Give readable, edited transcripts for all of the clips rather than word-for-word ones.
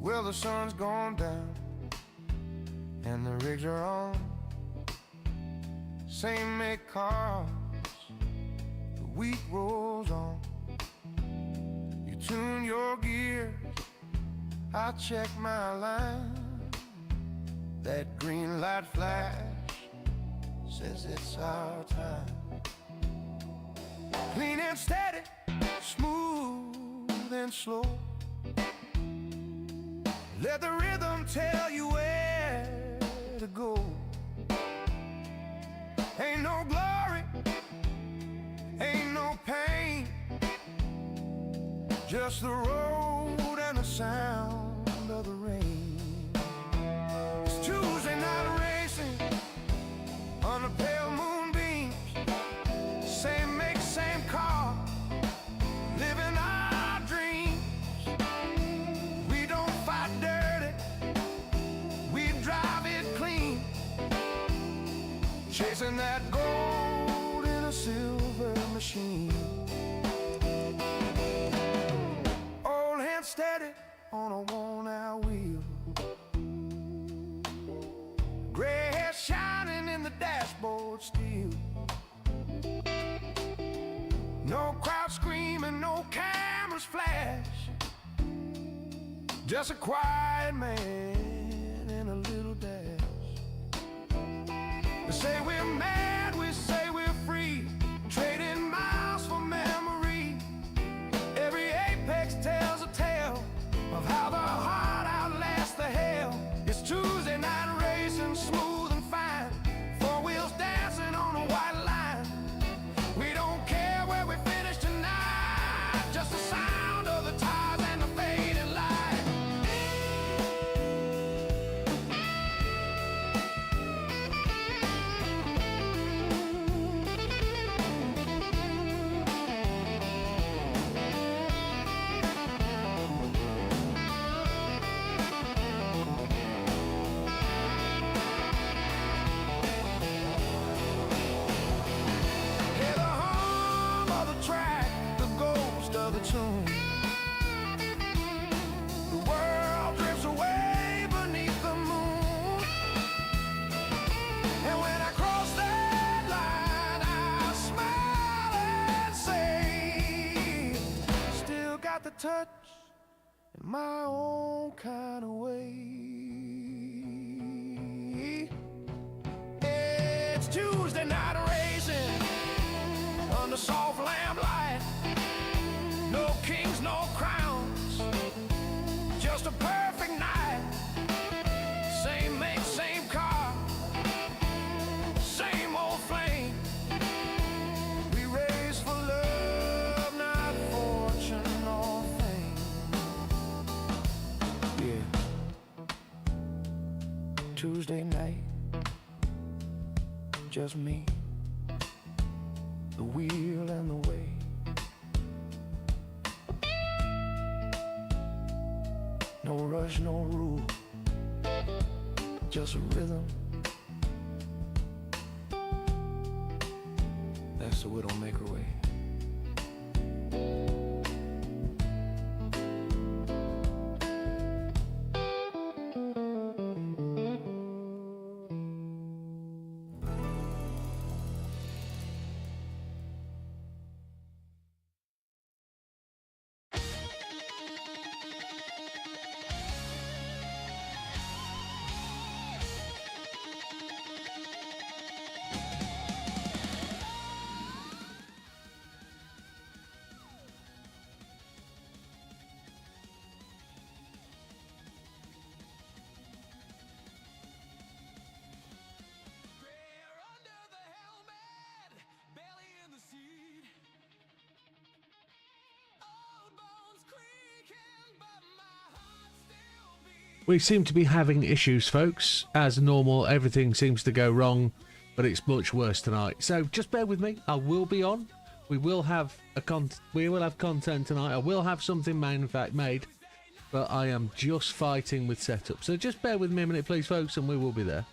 Well, the sun's gone down and the rigs are on. Same make cars, the week rolls on. You tune your gears, I check my line. That green light flash says it's our time. Clean and steady, smooth and slow. Let the rhythm tell you where to go. Ain't no glory, ain't no pain, just the road and the sound of the rain. It's Tuesday night racing on the pale moonbeams. Same make, same car, living our dreams. We don't fight dirty, we drive it clean, chasing that gold in a silver machine. Old hand steady on a worn-out wheel, gray hair shining in the dashboard steel. No crowd screaming, no cameras flash, just a quiet man in a little dash. They say we're mad, we say we're free, trading miles for memory. Every apex tells a tale of how the heart outlasts the hail. It's Tuesday night racing, smooth and fine, four wheels dancing on a white line. We don't care where we finish tonight, just the sound of the tires and the fading light. Hear the hum of the track, the ghost of the tune. The world drifts away beneath the moon. And when I cross that line, I smile and say, still got the touch in my own kind of way. It's Tuesday night racing under soft lamplight. No kings, no crowns, just a perfect night. Same make, same car, same old flame. We race for love, not fortune or fame. Yeah. Tuesday night, just me, the wheel and the way. No rush, no rule, just a rhythm. That's the Widdowmaker way. We seem to be having issues, folks. As normal, everything seems to go wrong, but it's much worse tonight. So just bear with me. I will be on. We will have content tonight. I will have something made, but I am just fighting with setup. So just bear with me a minute, please, folks, and we will be there.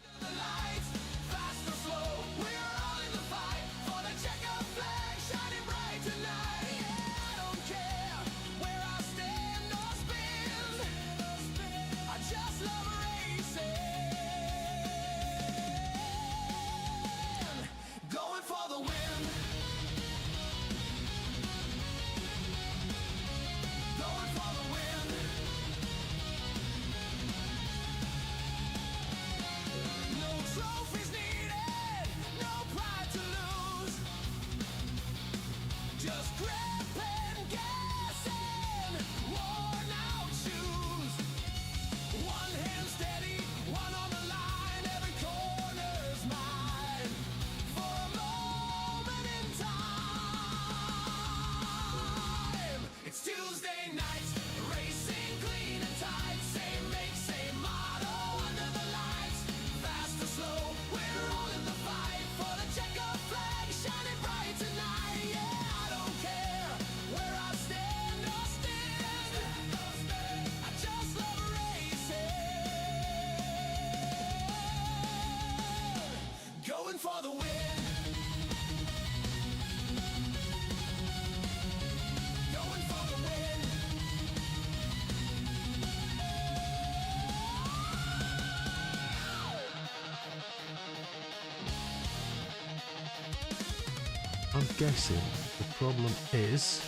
guessing the problem is...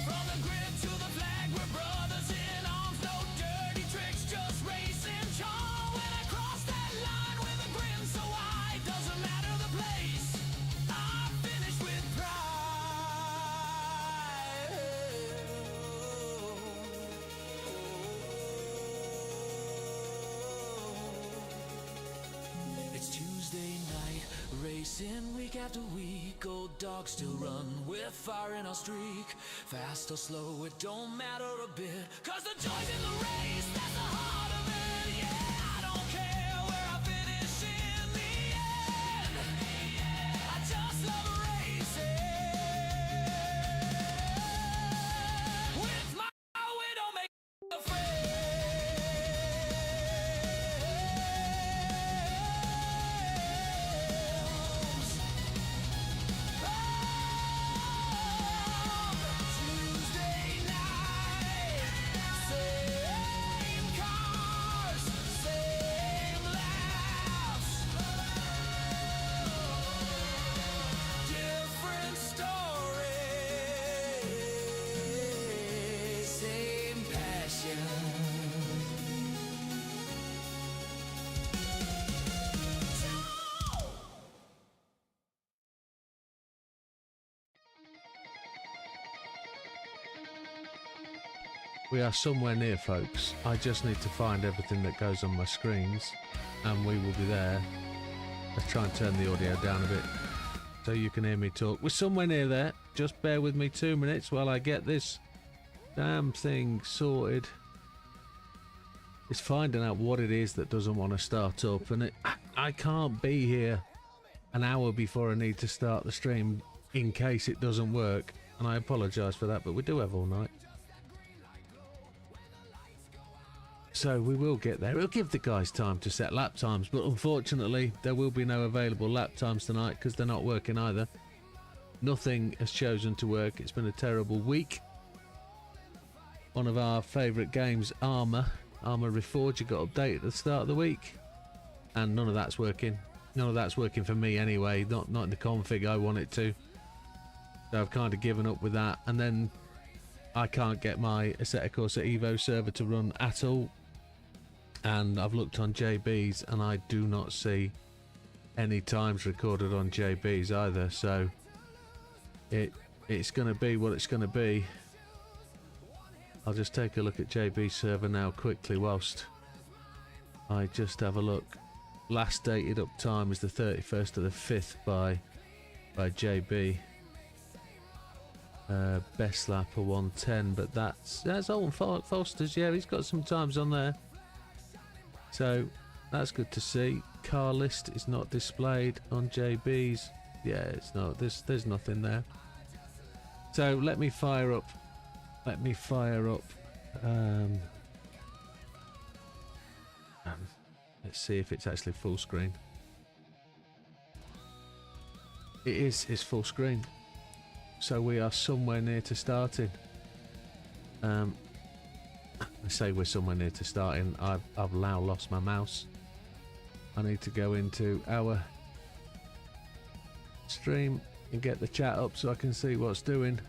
From the grid to the flag, we're brothers in arms. No dirty tricks, just racing charm. When I cross that line with a grin so wide, doesn't matter the place, I finish with pride. It's Tuesday night, racing week after week. Old dogs still run with fire in our streak. Fast or slow, it don't matter a bit, 'cause the joy's in the race, that's the heart of it. Yeah, I don't care where I finish in the end. I just love racing with my Widdowmaker friends. Tuesday night, same cars, same laughs, different stories, same passion. We are somewhere near, folks. I just need to find everything that goes on my screens, and we will be there. Let's try and turn the audio down a bit so you can hear me talk. We're somewhere near there. Just bear with me 2 minutes while I get this damn thing sorted. It's finding out what it is that doesn't want to start up, and I can't be here an hour before I need to start the stream in case it doesn't work, and I apologise for that, but we do have all night. So we will get there. It'll give the guys time to set lap times, but unfortunately there will be no available lap times tonight because they're not working either. Nothing has chosen to work. It's been a terrible week. One of our favourite games, Armour Reforged, got updated at the start of the week, and none of that's working. None of that's working for me anyway, not in the config I want it to. So I've kind of given up with that, and then I can't get my Assetto Corsa Evo server to run at all. And I've looked on JB's and I do not see any times recorded on JB's either, so it's going to be what it's going to be. I'll just take a look at JB's server now quickly whilst I just have a look. Last dated up time is the 31st of the 5th by JB. Best lap of 110, but that's Alton Foster's. Yeah, he's got some times on there, so that's good to see. Car list is not displayed on JB's. Yeah, it's not. There's nothing there. So let me fire up. Let's see if it's actually full screen. It is. It's full screen. So we are somewhere near to starting. I say we're somewhere near to starting. I've now lost my mouse. I need to go into our stream and get the chat up so I can see what's doing.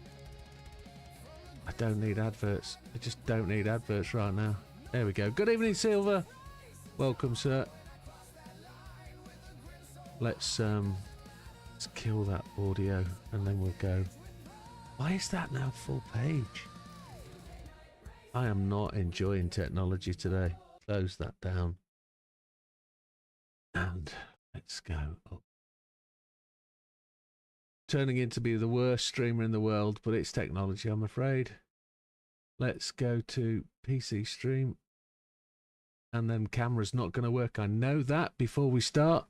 I don't need adverts. I just don't need adverts right now. There we go. Good evening, Silver. Welcome, sir. Let's kill that audio and then we'll go. Why is that now full page? I am not enjoying technology today. Close that down. And let's go up. Turning in to be the worst streamer in the world, but it's technology, I'm afraid. Let's go to PC stream. And then camera's not going to work. I know that before we start.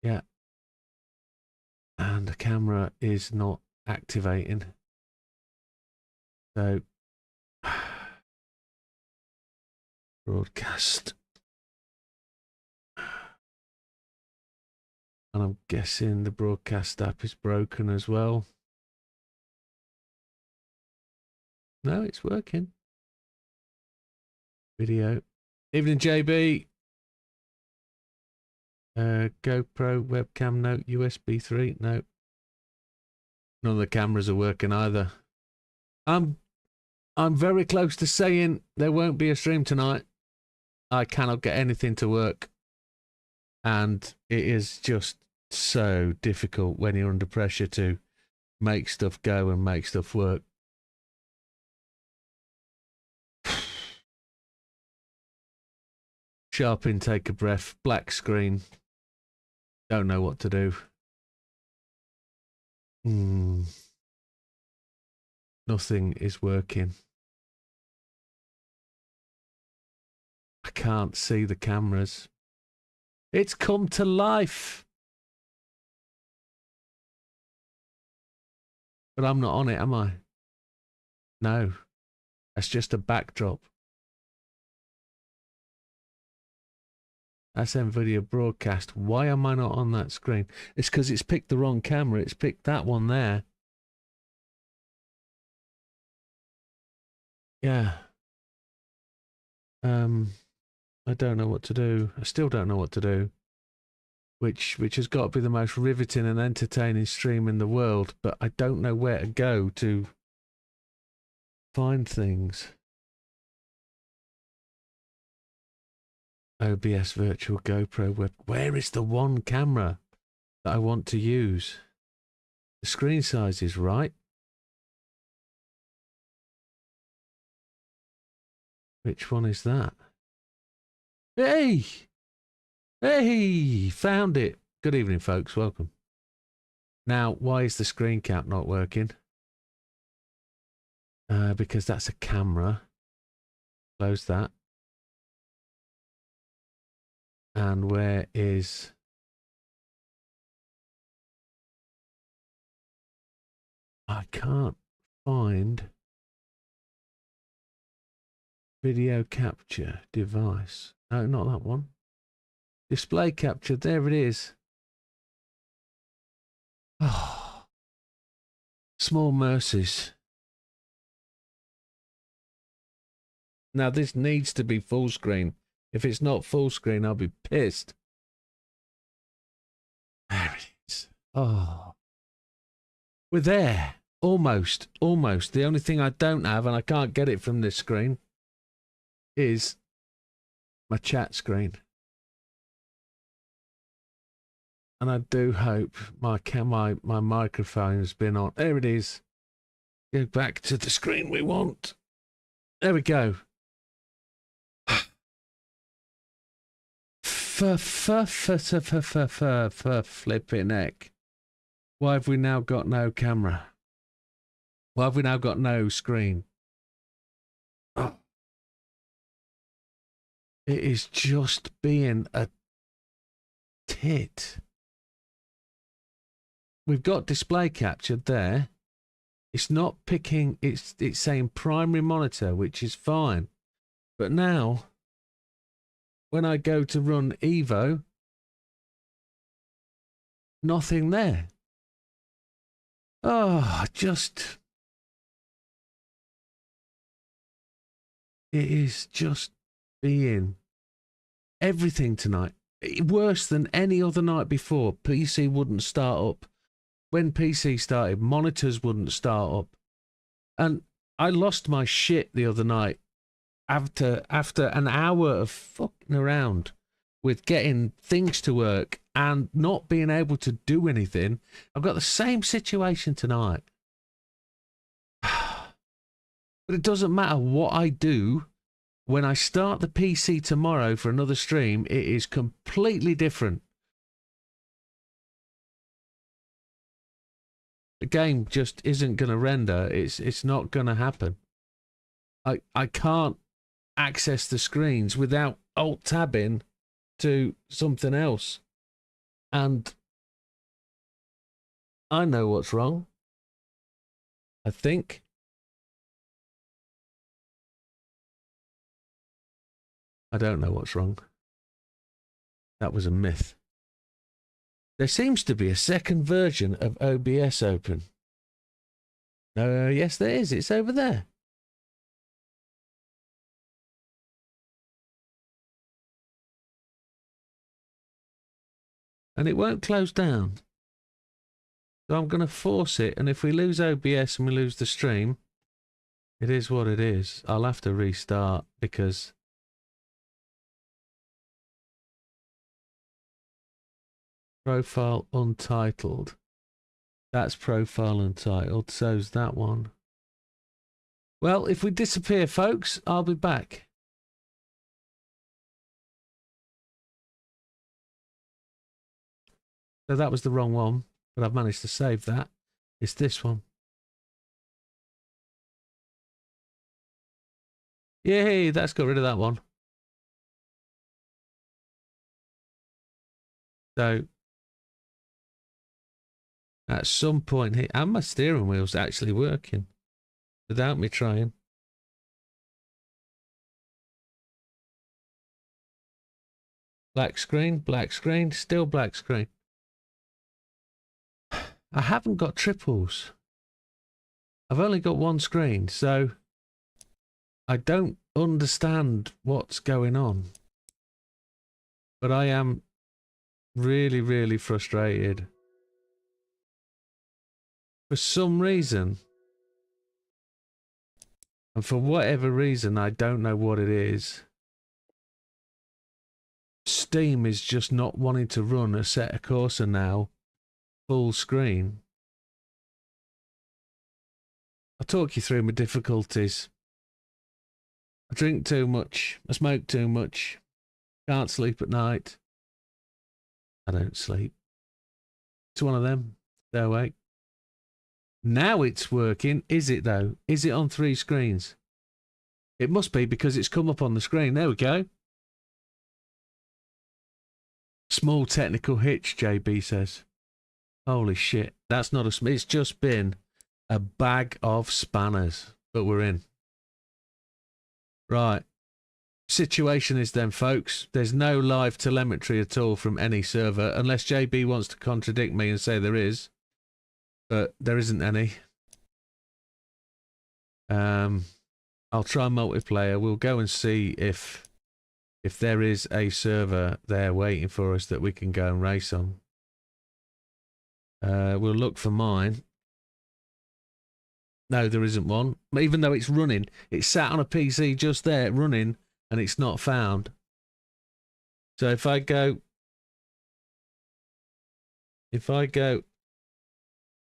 Yeah. And the camera is not activating. So broadcast. And I'm guessing the broadcast app is broken as well. No, it's working. Video. Evening, JB. GoPro, webcam, no. USB 3, no. None of the cameras are working either. I'm very close to saying there won't be a stream tonight. I cannot get anything to work. And it is just so difficult when you're under pressure to make stuff go and make stuff work. Sharp intake of breath, black screen. Don't know what to do. Nothing is working. I can't see the cameras. It's come to life. But I'm not on it, am I? No. That's just a backdrop. That's NVIDIA broadcast. Why am I not on that screen? It's because it's picked the wrong camera. It's picked that one there. Yeah. I don't know what to do. I still don't know what to do. Which has got to be the most riveting and entertaining stream in the world, but I don't know where to go to find things. OBS Virtual GoPro Web. Where is the one camera that I want to use? The screen size is right. Which one is that? Hey! Hey! Found it. Good evening, folks. Welcome. Now, why is the screen cap not working? Because that's a camera. Close that. And where is... I can't find video capture device. No, not that one. Display capture, there it is. Oh, small mercies. Now this needs to be full screen. If it's not full screen, I'll be pissed. There it is. Oh. We're there. Almost. Almost. The only thing I don't have, and I can't get it from this screen, is my chat screen. And I do hope my microphone has been on. There it is. Go back to the screen we want. There we go. Flipping heck. Why have we now got no camera? Why have we now got no screen? Oh. It is just being a tit. We've got display captured there. It's not picking, it's saying primary monitor, which is fine. But now, when I go to run Evo, nothing there. Oh, just... It is just being everything tonight. Worse than any other night before. PC wouldn't start up. When PC started, monitors wouldn't start up. And I lost my shit the other night after an hour of fucking around with getting things to work and not being able to do anything. I've got the same situation tonight. But it doesn't matter what I do. When I start the PC tomorrow for another stream, it is completely different. The game just isn't going to render. It's not going to happen. I can't access the screens without alt-tabbing to something else. And I know what's wrong. I think. I don't know what's wrong. That was a myth. There seems to be a second version of OBS open. Yes, there is. It's over there. and it won't close down. So I'm going to force it, and if we lose OBS and we lose the stream, it is what it is. I'll have to restart because profile untitled. That's profile untitled, so's that one. Well, if we disappear, folks, I'll be back. So that was the wrong one, but I've managed to save that. It's this one. Yay, that's got rid of that one. So at some point here, and my steering wheel's actually working without me trying. Black screen, still black screen. I haven't got triples. I've only got one screen, so I don't understand what's going on. But I am really, really frustrated. For some reason, and for whatever reason, I don't know what it is, Steam is just not wanting to run Assetto Corsa now full screen. I'll talk you through my difficulties. I drink too much, I smoke too much, can't sleep at night. I don't sleep. It's one of them. Stay awake. Now it's working, is it though? Is it on 3 screens? It must be because it's come up on the screen. There we go. Small technical hitch, JB says. Holy shit. That's not a... It's just been a bag of spanners. But we're in. Right. Situation is then, folks, there's no live telemetry at all from any server, unless JB wants to contradict me and say there is. But there isn't any. I'll try multiplayer. We'll go and see if there is a server there waiting for us that we can go and race on. We'll look for mine. No, there isn't one. Even though it's running, it's sat on a PC just there running, and it's not found. So if I go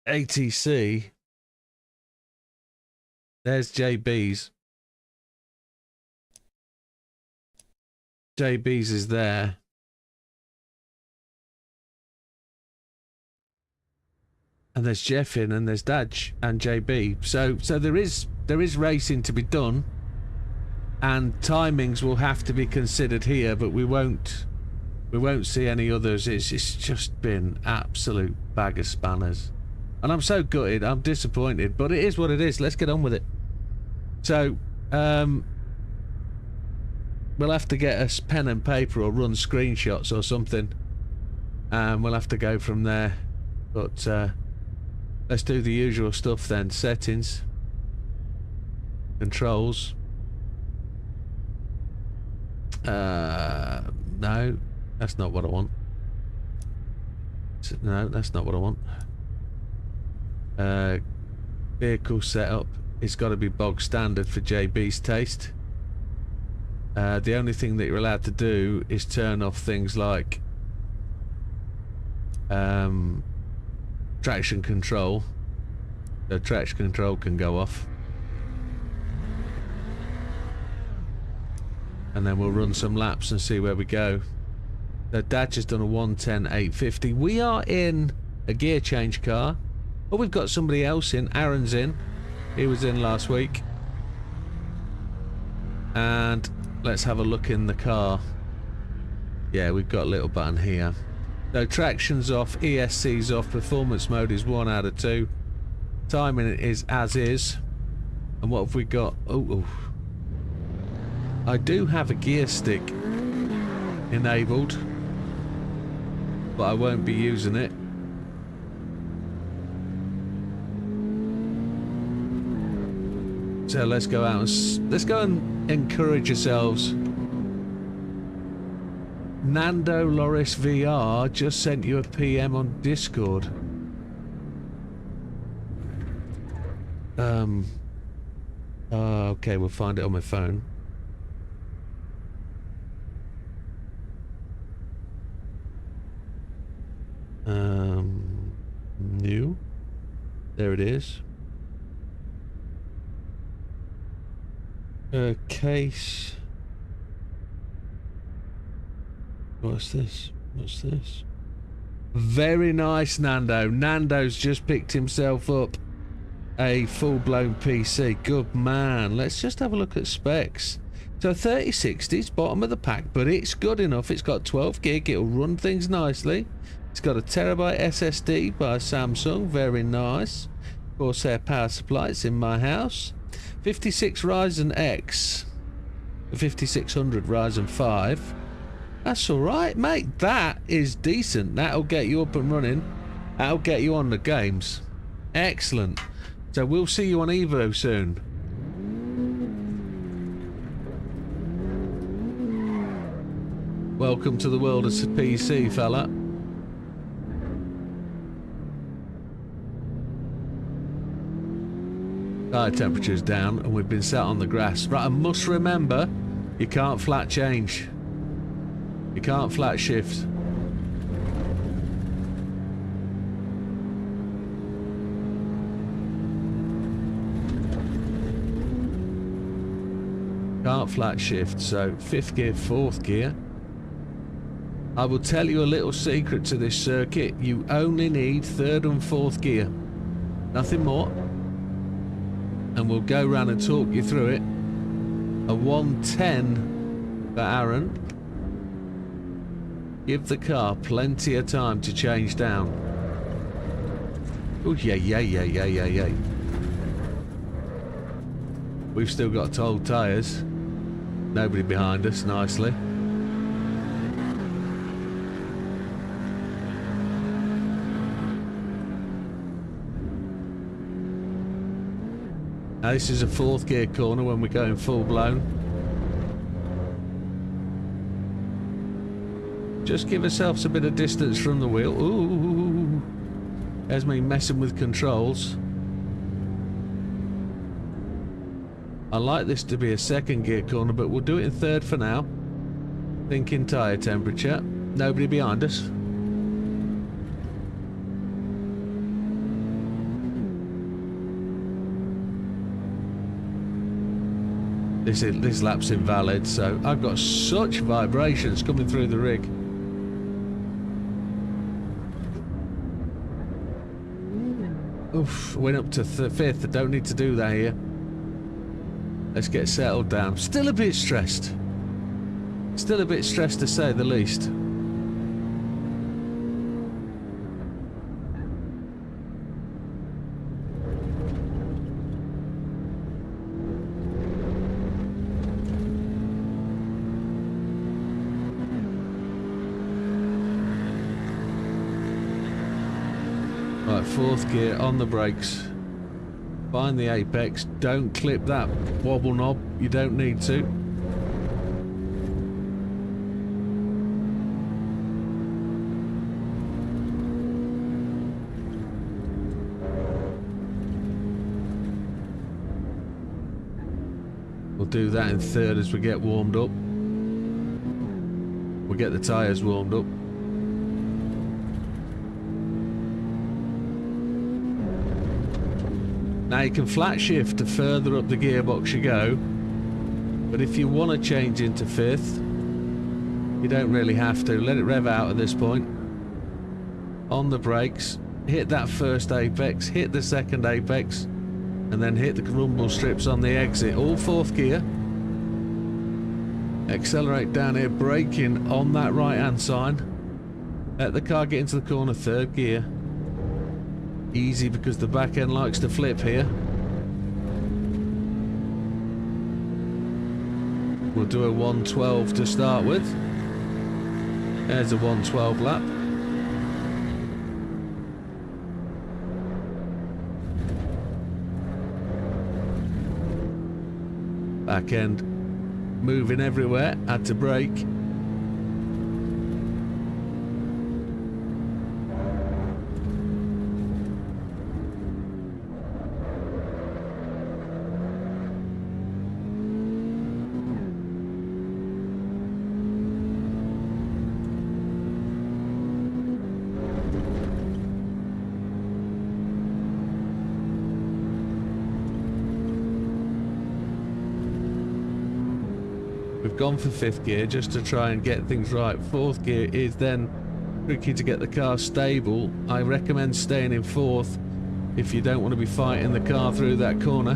ATC, there's JB's. JB's is there. And there's Jeffin and there's Daj and JB. So there is racing to be done, and timings will have to be considered here, but we won't see any others. It's just been absolute bag of spanners. And I'm so gutted, I'm disappointed, but it is what it is. Let's get on with it. So, we'll have to get us pen and paper or run screenshots or something. And we'll have to go from there. But, let's do the usual stuff then. Settings. Controls. No, that's not what I want. No, that's not what I want. Vehicle setup. It's got to be bog standard for JB's taste. The only thing that you're allowed to do is turn off things like traction control. The traction control can go off. And then we'll run some laps and see where we go. The Dad has done a 110-850. We are in a gear change car. Oh, we've got somebody else in. Aaron's in. He was in last week. And let's have a look in the car. Yeah, we've got a little button here. So traction's off, ESC's off, performance mode is 1 out of 2. Timing is as is. And what have we got? Oh. I do have a gear stick enabled, but I won't be using it. So let's go out and let's go and encourage ourselves Nando Loris VR just sent you a PM on Discord. Okay, we'll find it on my phone. New. There it is. Case. What's this? What's this? Very nice, Nando. Nando's just picked himself up a full-blown PC. Good man. Let's just have a look at specs. So 3060's bottom of the pack, but it's good enough. It's got 12 gig. It'll run things nicely. It's got a terabyte SSD by Samsung. Very nice. Corsair power supply. It's in my house. 56 Ryzen X. 5600 Ryzen 5. That's alright, mate. That is decent. That'll get you up and running. That'll get you on the games. Excellent. So we'll see you on Evo soon. Welcome to the world of PC, fella. Tire temperature's down and we've been sat on the grass. Right, I must remember, you can't flat change. You can't flat shift. Can't flat shift, so 5th gear, 4th gear. I will tell you a little secret to this circuit. You only need 3rd and 4th gear. Nothing more. And we'll go round and talk you through it. A 110 for Aaron. Give the car plenty of time to change down. Oh, yeah. We've still got old tyres. Nobody behind us, nicely. Now this is a 4th gear corner when we're going full blown. Just give ourselves a bit of distance from the wheel. Ooh, there's me messing with controls. I like this to be a 2nd gear corner, but we'll do it in 3rd for now. Thinking tyre temperature. Nobody behind us. This lap's invalid, so I've got such vibrations coming through the rig. Oof, went up to 5th. I don't need to do that here. Let's get settled down. Still a bit stressed. Still a bit stressed to say the least. Right, 4th gear on the brakes. Find the apex. Don't clip that wobble knob. You don't need to. We'll do that in 3rd as we get warmed up. We'll get the tyres warmed up. Now you can flat shift to further up the gearbox you go, but if you want to change into 5th, you don't really have to. Let it rev out at this point. On the brakes, hit that 1st apex, hit the 2nd apex, and then hit the rumble strips on the exit. All 4th gear. Accelerate down here, braking on that right hand side. Let the car get into the corner, 3rd gear. Easy because the back end likes to flip here. We'll do a 112 to start with. There's a 112 lap. Back end moving everywhere, had to brake. We've gone for 5th gear just to try and get things right. 4th gear is then tricky to get the car stable. I recommend staying in 4th if you don't want to be fighting the car through that corner.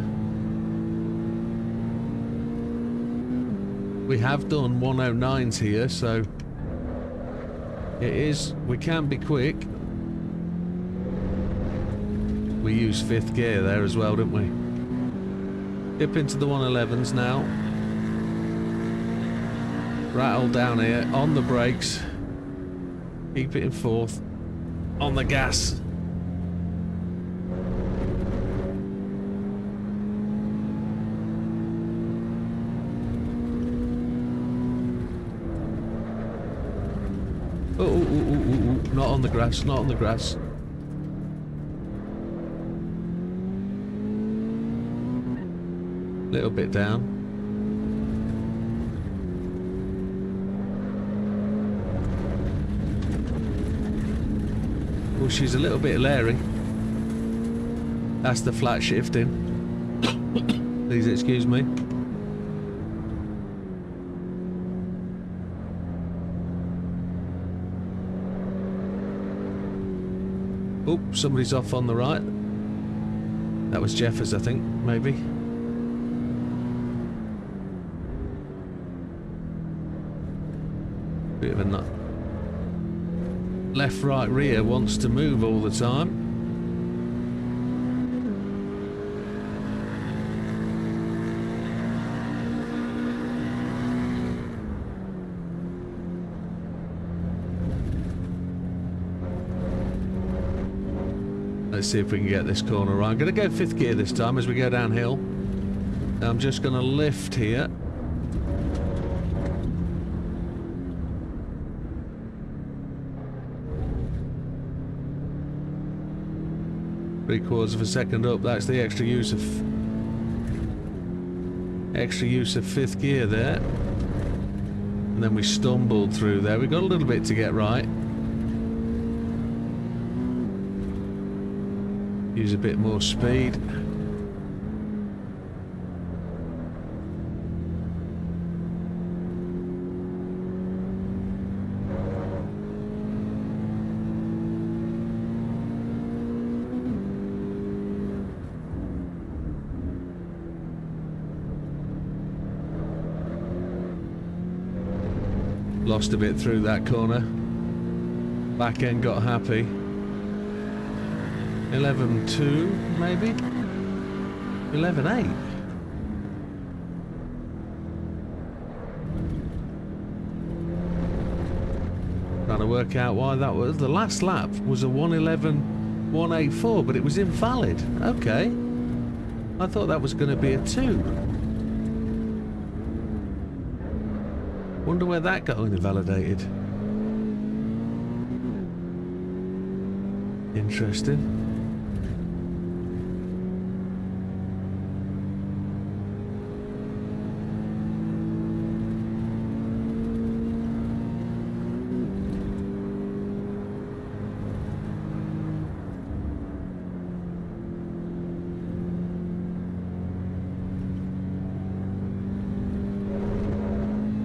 We have done 109s here, so we can be quick. We use 5th gear there as well, didn't we? Dip into the 111s now. Rattle down here on the brakes. Keep it in 4th. On the gas. Oh, not on the grass, not on the grass. Little bit down. Oh, she's a little bit leery. That's the flat shifting. Please excuse me. Oh, somebody's off on the right. That was Jeffers, I think, maybe. Bit of a nut. Left, right, rear wants to move all the time. Let's see if we can get this corner right. I'm going to go 5th gear this time as we go downhill. I'm just going to lift here. Three-quarters of a second up. That's the extra use of 5th gear there. And then we stumbled through there. We got a little bit to get right. Use a bit more speed. Lost a bit through that corner. Back end got happy. 11.2 maybe? 11.8. Trying to work out why that was. The last lap was a 1:11.184, but it was invalid. Okay. I thought that was going to be a 2. Wonder where that got invalidated. Interesting.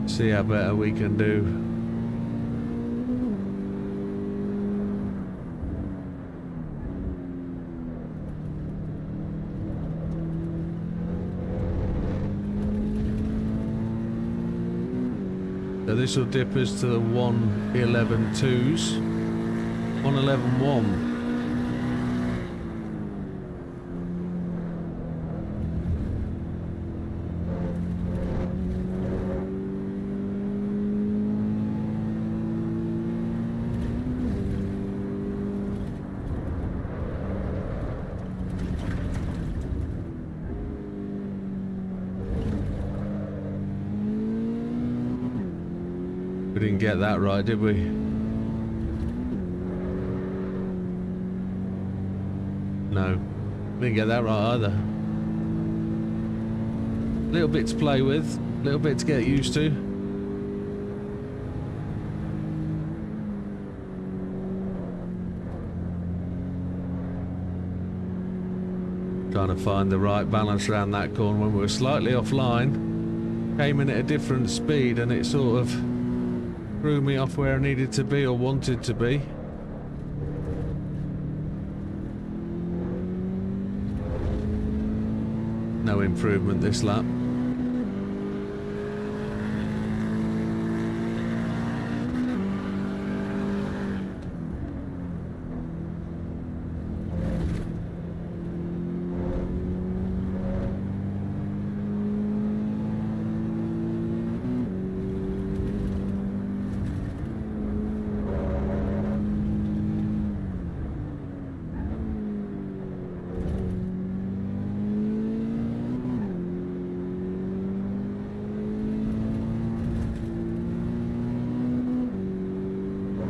See how better we can do. So this will dip us to the 1:11.2s. 1:11.1. We didn't get that right, did we? No, we didn't get that right either. Little bit to play with, little bit to get used to. Trying to find the right balance around that corner when we were slightly offline. came in at a different speed and it sort of threw me off where I needed to be or wanted to be. No improvement this lap.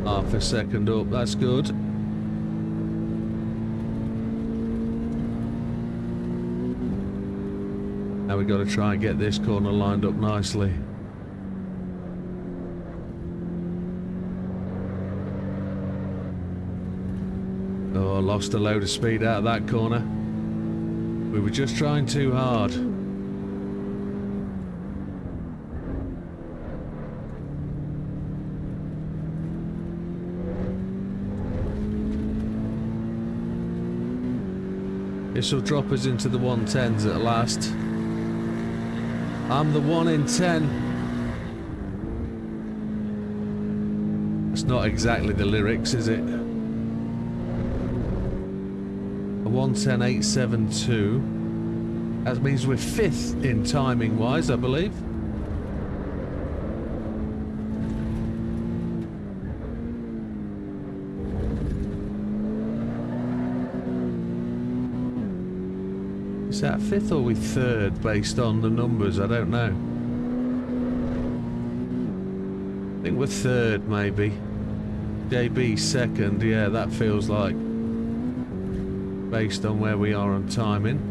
Half a second up, that's good. Now we've got to try and get this corner lined up nicely. Oh, lost a load of speed out of that corner. We were just trying too hard. This will drop us into the 110s at last. I'm the 1 in 10. It's not exactly the lyrics, is it? A 110.872. That means we're 5th in timing wise, I believe. Is that 5th or we 3rd based on the numbers? I don't know. I think we're 3rd maybe. JB 2nd, yeah, that feels like based on where we are on timing.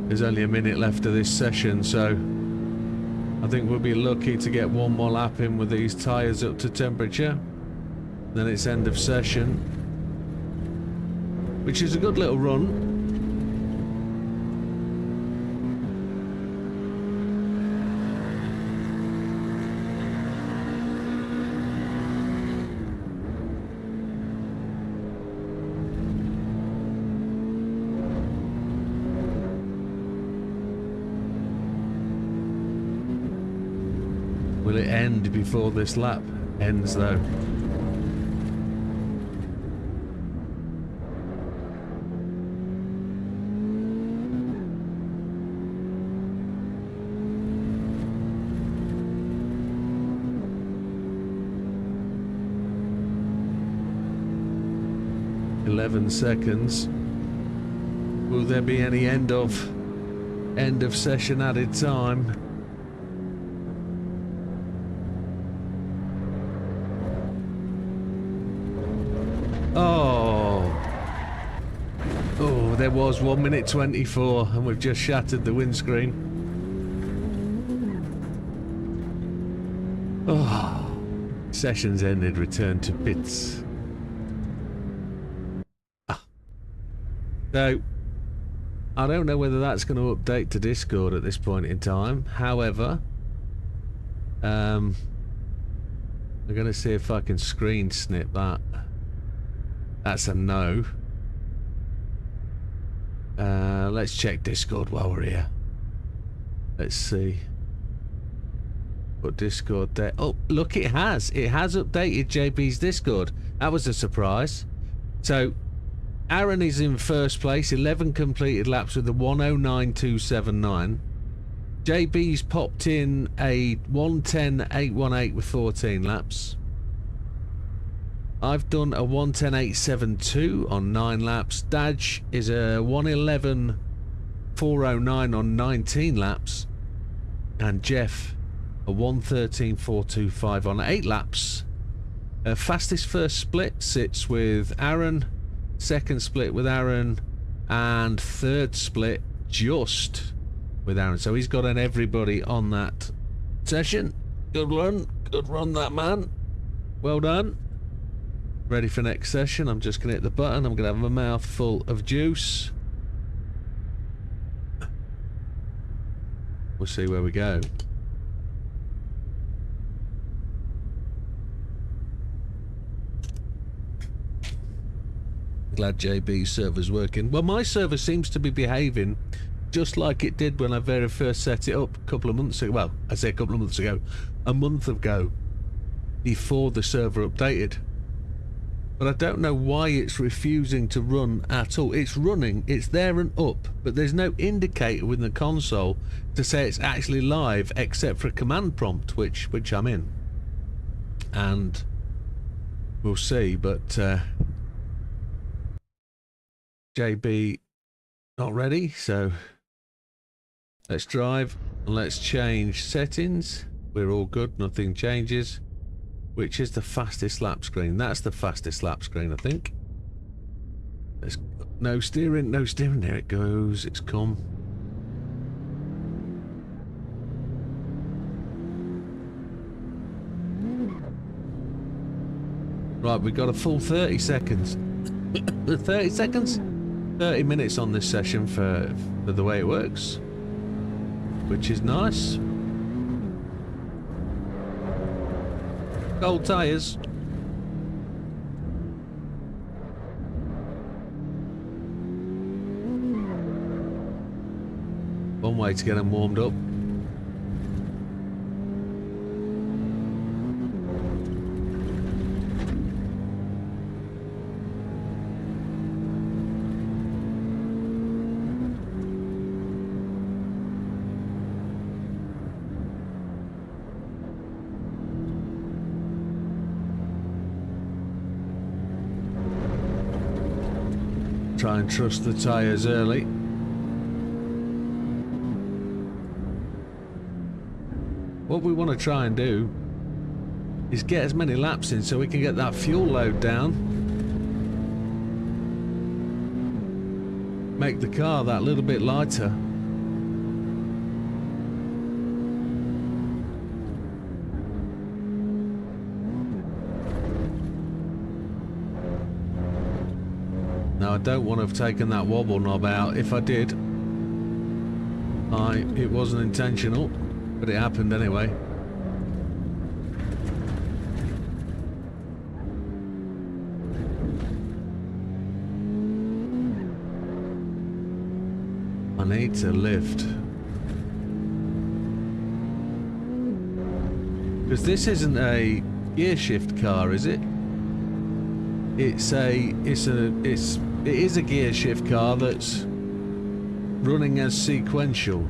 There's only a minute left of this session, so I think we'll be lucky to get one more lap in with these tyres up to temperature. Then it's end of session, which is a good little run. Will it end before this lap ends though? Seconds. Will there be any end of session added time? Oh, there was 1 minute 24 and we've just shattered the windscreen. Oh, session's ended, return to pits. So, I don't know whether that's going to update to Discord at this point in time. However, I'm going to see if I can screen snip that. That's a no. Let's check Discord while we're here. Let's see. Put Discord there. Oh, look, it has. It has updated JB's Discord. That was a surprise. So, Aaron is in first place, 11 completed laps with a 109.279. JB's popped in a 110.818 with 14 laps. I've done a 110.872 on 9 laps. Daj is a 111.409 on 19 laps. And Jeff, a 113.425 on 8 laps. Fastest first split sits with Aaron. Second split with Aaron, and third split just with Aaron. So he's got an everybody on that session. Good run that man. Well done. Ready for next session. I'm just going to hit the button. I'm going to have a mouthful of juice. We'll see where we go. Glad JB's server's working. Well, my server seems to be behaving just like it did when I very first set it up a couple of months ago. Well, I say a couple of months ago. A month ago. Before the server updated. But I don't know why it's refusing to run at all. It's running, it's there and up, but there's no indicator within the console to say it's actually live except for a command prompt, which I'm in. And we'll see, but JB not ready, so let's drive and let's change settings. We're all good, nothing changes. Which is the fastest lap screen? That's the fastest lap screen, I think. There's no steering, no steering. There it goes. It's come. Right, we've got a full 30 seconds. 30 seconds? 30 minutes on this session for the way it works. Which is nice. Gold tyres. One way to get them warmed up. Try and trust the tyres early. What we want to try and do is get as many laps in so we can get that fuel load down. Make the car that little bit lighter. Now I don't want to have taken that wobble knob out. If I did, it wasn't intentional, but it happened anyway. I need to lift. Because this isn't a gear shift car, is it? It is a gear shift car that's running as sequential.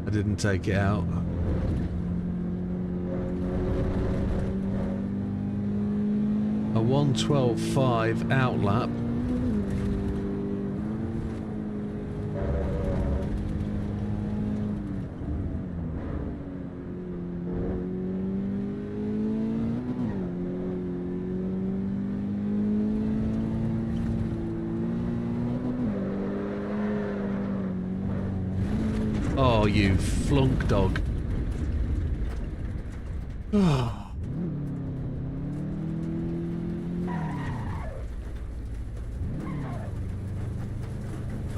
I didn't take it out. A 1:12.5 outlap. Oh, you flunk dog. I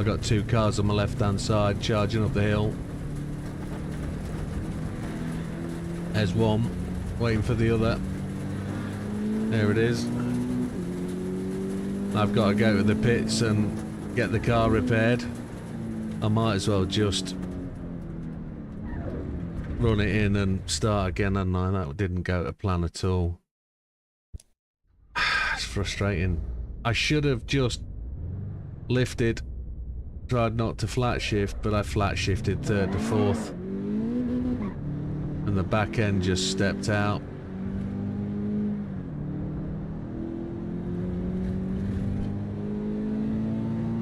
got two cars on my left hand side charging up the hill. There's one, waiting for the other. There it is. I've got to go to the pits and get the car repaired. I might as well just run it in and start again, hadn't I? That didn't go to plan at all. It's frustrating. I should have just lifted, tried not to flat shift, but I flat shifted third to fourth. And the back end just stepped out.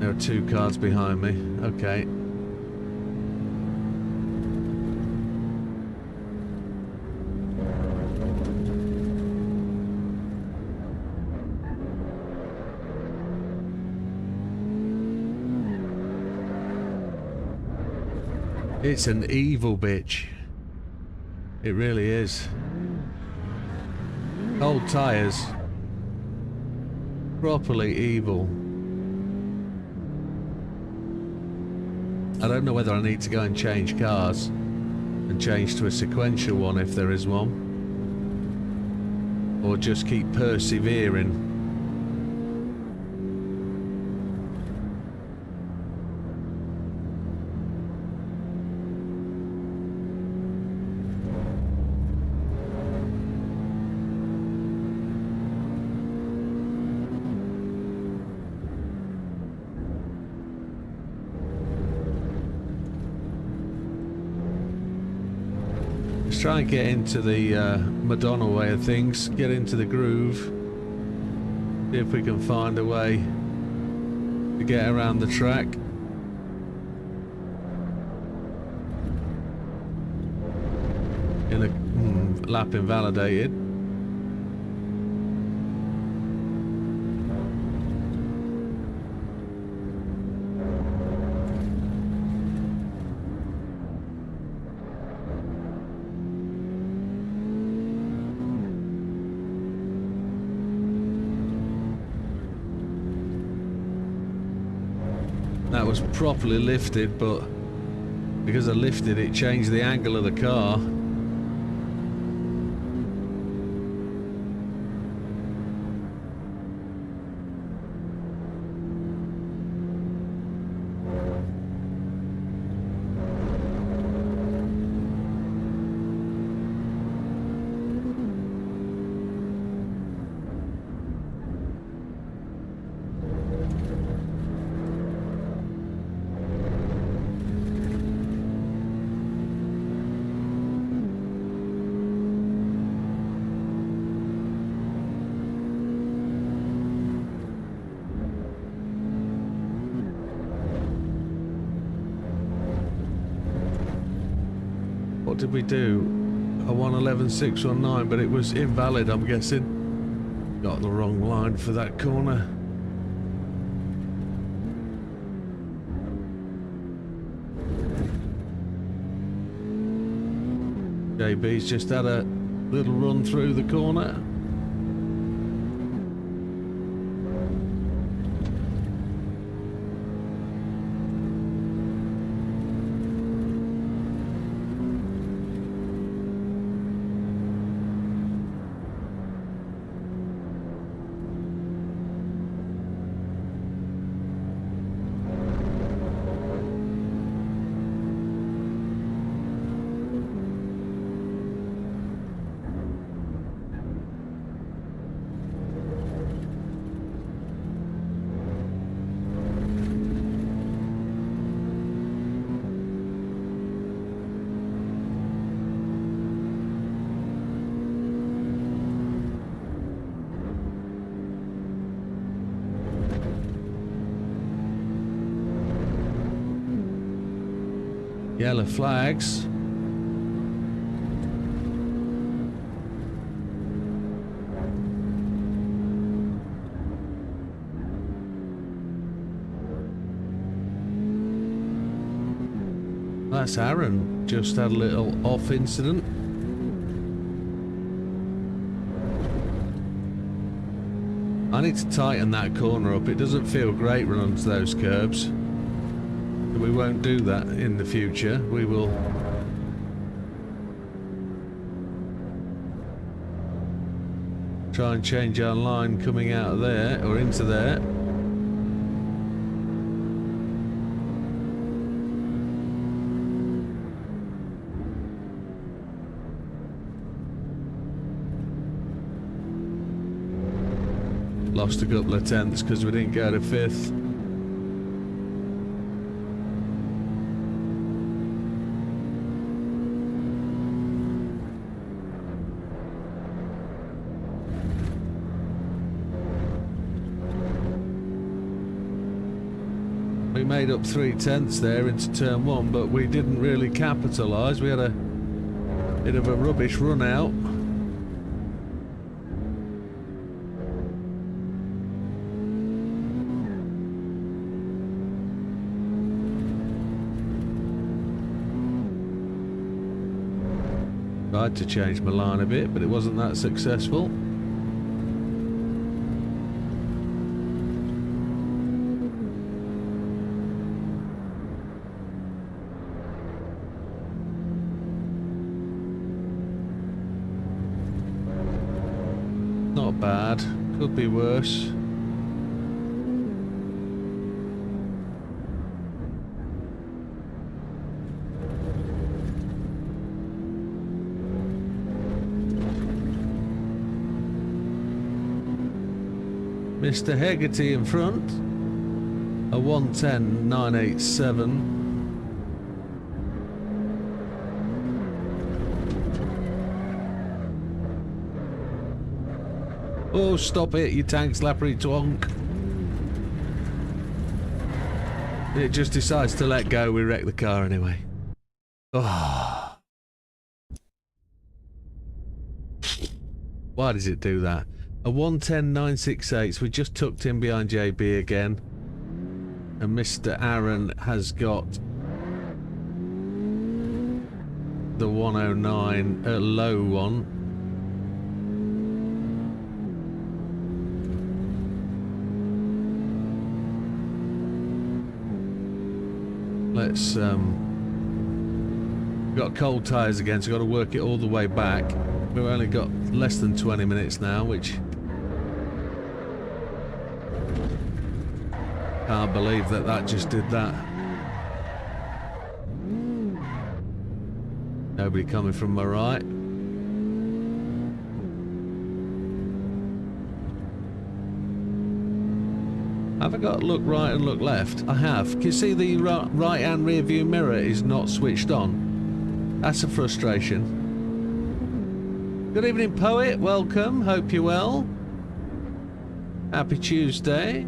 There are 2 cars behind me. Okay. It's an evil bitch. It really is. Old tyres. Properly evil. I don't know whether I need to go and change cars and change to a sequential one if there is one, or just keep persevering. Try and get into the Madonna way of things, get into the groove, see if we can find a way to get around the track. In a lap invalidated. That was properly lifted, but because I lifted it, changed the angle of the car. What did we do? A 111.619, but it was invalid, I'm guessing. Got the wrong line for that corner. JB's just had a little run through the corner. Yellow flags. That's Aaron. Just had a little off incident. I need to tighten that corner up. It doesn't feel great running onto those curbs. We won't do that in the future. We will try and change our line coming out of there or into there. Lost a couple of tenths because we didn't go to 5th. We made up 3/10 there into turn one, but we didn't really capitalise. We had a bit of a rubbish run out. Tried to change my line a bit, but it wasn't that successful. Not bad. Could be worse. Mr. Hegarty in front, a 110.987. Oh, stop it, you tank slappery twonk. It just decides to let go, we wreck the car anyway. Oh. Why does it do that? A 110.968, so we just tucked in behind JB again. And Mr. Aaron has got the 109, a low one. Let's, got cold tyres again, so got to work it all the way back. We've only got less than 20 minutes now, which... Can't believe that just did that. Nobody coming from my right. Have I got to look right and look left? I have. Can you see the right hand rear view mirror is not switched on? That's a frustration. Good evening, Poet. Welcome. Hope you're well. Happy Tuesday.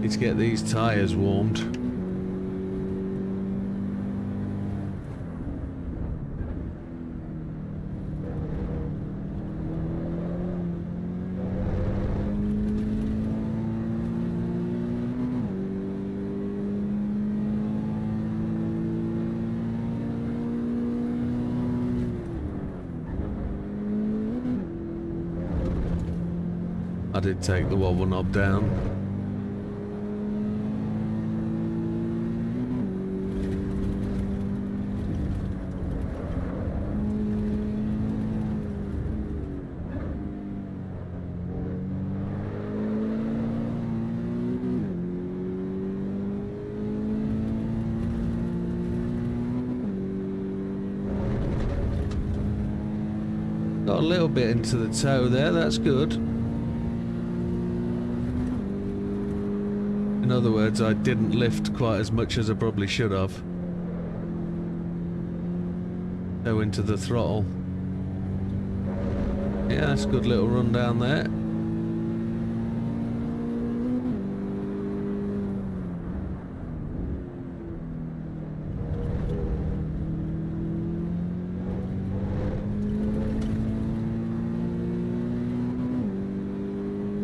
Need to get these tyres warmed. I did take the wobble knob down. Got a little bit into the toe there, that's good. In other words, I didn't lift quite as much as I probably should have. Go into the throttle. Yeah, that's a good little run down there.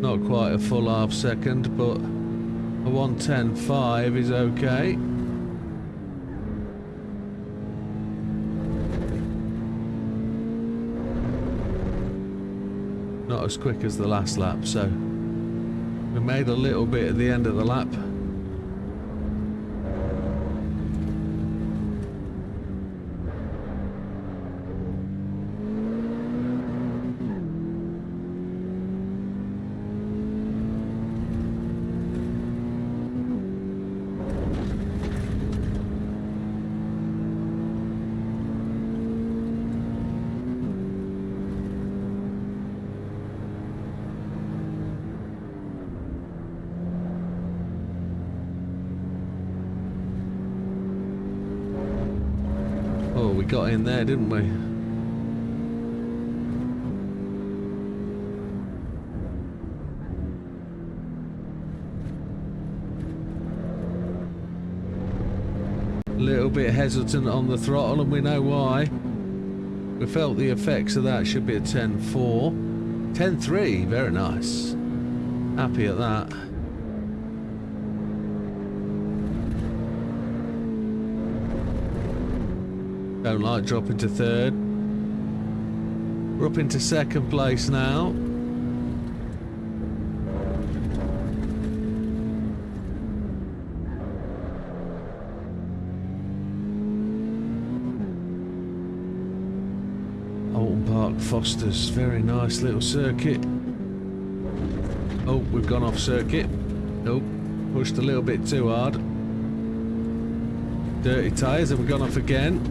Not quite a full half second, but a 110.5 is okay. Not as quick as the last lap, so we made a little bit at the end of the lap. Oh, we got in there, didn't we? little bit hesitant on the throttle, and we know why. We felt the effects of that. Should be a 10.4. 10.3, very nice. Happy at that. Don't like dropping to third. We're up into second place now. Alton Park Fosters, very nice little circuit. Oh, we've gone off circuit. Nope, pushed a little bit too hard. Dirty tyres, have we gone off again?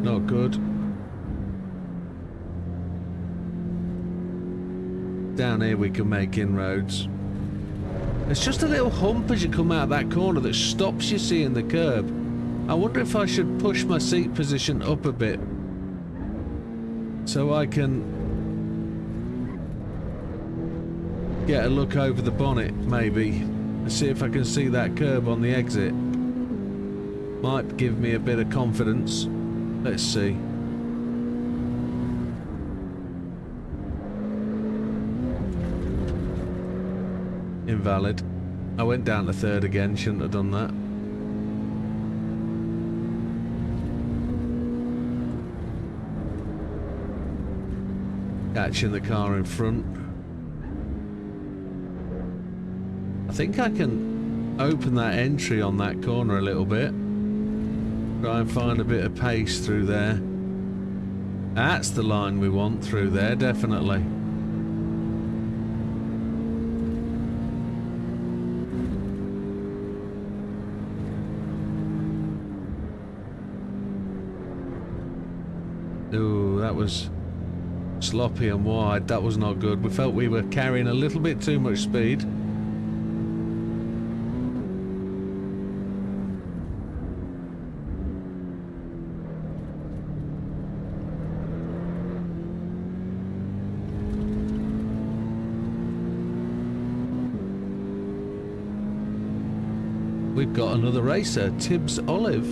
Not good. Down here we can make inroads. There's just a little hump as you come out of that corner that stops you seeing the curb. I wonder if I should push my seat position up a bit so I can get a look over the bonnet, maybe, and see if I can see that curb on the exit. Might give me a bit of confidence. Let's see. Invalid. I went down to third again, shouldn't have done that. Catching the car in front. I think I can open that entry on that corner a little bit. Try and find a bit of pace through there. That's the line we want through there, definitely. Ooh, that was sloppy and wide. That was not good. We felt we were carrying a little bit too much speed. We've got another racer, Tibbs Olive.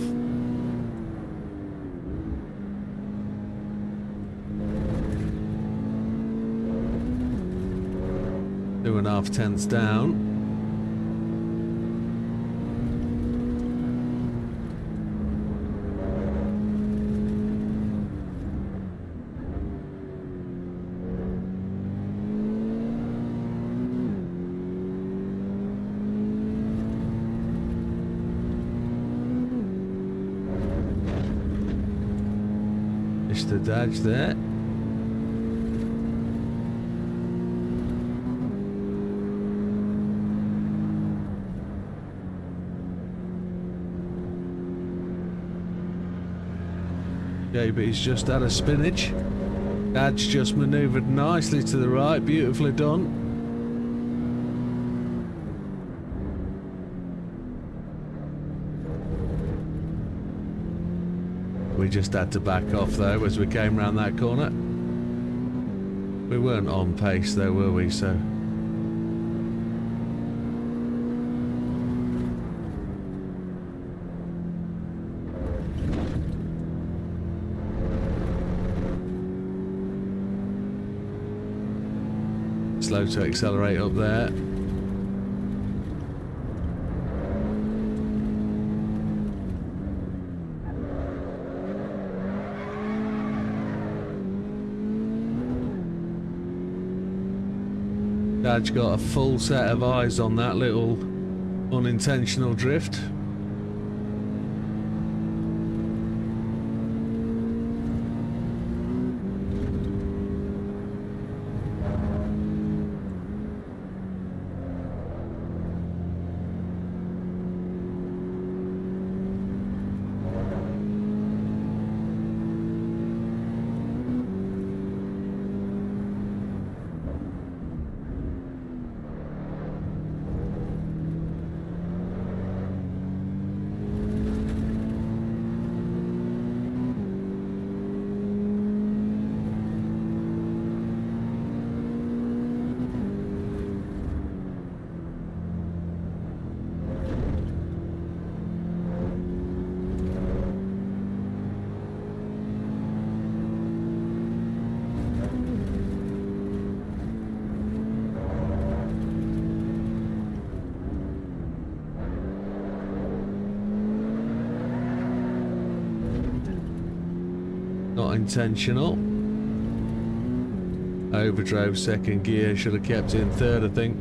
2.5 tenths down. Mr. Dodge there. JB's just had a spinach. Dad's just manoeuvred nicely to the right, beautifully done. We just had to back off though as we came round that corner. We weren't on pace though, were we? So slow to accelerate up there. Dad's got a full set of eyes on that little unintentional drift. Not intentional. Overdrove second gear, should have kept it in third, I think.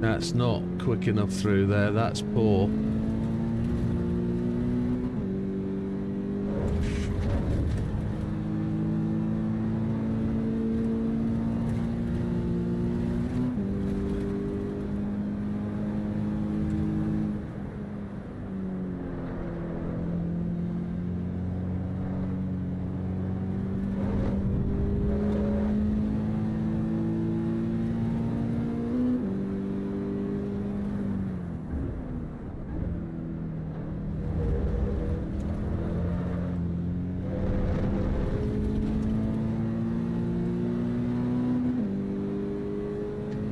That's not quick enough through there, that's poor.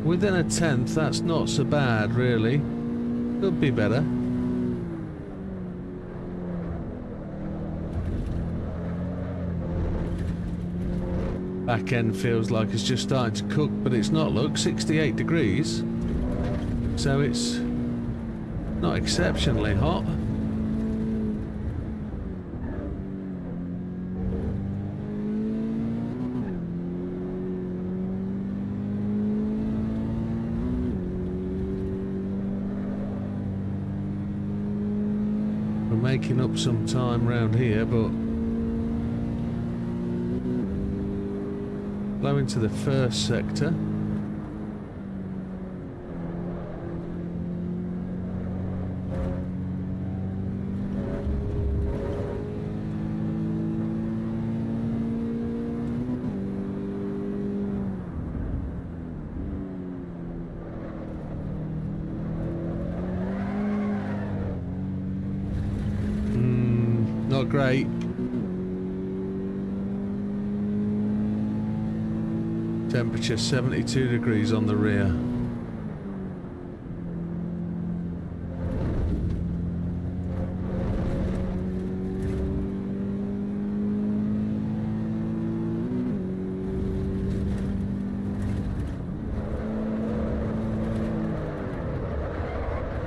Within a tenth, that's not so bad, really. Could be better. Back end feels like it's just starting to cook, but it's not. Look, 68 degrees. So it's not exceptionally hot. Making up some time round here, but blow into the first sector. Not great. Temperature 72 degrees on the rear.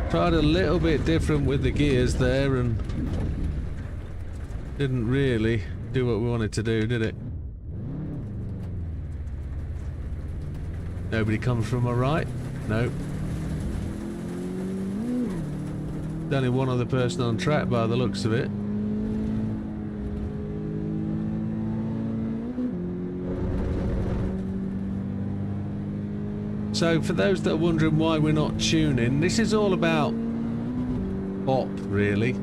Tried a little bit different with the gears there and didn't really do what we wanted to do, did it? Nobody comes from my right? No. Only one other person on track by the looks of it. So for those that are wondering why we're not tuning, this is all about bop, really.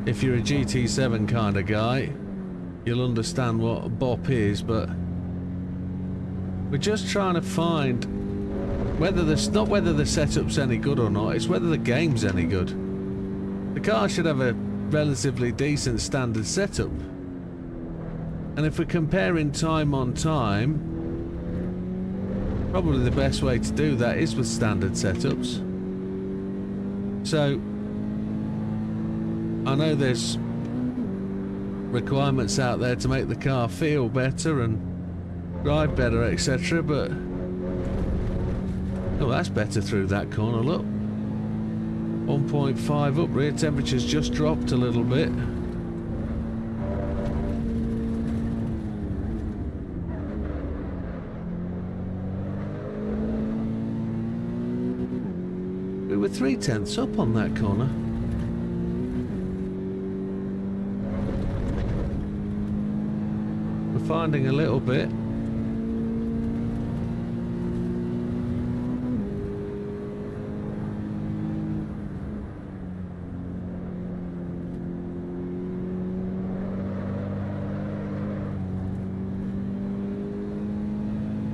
If you're a GT7 kind of guy, you'll understand what a bop is, but we're just trying to find whether not whether the setup's any good or not, it's whether the game's any good. The car should have a relatively decent standard setup. And if we're comparing time on time, probably the best way to do that is with standard setups. So I know there's requirements out there to make the car feel better and drive better, etc., but oh, that's better through that corner, look. 1.5 up, rear temperature's just dropped a little bit. We were 3/10 up on that corner. finding a little bit.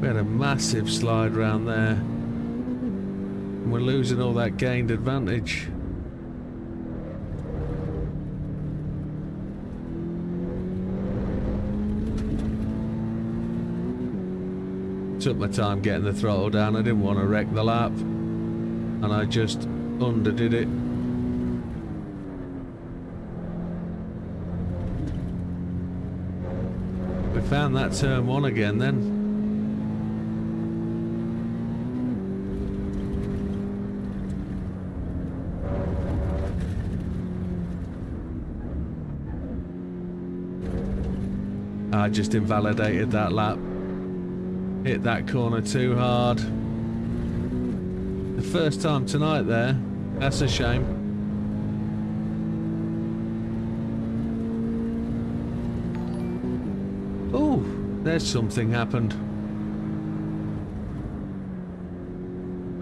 We had a massive slide round there. And we're losing all that gained advantage. Took my time getting the throttle down. I didn't want to wreck the lap. And I just underdid it. We found that turn one again then. I just invalidated that lap. Hit that corner too hard. The first time tonight there. That's a shame. Oh, there's something happened.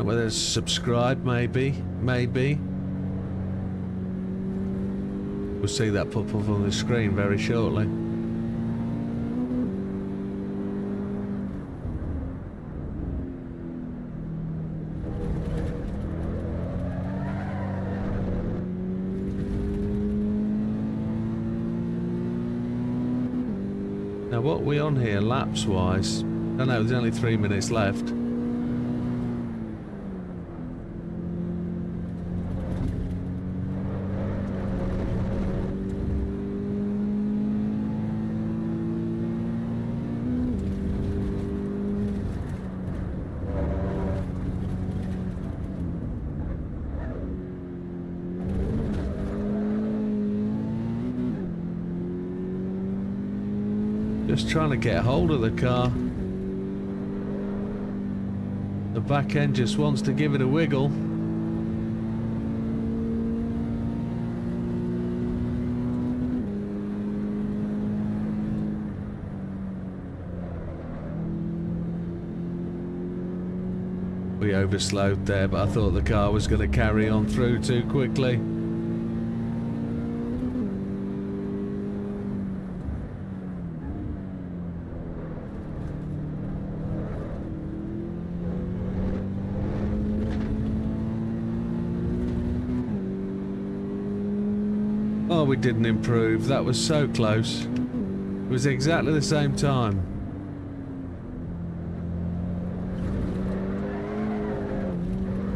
Well, there's subscribe, maybe. Maybe. We'll see that pop up on the screen very shortly. Now what are we on here laps wise? Oh no, there's only 3 minutes left. Just trying to get hold of the car. The back end just wants to give it a wiggle. We overslowed there, but I thought the car was going to carry on through too quickly. Oh, we didn't improve. That was so close. It was exactly the same time.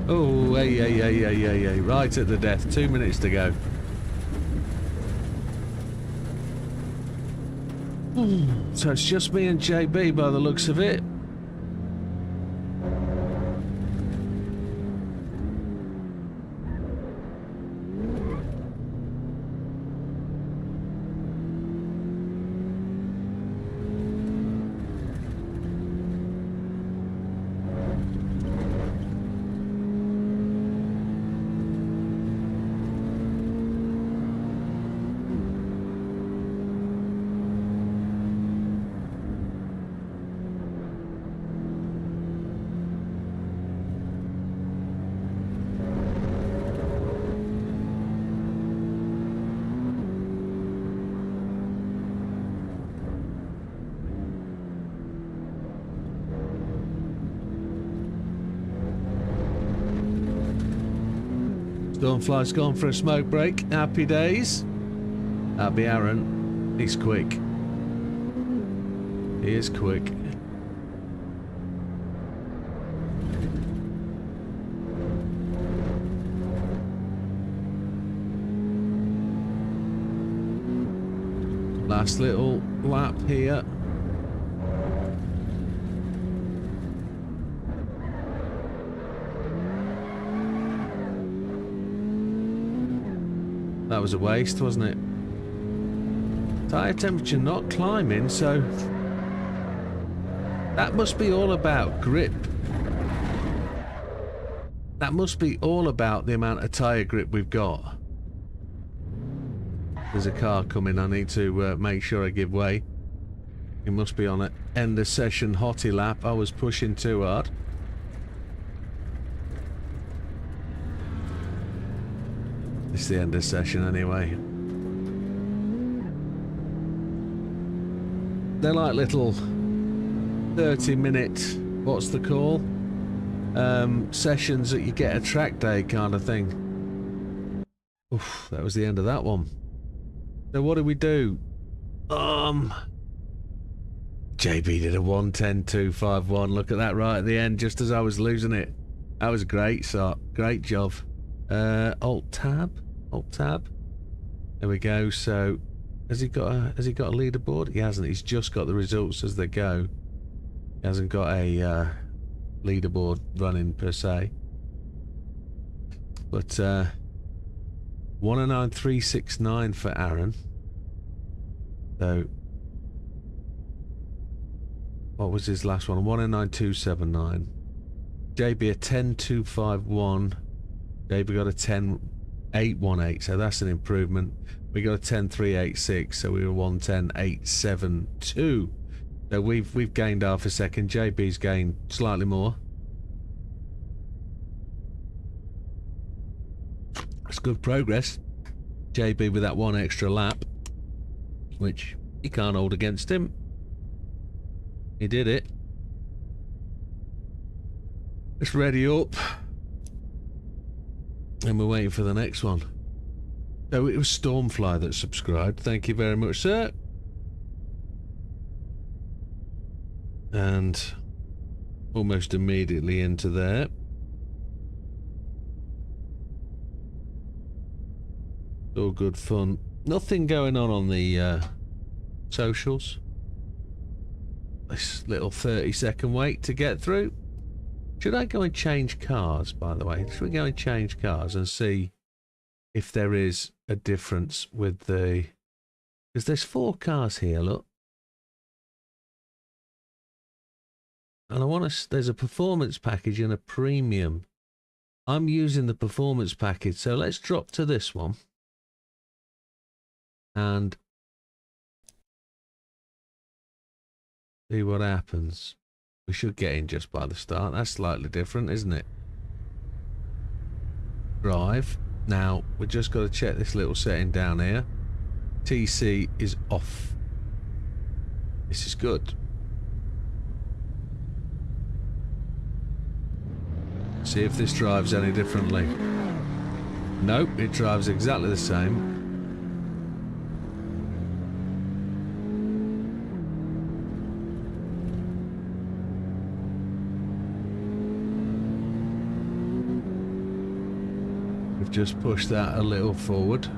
Oh, hey. Right at the death. 2 minutes to go. So it's just me and JB by the looks of it. Stormfly's gone for a smoke break. Happy days. That'll be Aaron. He's quick. He is quick. Last little lap here. That was a waste, wasn't it? Tyre temperature not climbing, so that must be all about grip. That must be all about the amount of tyre grip we've got. There's a car coming. I need to make sure I give way. He must be on an end of session hottie lap. I was pushing too hard. It's the end of session anyway. They're like little 30-minute, what's the call? Sessions that you get a track day kind of thing. Oof, that was the end of that one. So what did we do? JB did a 1:10.251. Look at that right at the end, just as I was losing it. That was great, so great job. Alt tab. There we go. So has he got a leaderboard? He hasn't. He's just got the results as they go. He hasn't got a leaderboard running per se. But 109.369 for Aaron. So what was his last one? 109.279. JB a 10.251. JB got a 10.818, so that's an improvement. We got a 10.386, so we were 110.872. So we've gained half a second. JB's gained slightly more. That's good progress. JB with that one extra lap, which you can't hold against him. He did it. Let's ready up. And we're waiting for the next one. Oh, it was Stormfly that subscribed. Thank you very much, sir. And almost immediately into there. All good fun. Nothing going on the socials. This little 30-second wait to get through. Should I go and change cars, by the way? Should we go and change cars and see if there is a difference with the... Because there's 4 cars here, look. And I want to... There's a performance package and a premium. I'm using the performance package, so let's drop to this one. And see what happens. We should get in just by the start. That's slightly different, isn't it? Drive. Now, we've just got to check this little setting down here. TC is off. This is good. See if this drives any differently. Nope, it drives exactly the same. Just push that a little forward.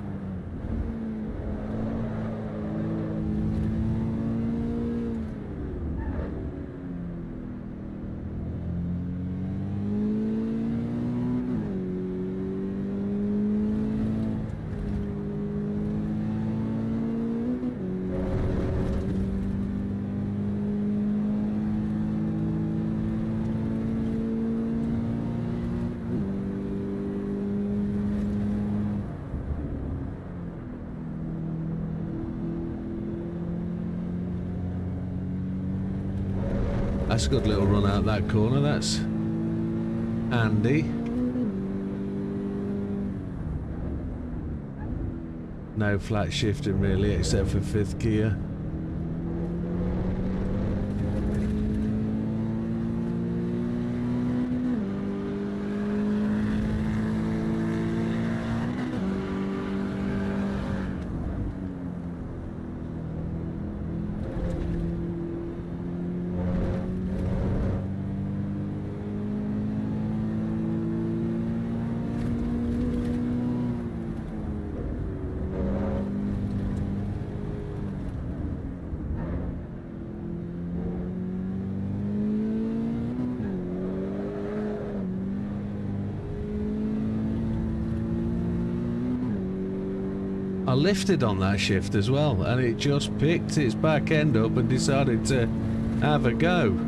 That's a good little run out that corner. That's handy. No flat shifting really, except for 5th gear. I lifted on that shift as well, and it just picked its back end up and decided to have a go.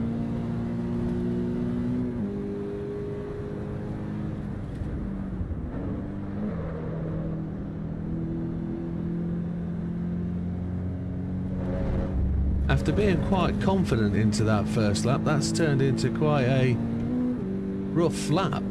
After being quite confident into that first lap, that's turned into quite a rough lap.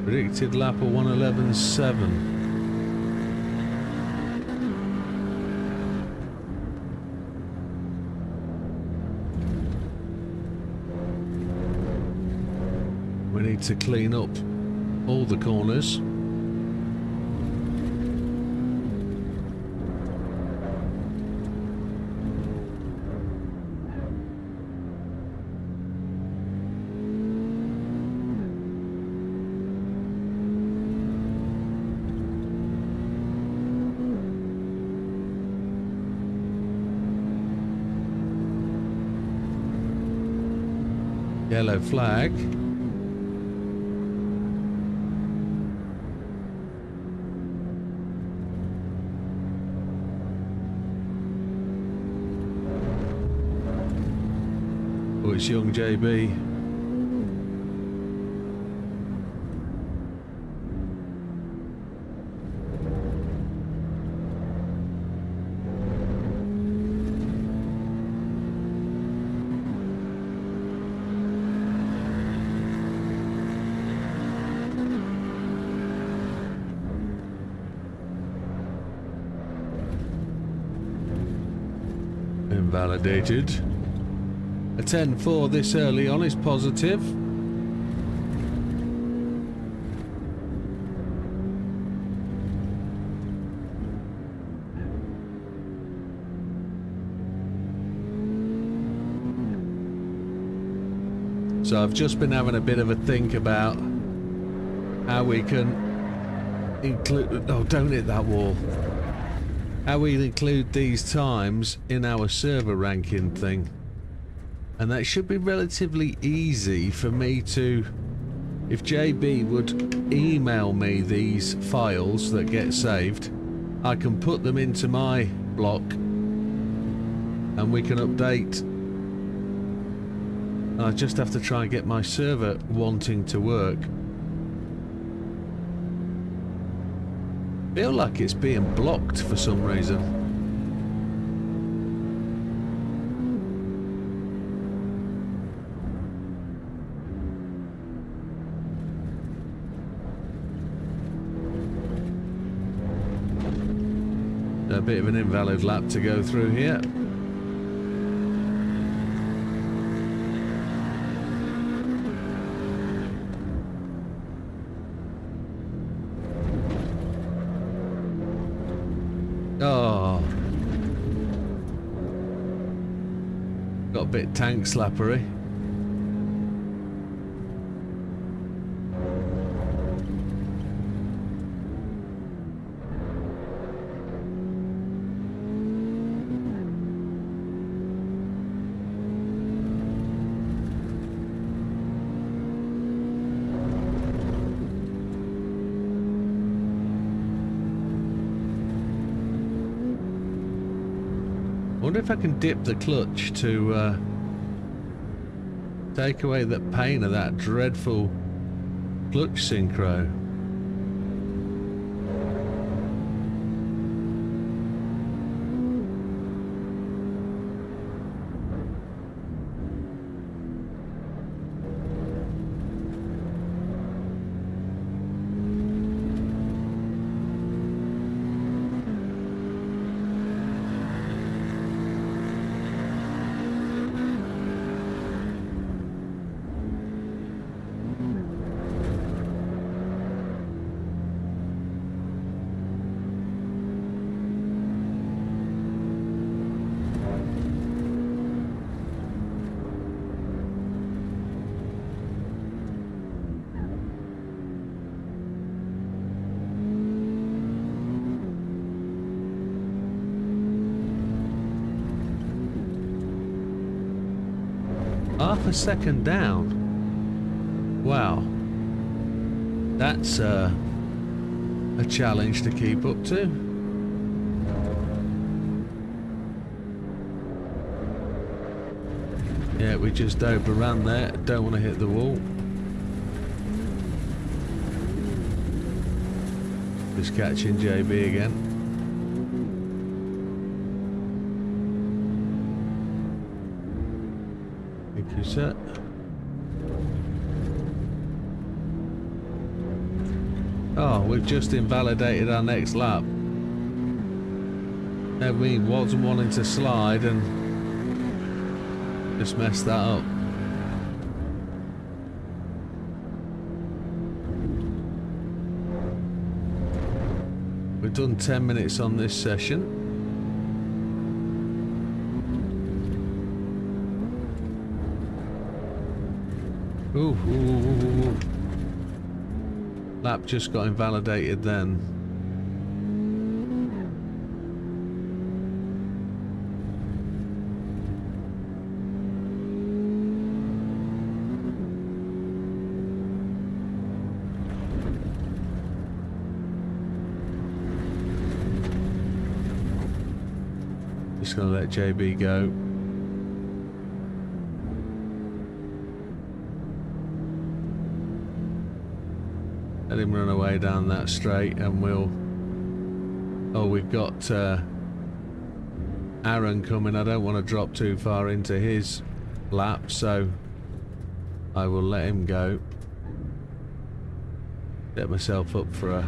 Predicted lap of 1:11.7. We need to clean up all the corners. Yellow flag. Oh, it's young JB. Invalidated. A 10.4 this early on is positive. So I've just been having a bit of a think about how we can include... Oh, don't hit that wall. How we include these times in our server ranking thing. And that should be relatively easy for me to... If JB would email me these files that get saved, I can put them into my block and we can update. I just have to try and get my server wanting to work. Feel like it's being blocked for some reason. A bit of an invalid lap to go through here. Oh, got a bit tank slappery. I wonder if I can dip the clutch to take away the pain of that dreadful clutch synchro. half a second down. Wow. That's a challenge to keep up to. Yeah, we just overran there. Don't want to hit the wall. Just catching JB again. Thank you, sir. Oh, we've just invalidated our next lap. We wasn't wanting to slide and just messed that up. We've done 10 minutes on this session. Ooh, ooh, ooh, ooh. Lap just got invalidated then. Just gonna let JB go. Let him run away down that straight and we'll... Oh, we've got Aaron coming. I don't want to drop too far into his lap, so I will let him go. Get myself up for a...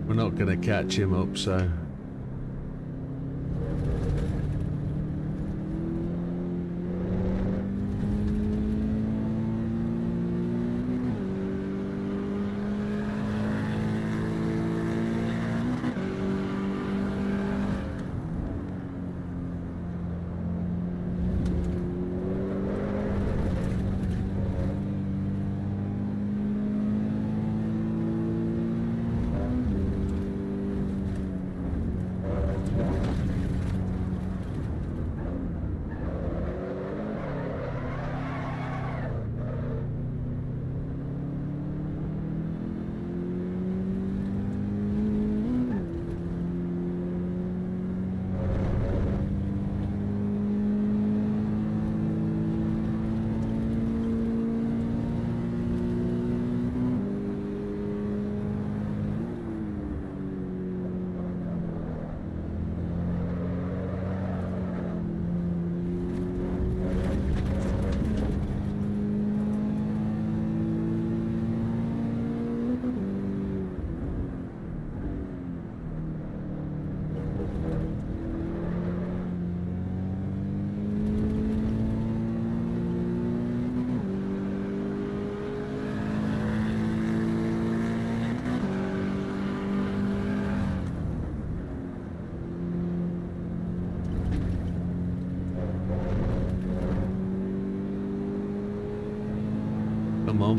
We're not going to catch him up, so... Come on.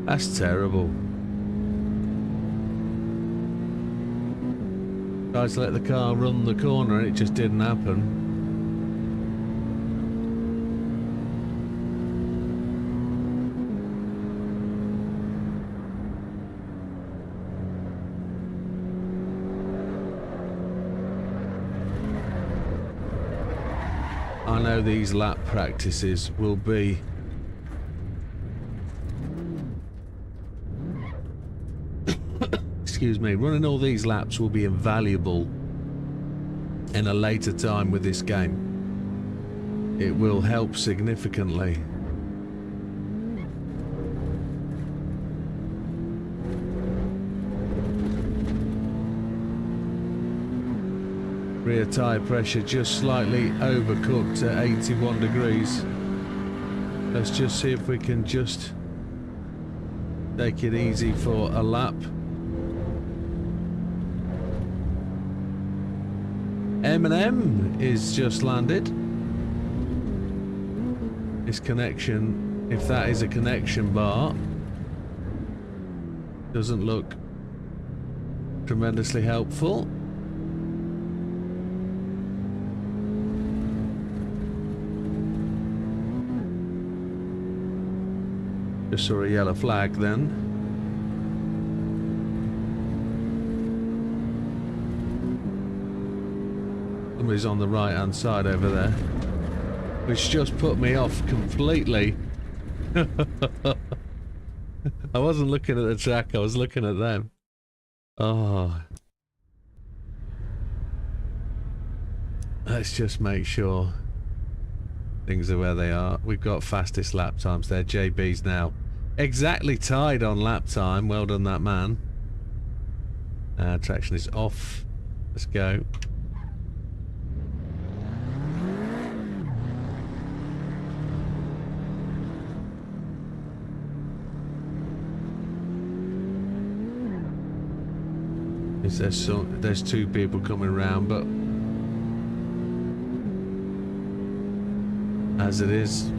That's terrible. Tried to let the car run the corner and it just didn't happen. I know these lap practices will be excuse me, running all these laps will be invaluable in a later time with this game. It will help significantly. Rear tyre pressure just slightly overcooked at 81 degrees. Let's just see if we can just take it easy for a lap. M&M is just landed. This connection, if that is a connection bar, doesn't look tremendously helpful. Just saw a yellow flag then. Somebody's on the right hand side over there, which just put me off completely. I wasn't looking at the track, I was looking at them. Oh. Let's just make sure things are where they are. We've got fastest lap times there. JB's now exactly tied on lap time. Well done, that man. Traction is off. Let's go. There's two people coming around, but as it is,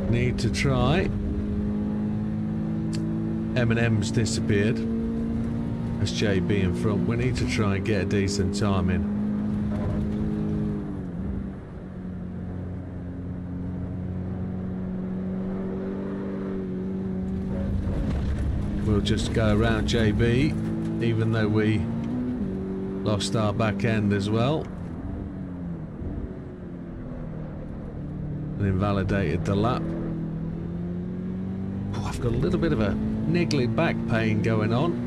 need to try. M&M's disappeared. That's JB in front. We need to try and get a decent time in. We'll just go around JB, even though we lost our back end as well. And invalidated the lap. Oh, I've got a little bit of a niggly back pain going on.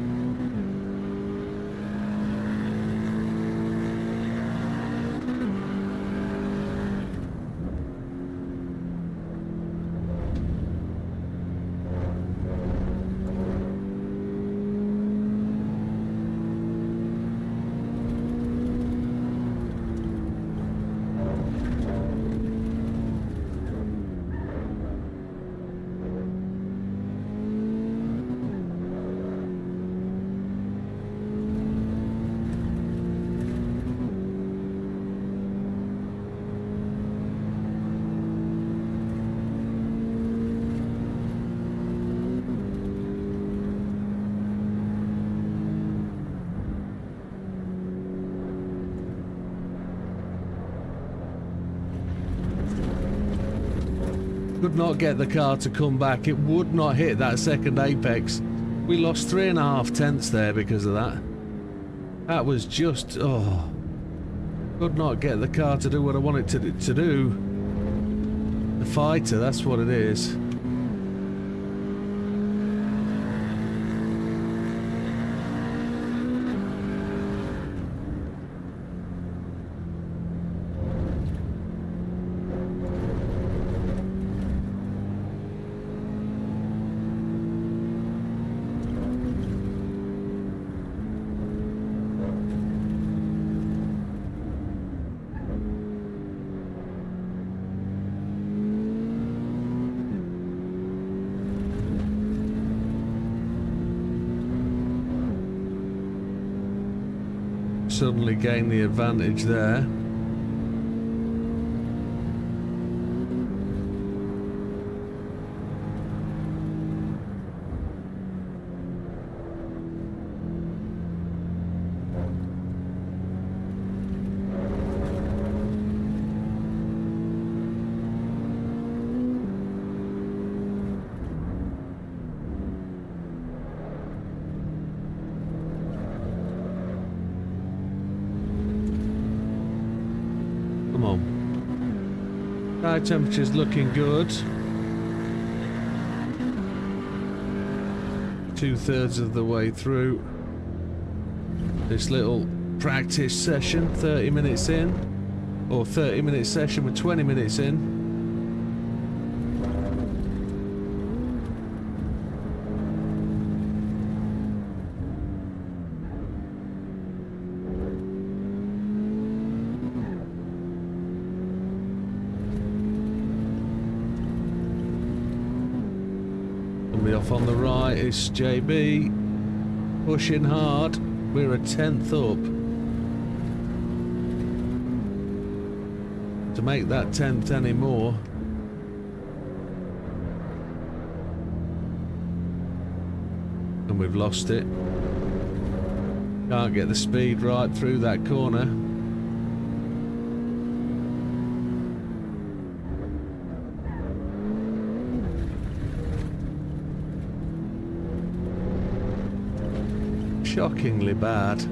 Could not get the car to come back. It would not hit that second apex. We lost 3.5 tenths there because of that. That was just, oh. Could not get the car to do what I wanted to do. The fighter, that's what it is. suddenly gain the advantage there. Come on. Tire temperature's looking good. 2/3 of the way through this little practice session, 30 minutes in, or 30-minute session with 20 minutes in. Off on the right is JB, pushing hard. We're a 10th up. To make that 10th anymore, and we've lost it. Can't get the speed right through that corner. Shockingly bad.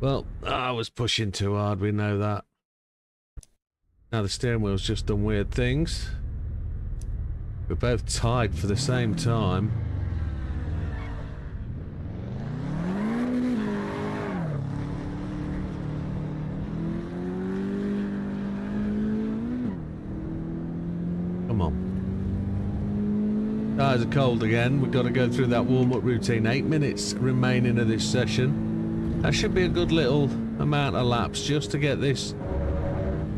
Well, I was pushing too hard, we know that. Now the steering wheel's just done weird things. We're both tied for the same time. Come on. Tires are cold again. We've got to go through that warm-up routine. 8 minutes remaining of this session. That should be a good little amount of laps just to get this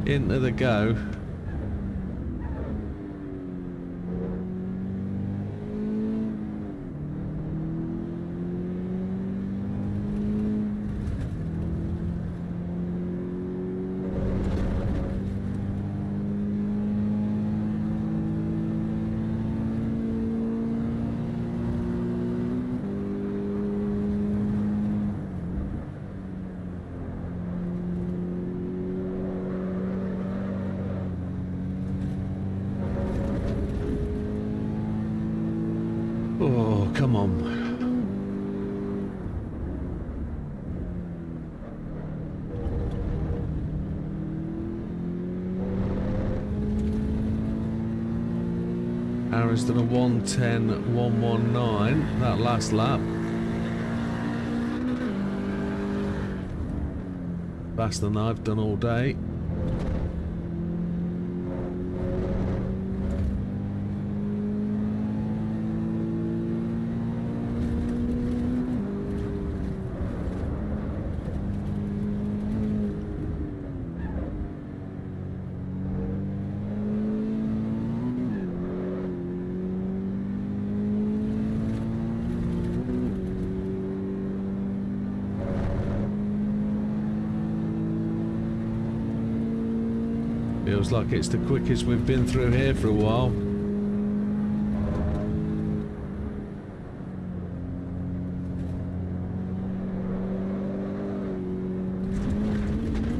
into the go. Oh, come on. Aaron's done a 1:10.119 that last lap. Faster than I've done all day. Feels like it's the quickest we've been through here for a while.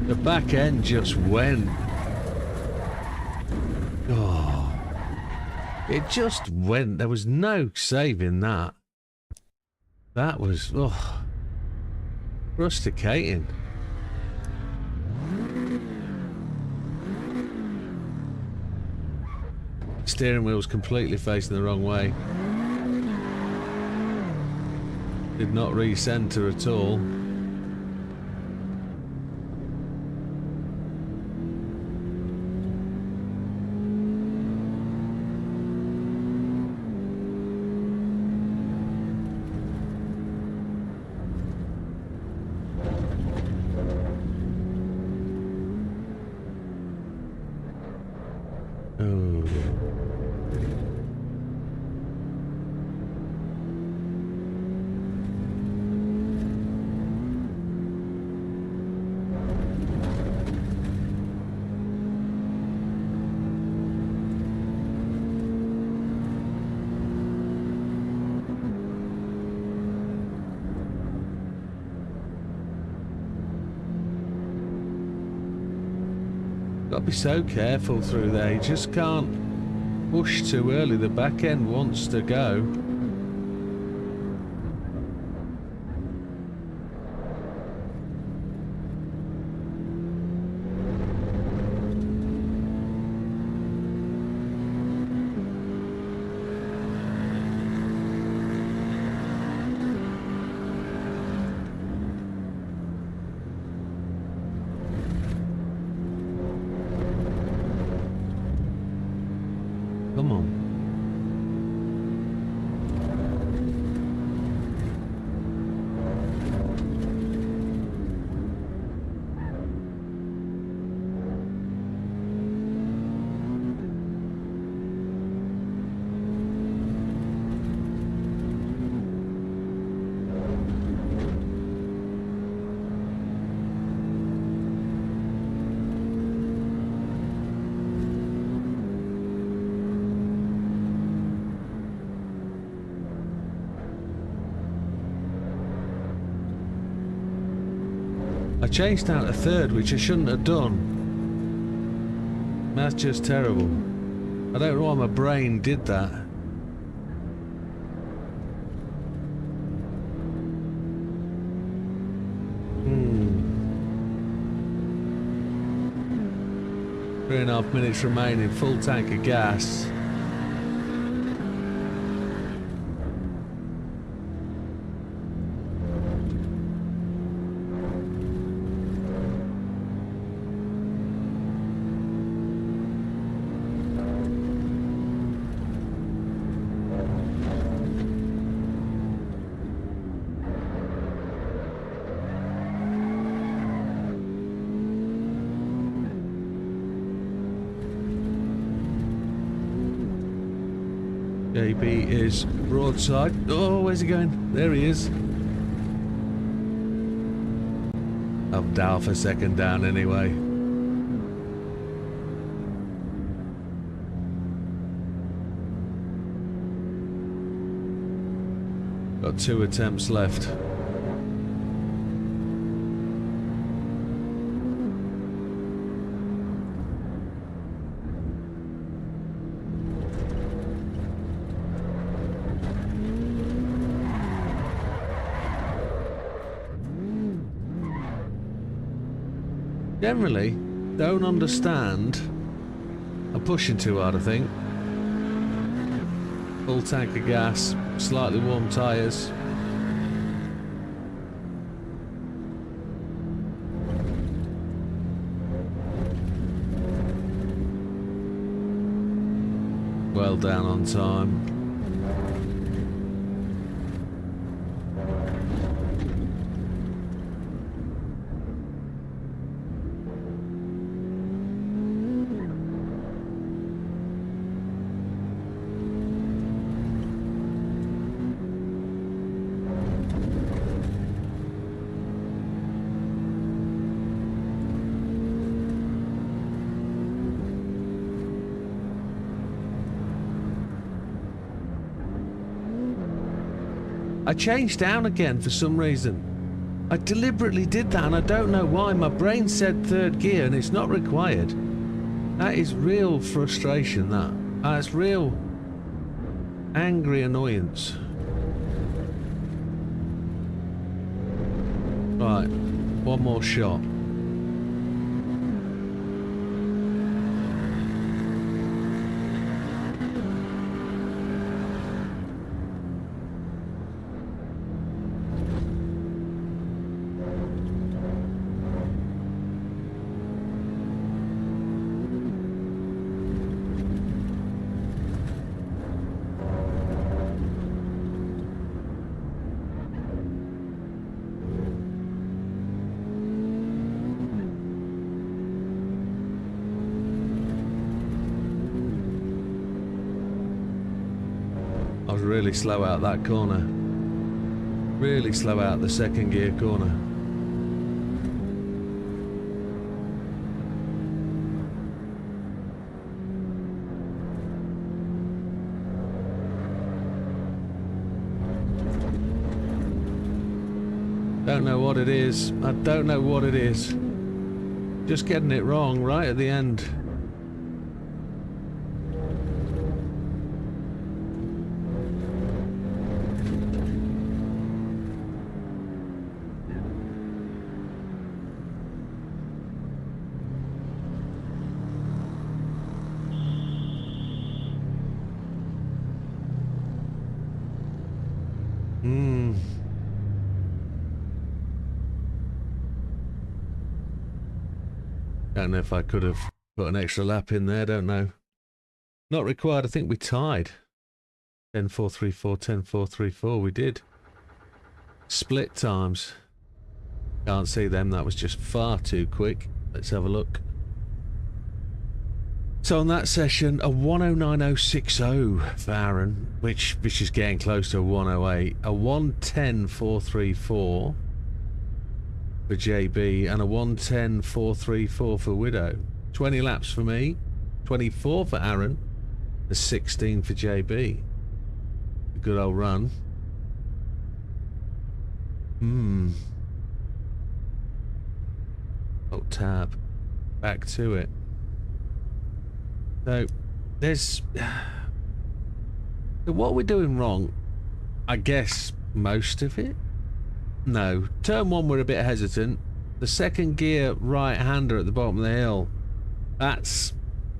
The back end just went. Oh, it just went. There was no saving that. That was, oh, rusticating. Steering wheel's completely facing the wrong way. Did not recenter at all. Oh. Got to be so careful through there. You just can't push too early. The back end wants to go. Come on. I chased out a third, which I shouldn't have done. That's just terrible. I don't know why my brain did that. Hmm. 3.5 minutes remaining, full tank of gas. JB is broadside. Oh, where's he going? There he is. I'll dial for second down anyway. Got 2 attempts left. Generally, don't understand. I'm pushing too hard, I think. Full tank of gas, slightly warm tyres. Well down on time. I changed down again for some reason. I deliberately did that and I don't know why. My brain said third gear and it's not required. That is real frustration, that. That's real angry annoyance. Right, one more shot. was really slow out that corner. Really slow out the second gear corner. Don't know what it is. I don't know what it is. Just getting it wrong right at the end. Don't know if I could have put an extra lap in there, don't know. Not required, I think we tied. 10.434, 10.434, we did. Split times. Can't see them, that was just far too quick. Let's have a look. So on that session, a 109.060 for Aaron, which is getting close to a 108. A 110.434 for JB and a 110.434 for Widow. 20 laps for me, 24 for Aaron, a 16 for JB. A good old run. Oh, tab. Back to it. So, there's... what we're doing wrong, I guess most of it? No. Turn one we're a bit hesitant. The second gear right-hander at the bottom of the hill, that's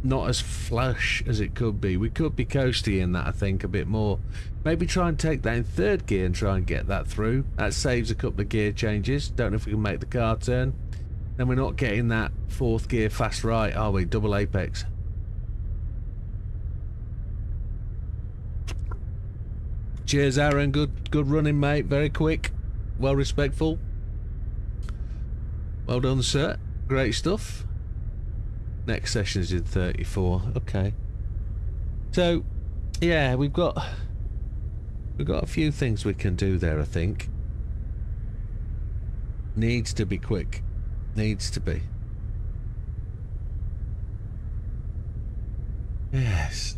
not as flush as it could be. We could be coasty in that, I think, a bit more. Maybe try and take that in third gear and try and get that through. That saves a couple of gear changes. Don't know if we can make the car turn. Then we're not getting that fourth gear fast right, are we? Double apex. Cheers, Aaron. Good running, mate. Very quick. Well respectful. Well done, sir. Great stuff. Next session's in 34. Okay. So, yeah, we've got a few things we can do there, I think. Needs to be quick. Needs to be. Yes.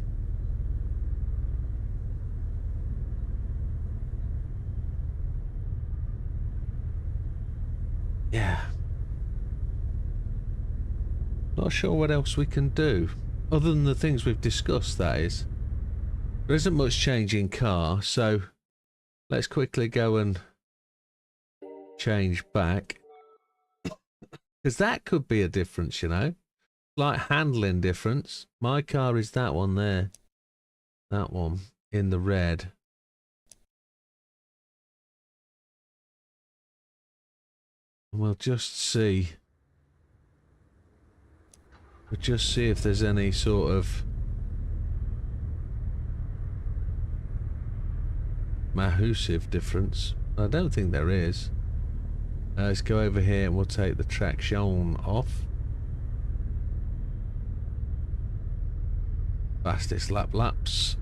Yeah. Not sure what else we can do. Other than the things we've discussed, that is. There isn't much change in car, so let's quickly go and change back. Because that could be a difference, you know. Like handling difference. My car is that one there. That one in the red. We'll just see. We'll just see if there's any sort of massive difference. I don't think there is. Let's go over here and we'll take the traction off. Fastest laps.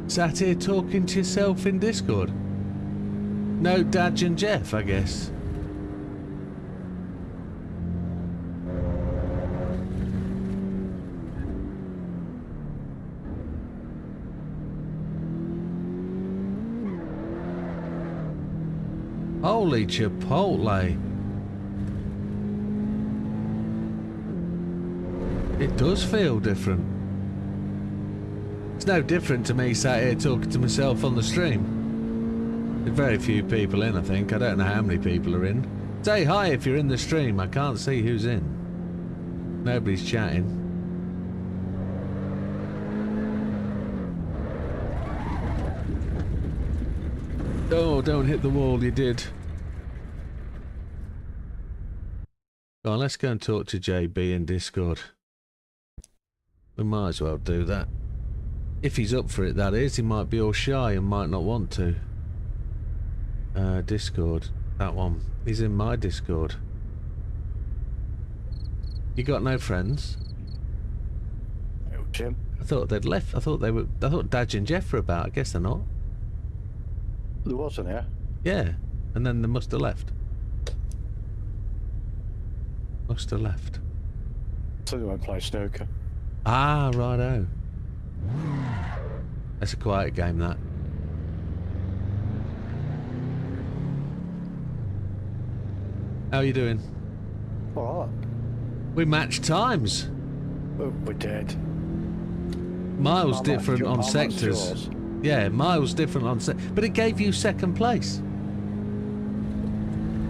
Sat here talking to yourself in Discord? No Dad and Jeff, I guess. Holy Chipotle. It does feel different. It's no different to me sat here talking to myself on the stream. There's very few people in, I think. I don't know how many people are in. Say hi if you're in the stream. I can't see who's in. Nobody's chatting. Oh, don't hit the wall, you did. Go on, let's go and talk to JB in Discord. We might as well do that. If he's up for it, that is. He might be all shy and might not want to. Discord. That one. He's in my Discord. You got no friends? Oh, Jim. I thought they'd left. I thought Dad and Jeff were about. I guess they're not. There wasn't here. Yeah. And then they must have left. Must have left. So they went play snooker. Ah, righto. That's a quiet game, that. How are you doing? All right. We matched times. Well, we did. Miles How different much- on how much sectors. yours? Yeah, miles different on but it gave you second place.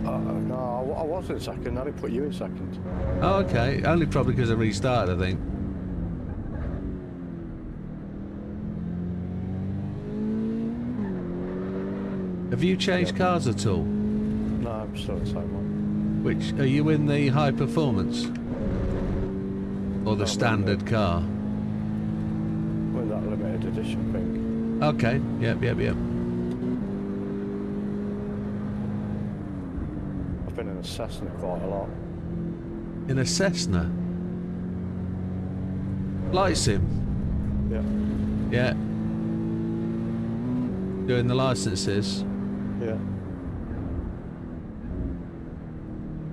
No, I was in second. I didn't put you in second. Oh, okay. Only probably because I restarted, I think. Have you changed cars at all? No, I'm still the same one. Which are you in the high performance or the No, standard car? With that limited edition thing. Okay. Yep. I've been in a Cessna quite a lot. In a Cessna. Flight sim. Yeah. Yeah. Doing the licenses. Yeah.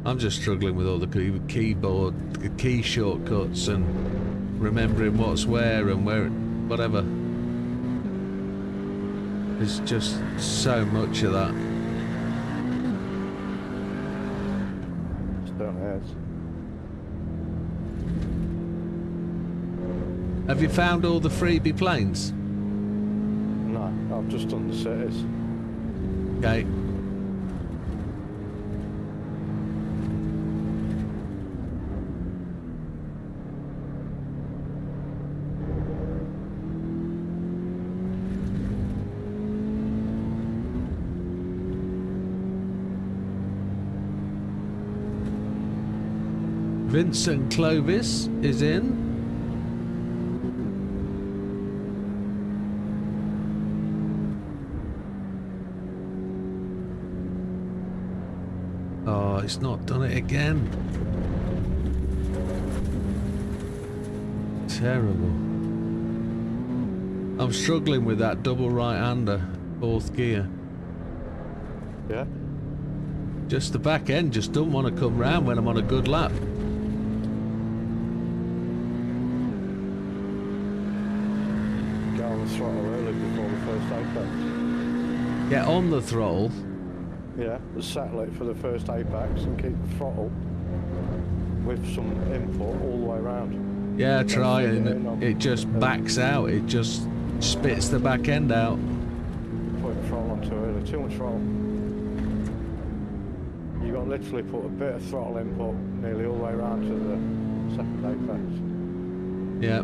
I'm just struggling with all the keyboard, key shortcuts and remembering what's where and where, whatever. There's just so much of that. Certainly is. Have you found all the freebie planes? No, I've just done the cities. Okay. Vincent Clovis is in. Oh, it's not done it again. Terrible. I'm struggling with that double right-hander, fourth gear. Yeah? Just the back end just don't want to come round when I'm on a good lap. Get on the throttle early before the first apex. Get on the throttle. Yeah, settle it for the first apex and keep the throttle with some input all the way around. Yeah, try and it just backs out. It just spits the back end out. Put the throttle on too early, too much throttle. You got to literally put a bit of throttle input nearly all the way around to the second apex. Yeah.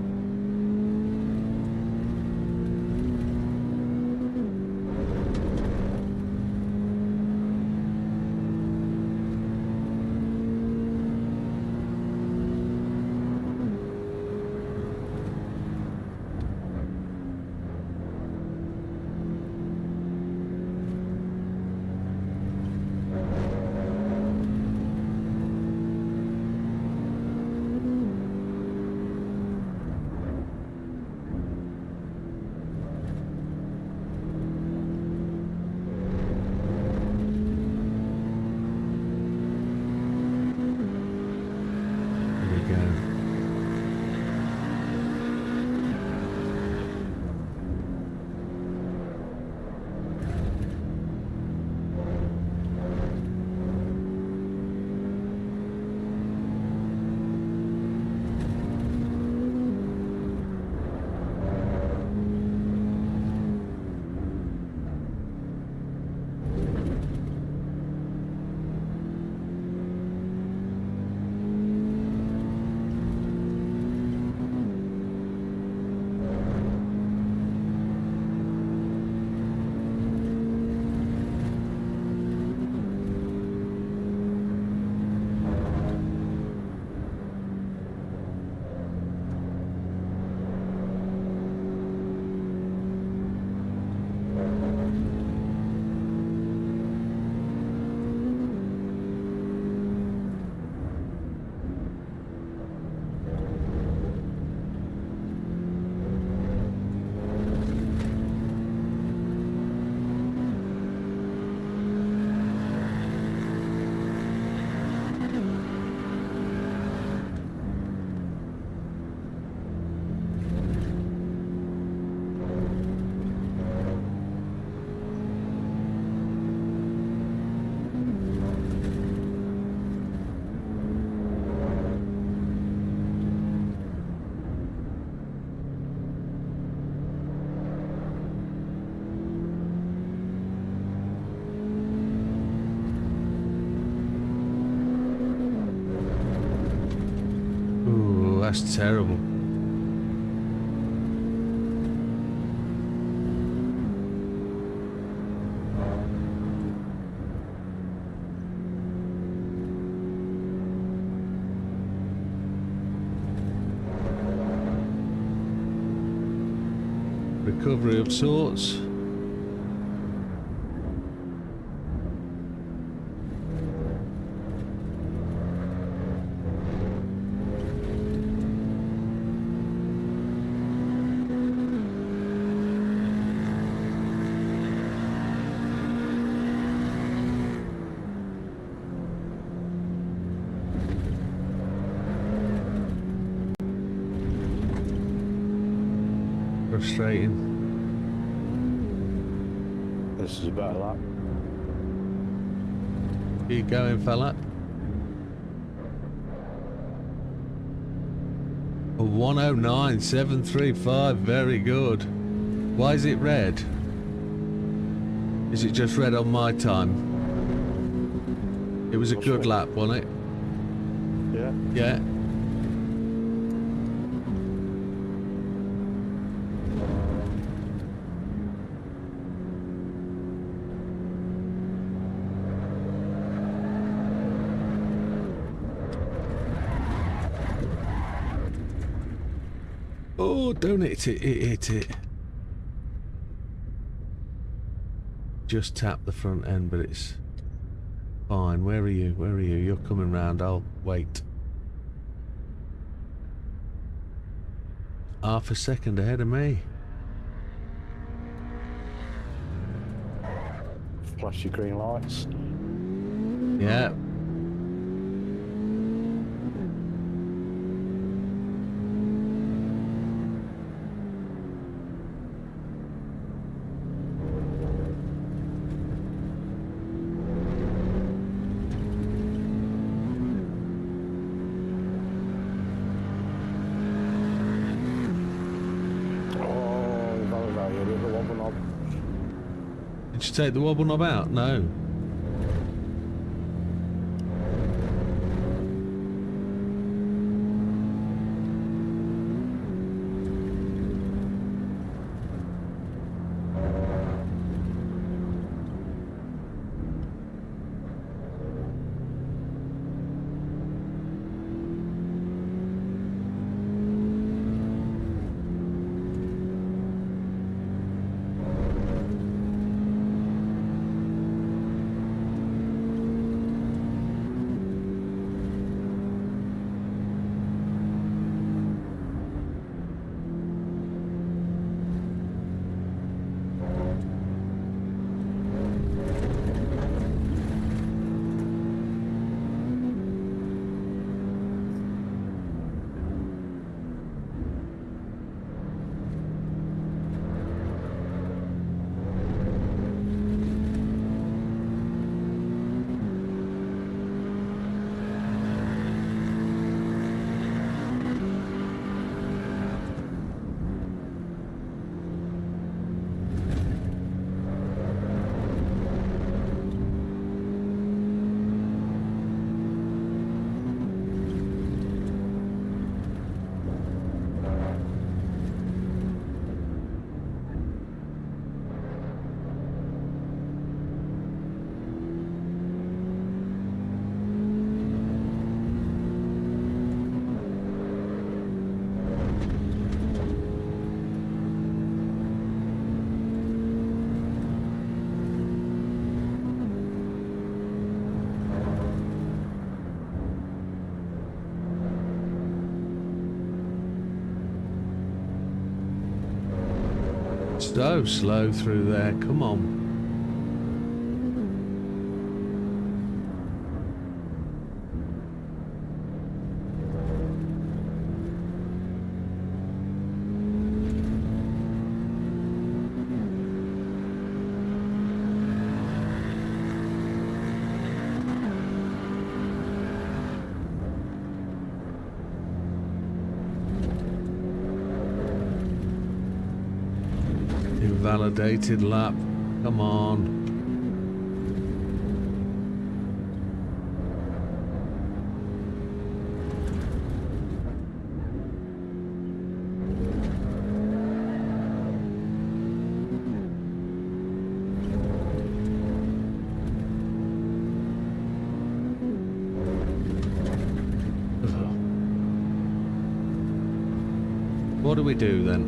that's terrible. Recovery of sorts. Frustrating. This is a better lap. Keep going, fella. A 109.735, very good. Why is it red? Is it just red on my time? It was a good lap, wasn't it? Yeah. Yeah. Oh, don't hit it, hit it. Just tap the front end, but it's fine. Where are you? Where are you? You're coming round. I'll wait. Half a second ahead of me. Flash your green lights. Yeah. Did you take the wobble knob out? No. So slow through there, come on. Invalidated lap. Come on. do we do then?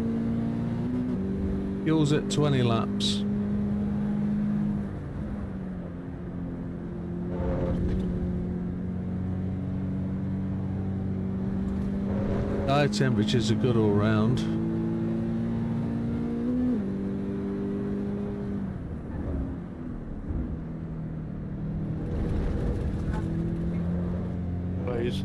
Fuel's at 20 laps. Tire temperatures are good all round. Please.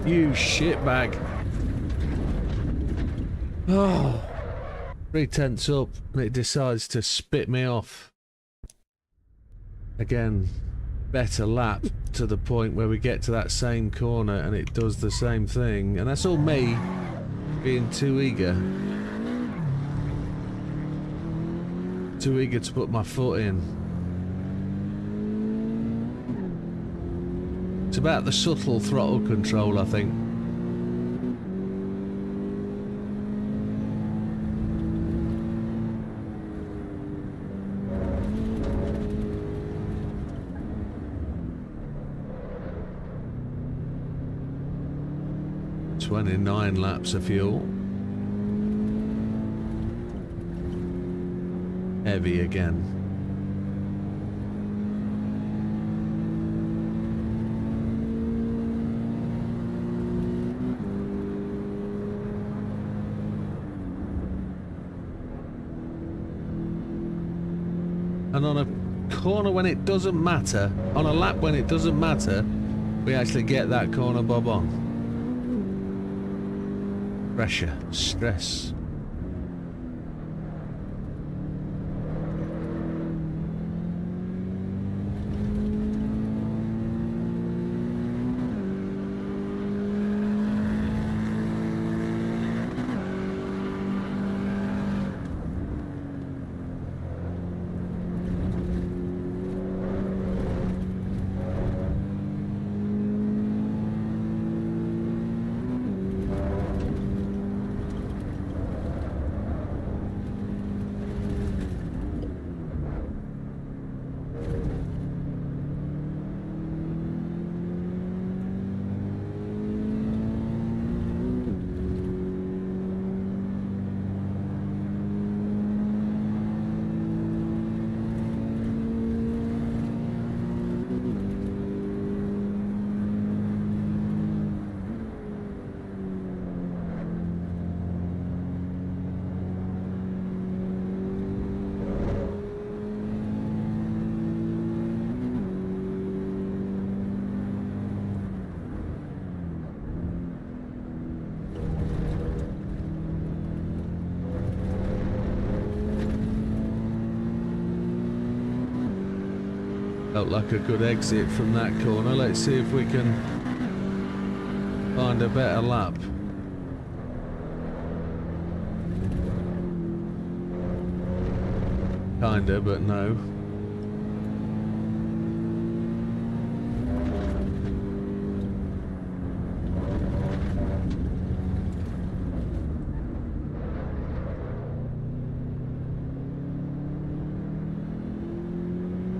You shitbag. Oh, 3/10 up and it decides to spit me off. Again, better lap to the point where we get to that same corner and it does the same thing. And that's all me being too eager. Too eager to put my foot in. It's about the subtle throttle control, I think. "29 laps of fuel. Heavy again. And on a corner when it doesn't matter, on a lap when it doesn't matter, we actually get that corner bob on. Pressure, stress. Felt like a good exit from that corner. Let's see if we can find a better lap. Kinda, but no.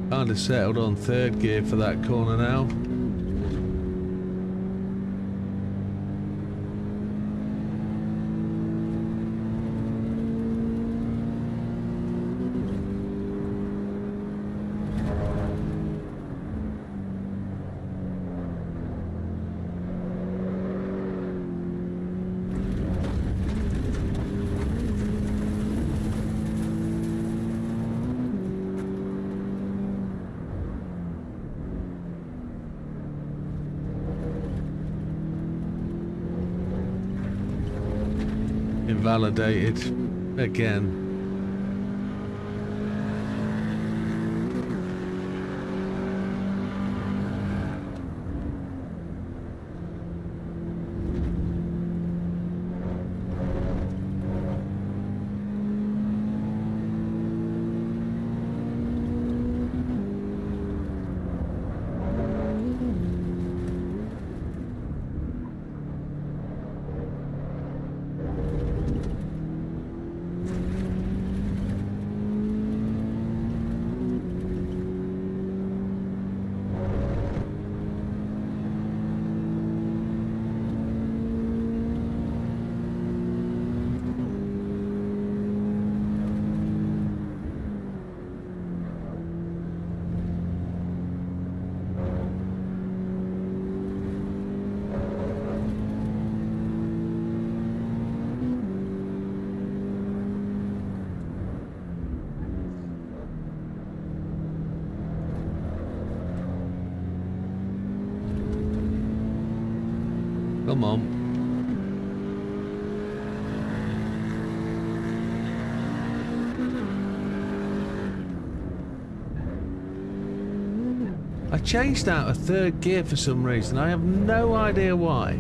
Kind of settled on third gear for that corner now. invalidated again. Come on. I changed out a third gear for some reason. I have no idea why.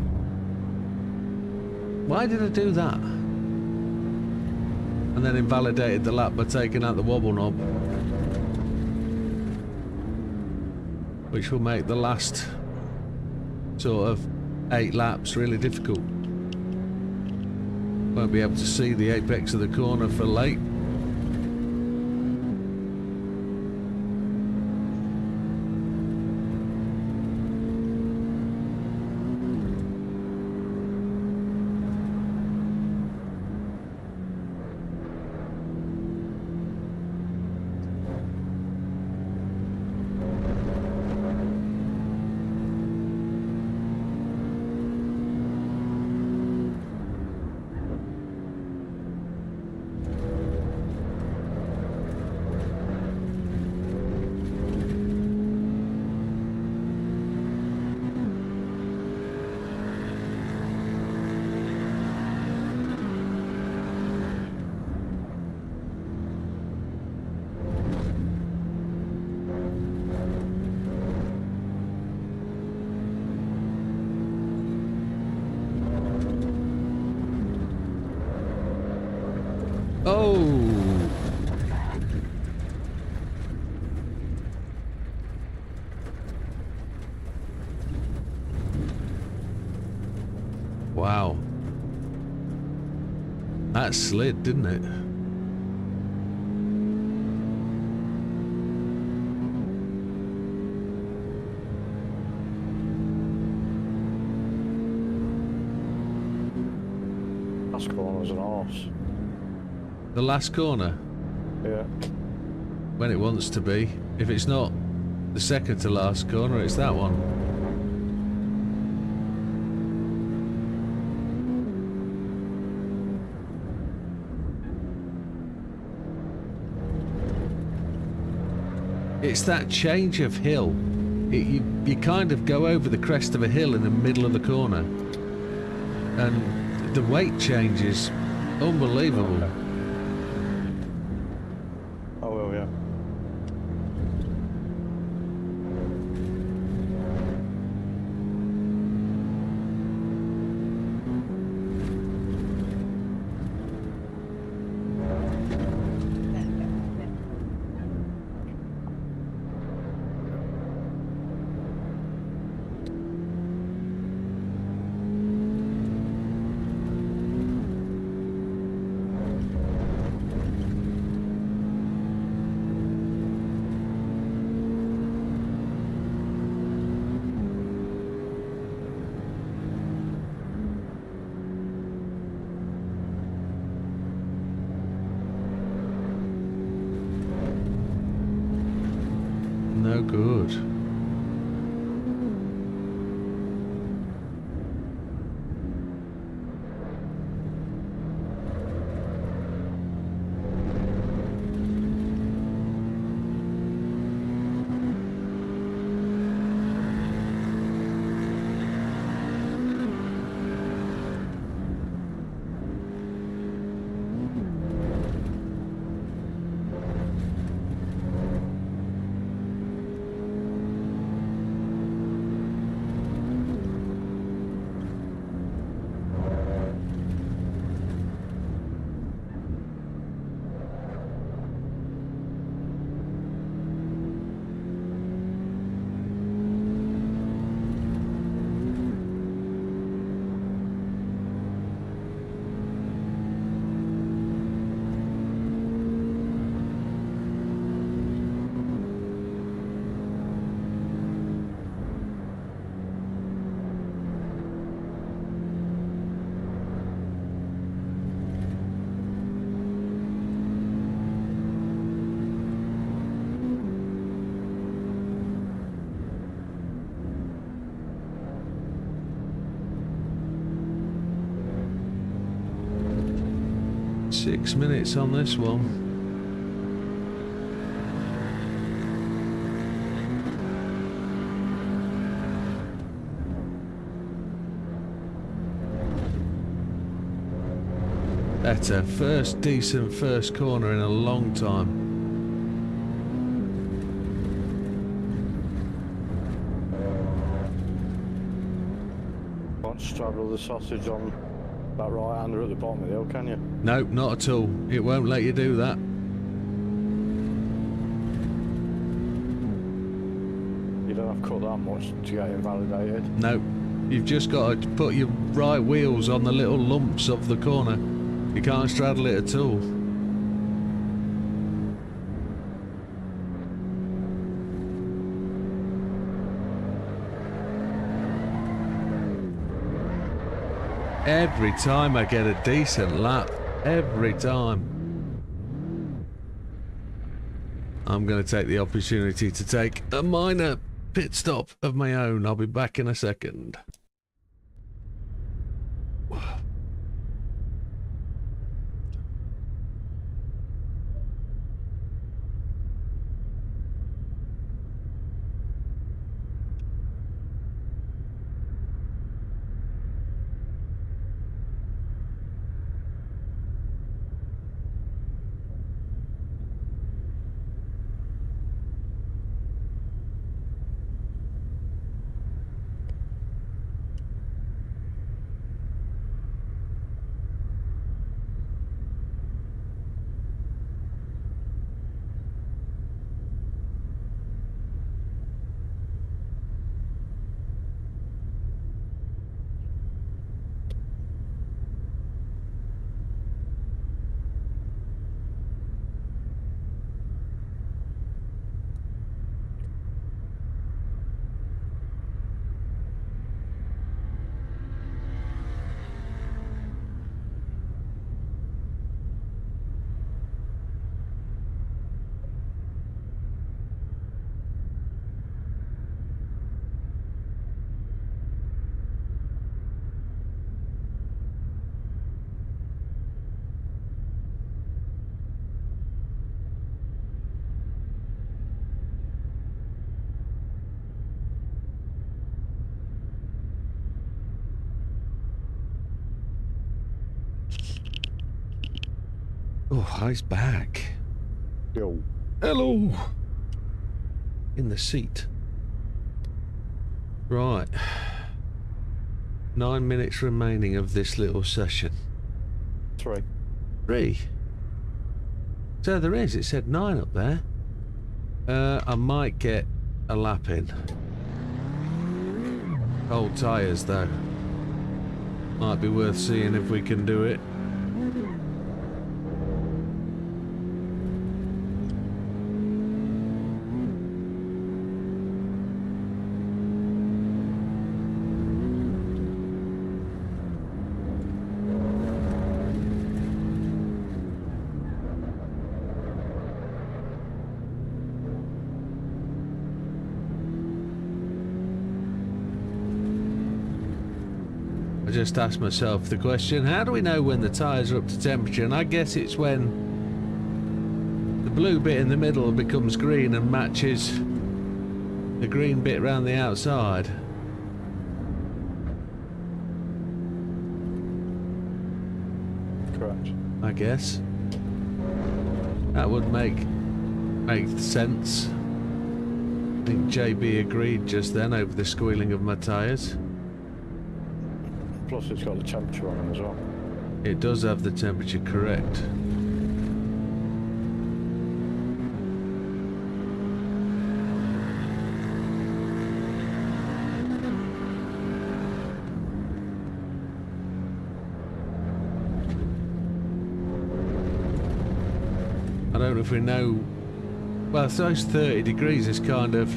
Why did I do that? And then invalidated the lap by taking out the wobble knob, which will make the last sort of 8 laps really difficult. Won't be able to see the apex of the corner for late. Oh! Wow. That slid, didn't it? Last corner was an arse. The last corner? Yeah. When it wants to be. If it's not the second to last corner, it's that one. It's that change of hill. You kind of go over the crest of a hill in the middle of the corner. And the weight change is unbelievable. Okay. Oh, well, yeah. No good. 6 minutes on this one. Better. First decent first corner in a long time. Can't straddle the sausage on that right hander at the bottom of the hill, can you? Nope, not at all. It won't let you do that. You don't have to cut that much to get invalidated. Nope. You've just got to put your right wheels on the little lumps of the corner. You can't straddle it at all. Every time I get a decent lap, every time. I'm going to take the opportunity to take a minor pit stop of my own. I'll be back in a second. Oh, he's back. Yo. Hello. In the seat. Right. 9 minutes remaining of this little session. 3. 3. So there is. It said 9 up there. I might get a lap in. Old tyres though. Might be worth seeing if we can do it. I just asked myself the question, how do we know when the tyres are up to temperature? And I guess it's when the blue bit in the middle becomes green and matches the green bit around the outside. Correct. I guess. That would make sense. I think JB agreed just then over the squealing of my tyres. Plus it's got the temperature on it as well. It does have the temperature correct. I don't know if we know. Well, so it's 30 degrees is kind of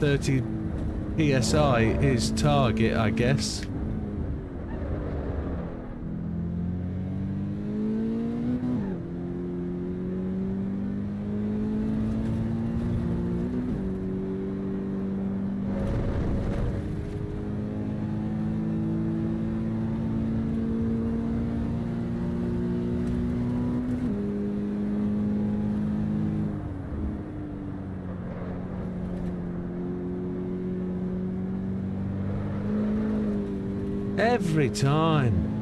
30 PSI is target, I guess. Every time.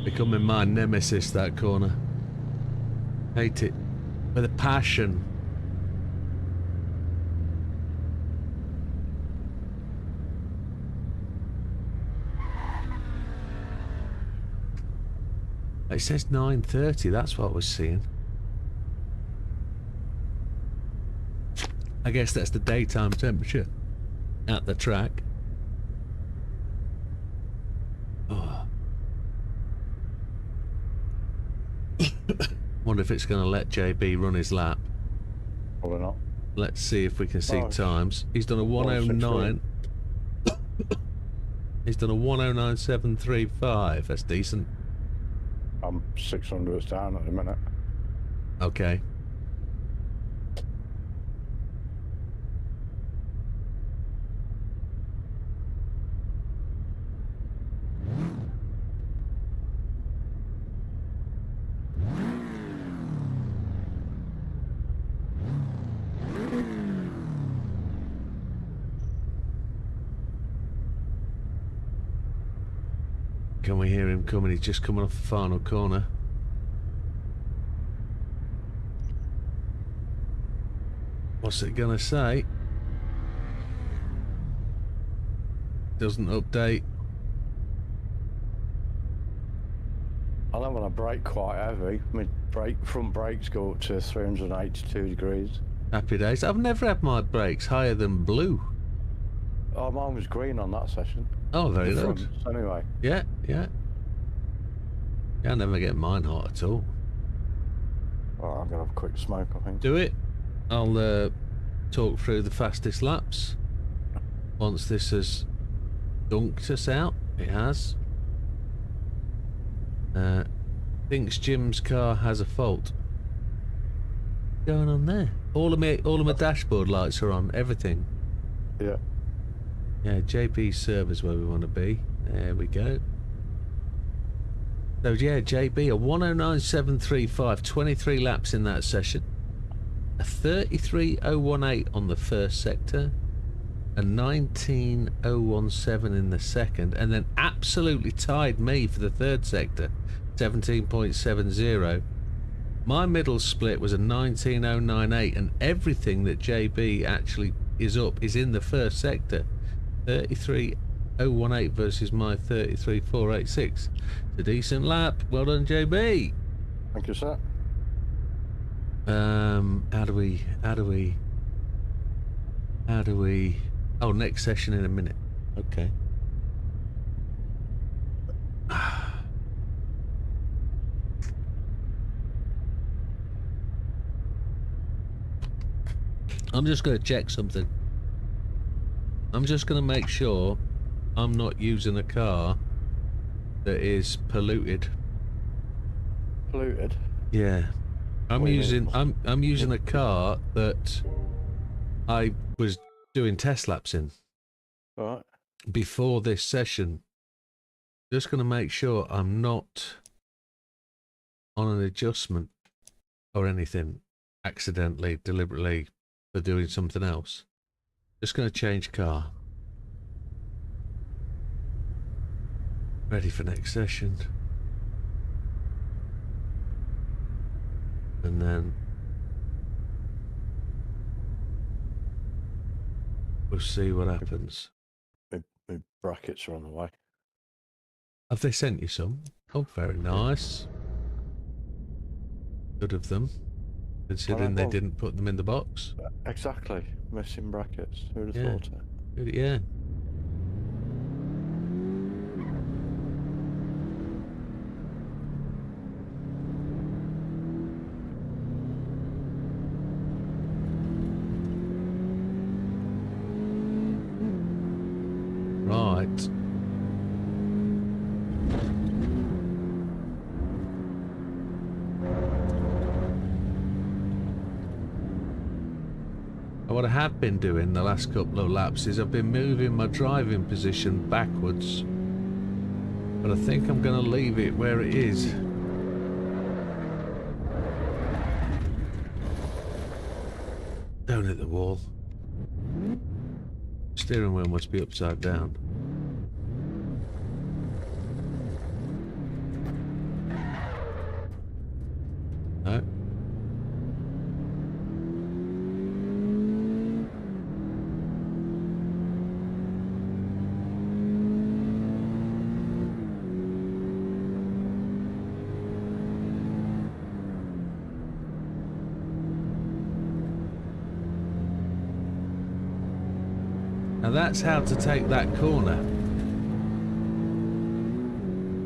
Becoming my nemesis, that corner. Hate it with a passion. It says 9:30, that's what I was seeing. I guess that's the daytime temperature at the track. Oh. Wonder if it's going to let JB run his lap. Probably not. Let's see if we can see Oh, times. He's done a 109. He's done a 109.735. That's decent. I'm 600 down at the minute. Okay. Can we hear him coming? He's just coming off the final corner. What's it gonna say? Doesn't update. I know when I brake quite heavy, my front brakes go up to 382 degrees. Happy days. I've never had my brakes higher than blue. Oh, mine was green on that session. Oh, very The good. fronts, anyway. Yeah, yeah. Yeah, I never get mine hot at all. Oh, I'm gonna have a quick smoke, I think. Do it. I'll talk through the fastest laps. Once this has dunked us out, it has. Thinks Jim's car has a fault. What's going on there? All of my dashboard lights are on. Everything. Yeah. Yeah, JB's server's where we want to be. There we go. So yeah, JB, a 109.735, 23 laps in that session. A 33.018 on the first sector. A 19.017 in the second. And then absolutely tied me for the third sector. 17.70. My middle split was a 19.098, and everything that JB actually is up is in the first sector. 33.018 versus my 33.486. It's a decent lap. Well done, JB. Thank you, sir. How do we oh, next session in a minute. Okay. I'm just going to check something. I'm just going to make sure I'm not using a car that is polluted. Polluted? Yeah. I'm What do you using mean? I'm using a car that I was doing test laps in Alright. before this session. Just going to make sure I'm not on an adjustment or anything accidentally, deliberately for doing something else. Just going to change car. Ready for next session. And then we'll see what happens. My brackets are on the way. Have they sent you some? Oh, very nice. Good of them, considering they well, didn't put them in the box. Exactly. Missing brackets. Who'd have Yeah. thought it? Good, yeah. Right. what I have been doing the last couple of laps is I've been moving my driving position backwards. But I think I'm going to leave it where it is. Don't hit the wall. Steering wheel must be upside down. No. Now that's how to take that corner.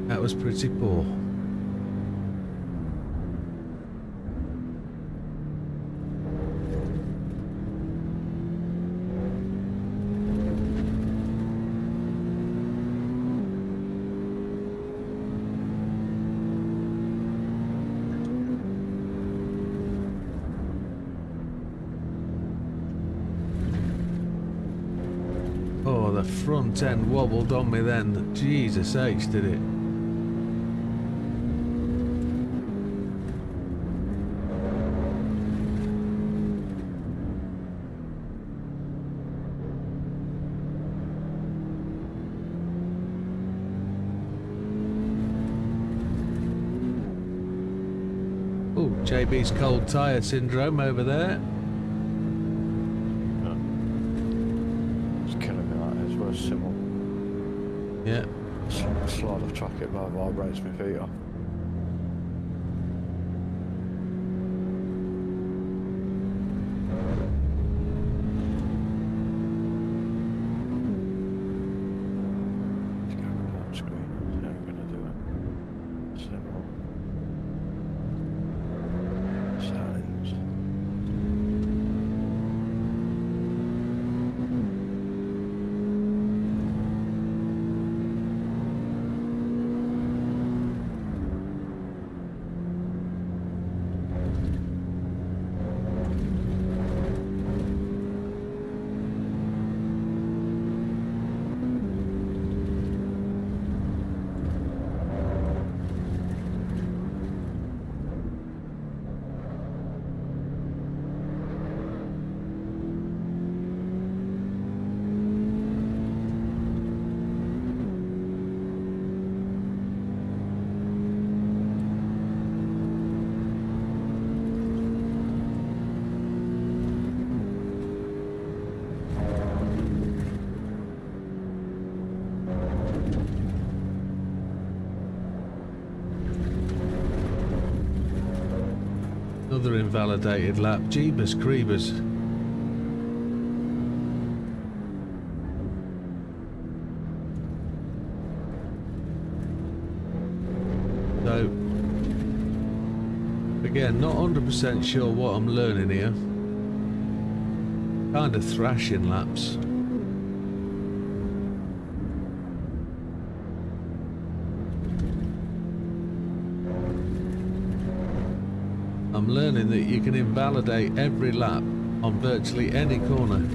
That was pretty poor. Oh, the front end wobbled on me then. Jesus H, did it? Oh, JB's cold tyre syndrome over there. Simple. Yeah. Slide off track, it vibrates my feet off. Let's go with that screen. How are we going to do it? Simple. Settings. Another invalidated lap. Jeebus creepers. So, again, not 100% sure what I'm learning here. Kind of thrashing laps. I'm learning that you can invalidate every lap on virtually any corner.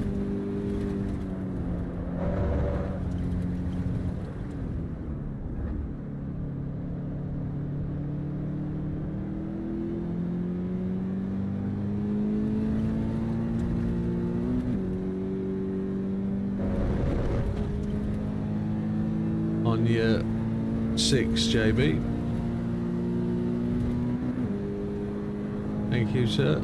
On your 6, JB. Thank you, sir.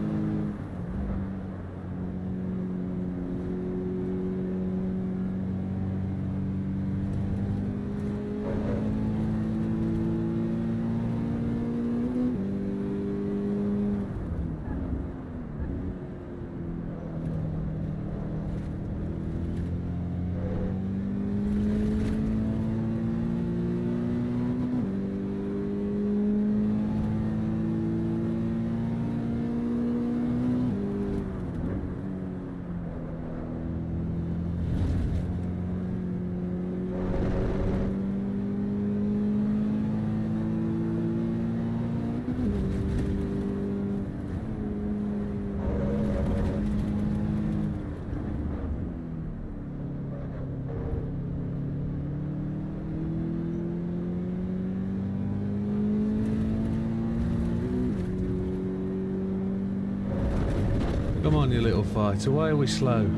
Come on, you little fighter. Why are we slow?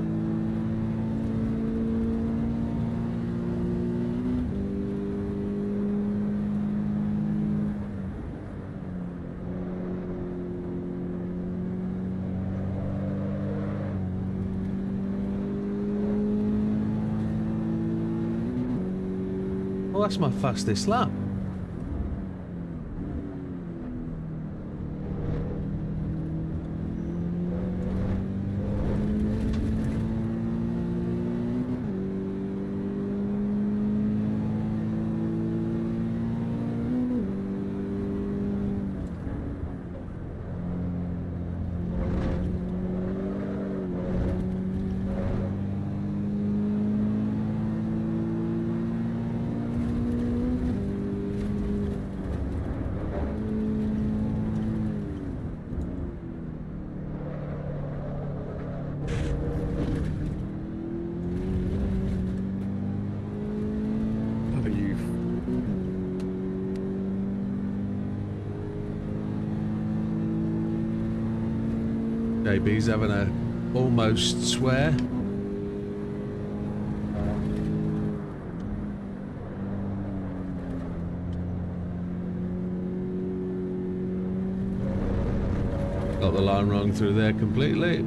Oh, that's my fastest lap. JB's having a almost swear. Got the line wrong through there completely.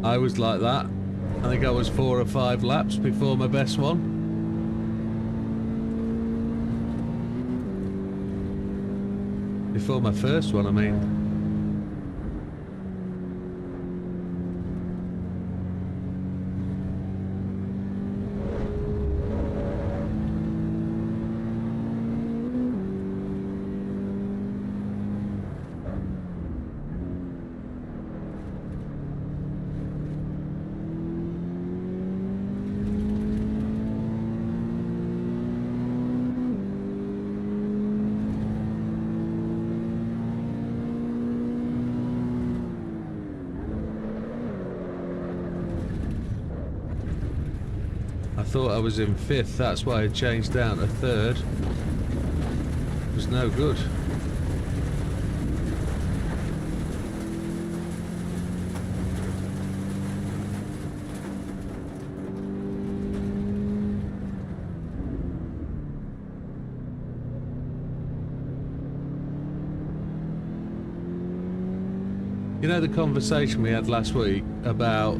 I was like that. I think I was 4 or 5 laps before my best one. Before my first one, I mean. I thought I was in 5th, that's why I changed down to 3rd. It was no good. You know the conversation we had last week about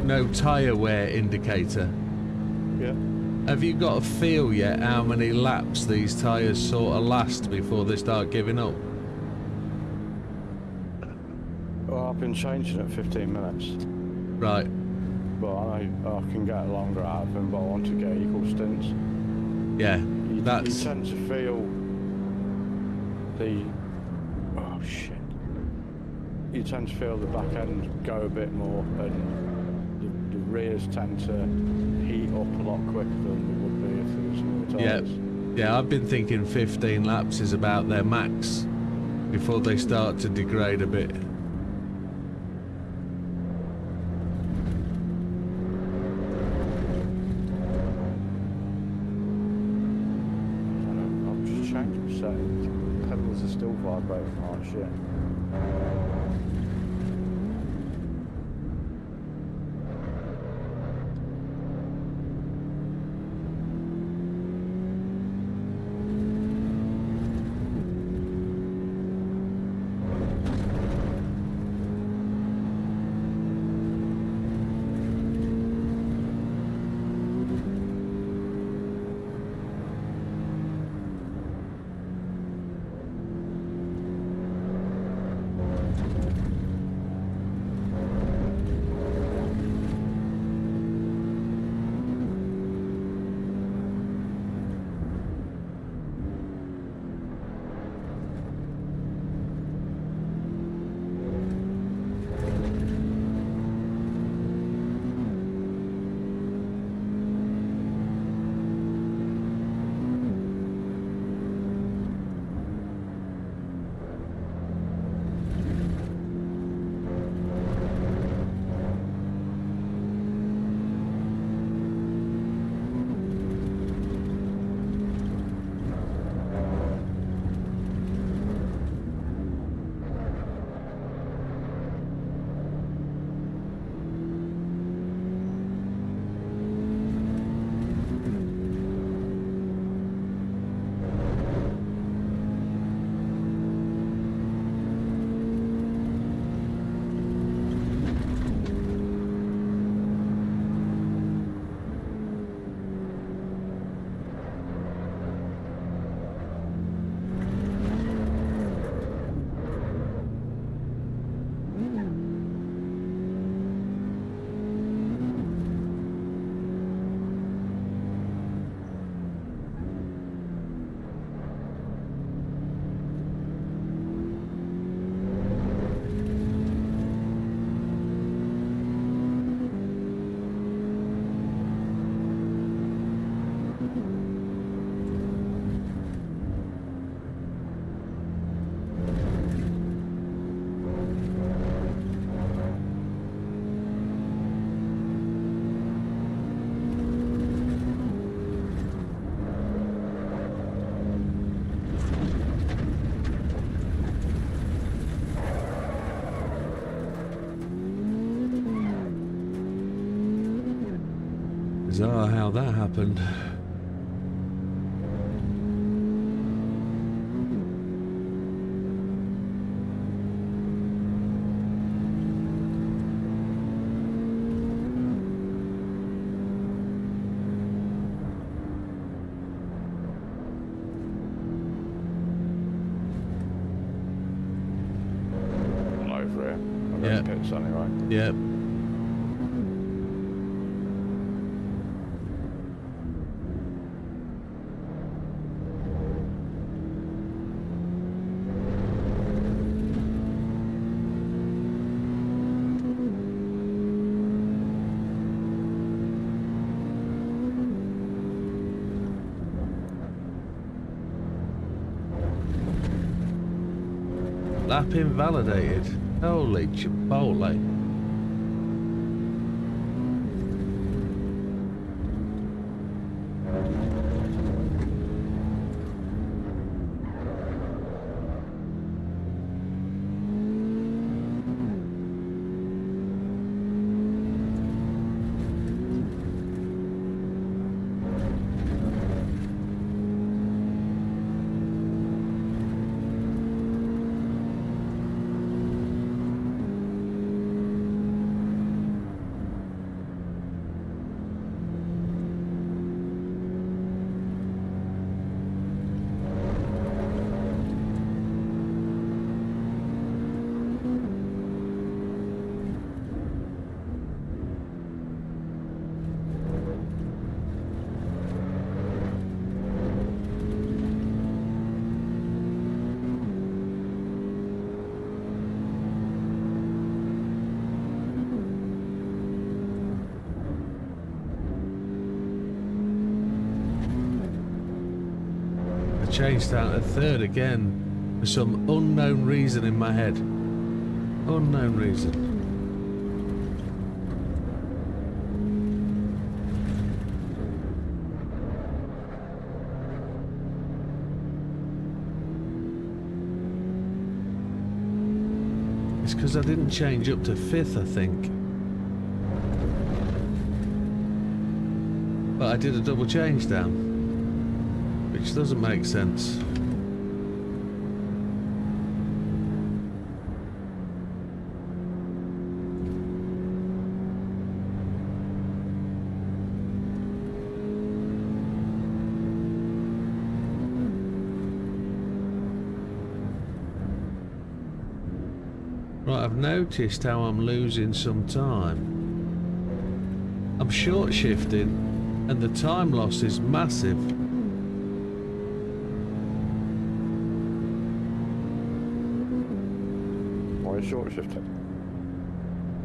no tyre wear indicator? Yeah. Have you got a feel yet how many laps these tyres sort of last before they start giving up? Well, I've been changing it 15 minutes. Right. But I can get longer out of them, but I want to get equal stints. Yeah, You that's... tend to feel the... Oh, shit. You tend to feel the back end go a bit more, and the rears tend to heat up a lot quicker than they would be if there was more Yeah, tyres. yeah, I've been thinking 15 laps is about their max before they start to degrade a bit. I've just changed my settings. The pedals are still vibrating like shit. Bizarre how that happened. All over here. I'm Yeah. in pits anyway. Yep. Lap invalidated. Holy chipotle. Changed down to third again for some unknown reason in my head. Unknown reason. It's because I didn't change up to fifth, I think. But I did a double change down. Which doesn't make sense. Right, I've noticed how I'm losing some time. I'm short shifting and the time loss is massive. Short shifted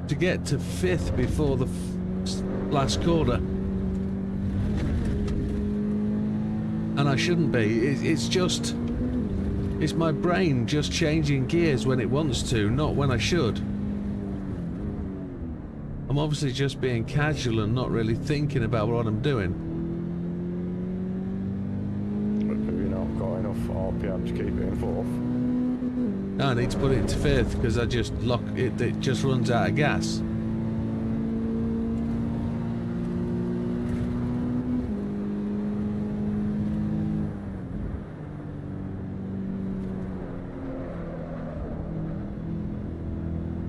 to get to fifth before the last corner, and I shouldn't be. It's my brain just changing gears when it wants to, not when I should. I'm obviously just being casual and not really thinking about what I'm doing. Have you not got enough RPM to keep it in fourth? I need to put it into fifth because I just lock it. It just runs out of gas.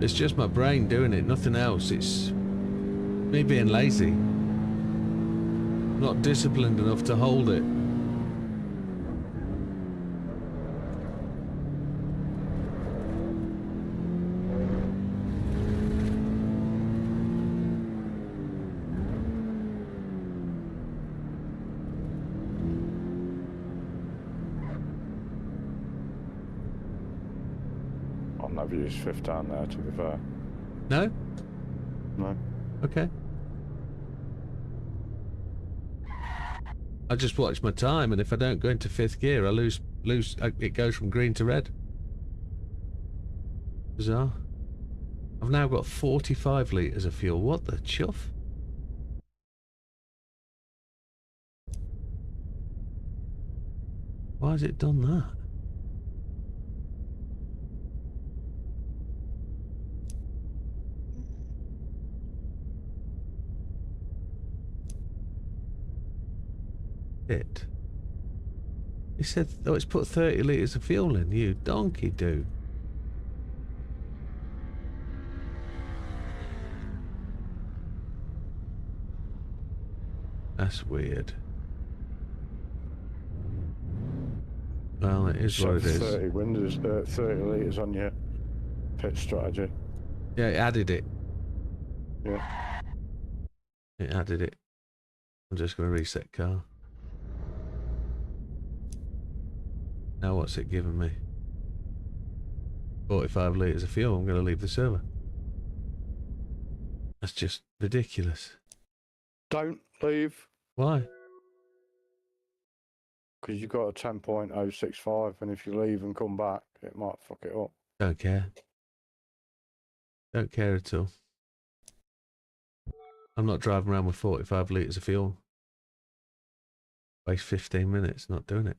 It's just my brain doing it, nothing else. It's me being lazy. Not disciplined enough to hold it. I've used fifth down there, to be fair. No? No. Okay. I just watch my time, and if I don't go into fifth gear, I lose. It goes from green to red. Bizarre. I've now got 45 litres of fuel. What the chuff? Why has it done that? Shit. He said, oh, it's put 30 litres of fuel in. You donkey dude. That's weird. Well, it is what it is. 30 windows, 30 litres on your pit strategy. Yeah, it added it. Yeah. It added it. I'm just going to reset car. Now what's it giving me? 45 litres of fuel. I'm going to leave the server. That's just ridiculous. Don't leave. Why? Because you've got a 10.065, and if you leave and come back, it might fuck it up. Don't care. Don't care at all. I'm not driving around with 45 litres of fuel. Waste 15 minutes not doing it.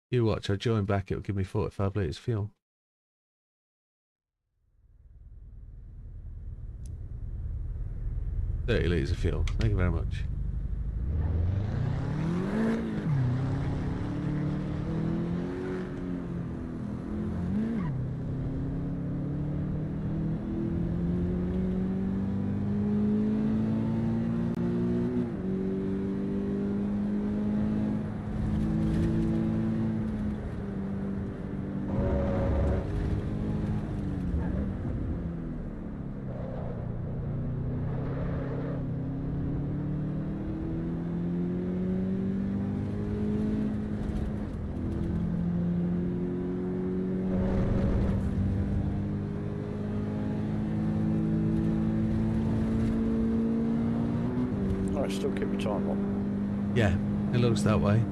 You watch, I join back, it'll give me 45 litres of fuel. $30 litres of fuel. Thank you very much. Still keep your time up. Yeah, it looks that way.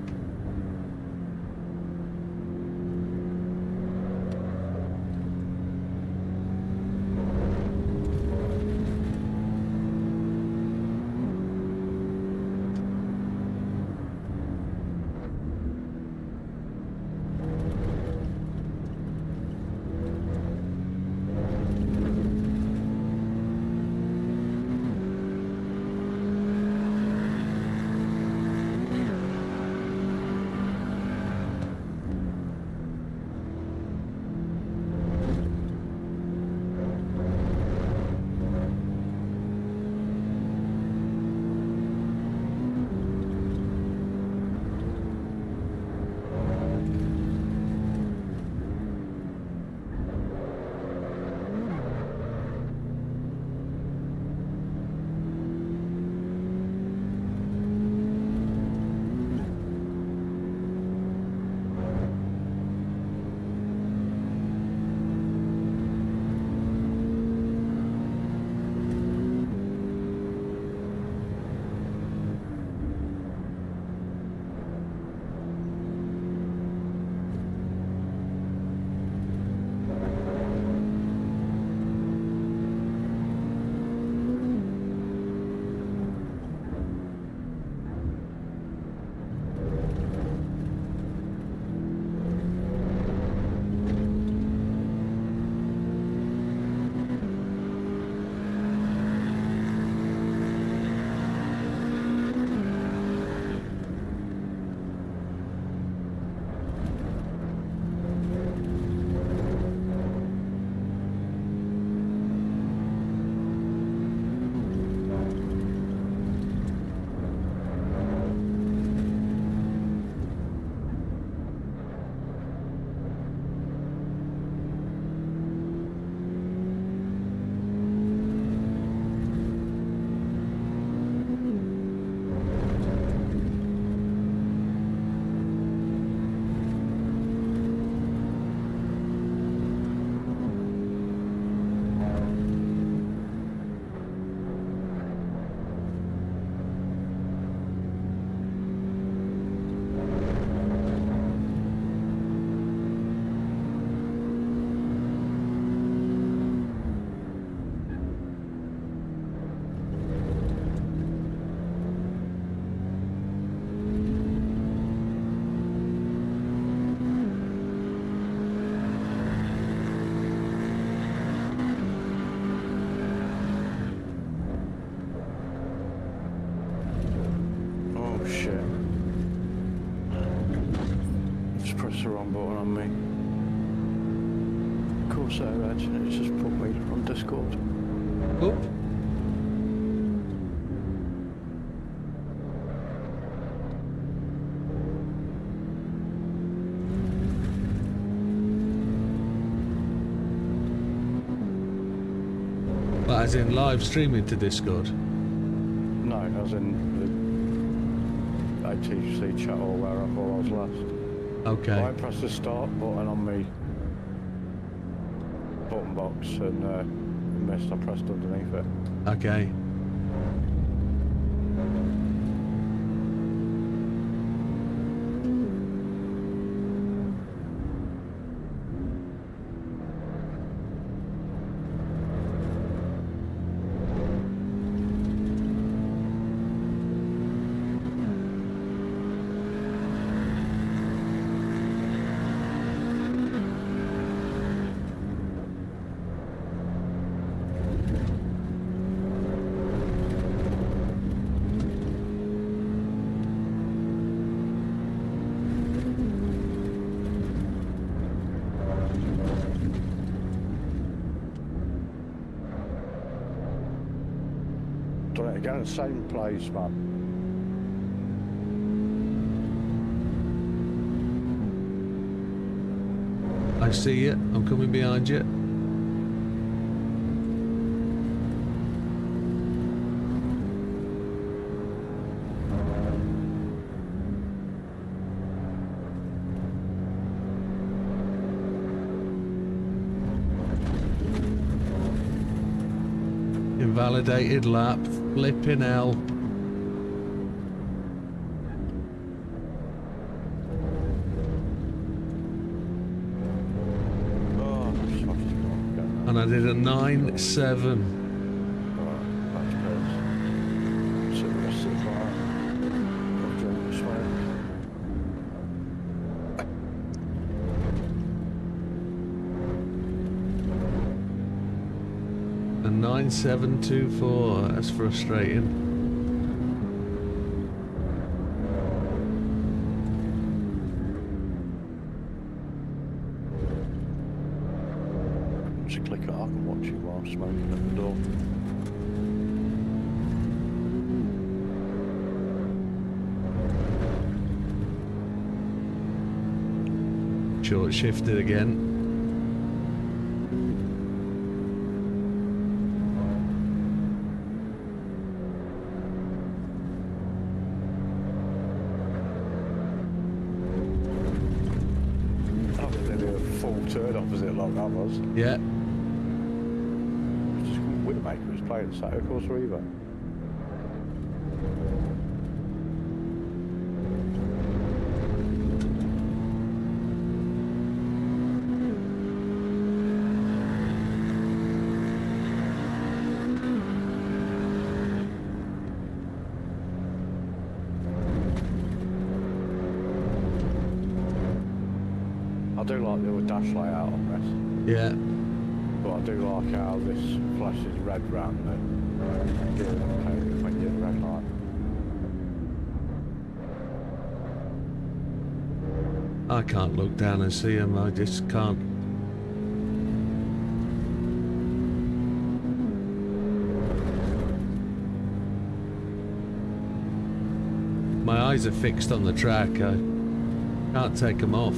shit. Just pressed the wrong button on me. Corsa Edge, and it's just put me on Discord. Oh. Well, as in live streaming to Discord. No, as in the ATC chat or where I was last. Okay. I pressed the start button on me button box and missed. I pressed underneath it. Okay. Done it again, same place, man. I see you. I'm coming behind you. Invalidated lap. Flipping hell. Oh, And I did a 9-7. that's good. So the rest of the car. I'll drink this way. A 9-7-2-4. That's frustrating. Just click it, I can watch you while I'm smoking at the door. Short shifted again. That was nearly a full turn opposite like that was. Yeah. Just Widdowmaker was playing Assetto Corsa Evo. I do like the little dash layout on this, Yeah. but I do like how this flashes red round the gear indicator when you're at red light. I can't look down and see him. I just can't. My eyes are fixed on the track. I can't take them off.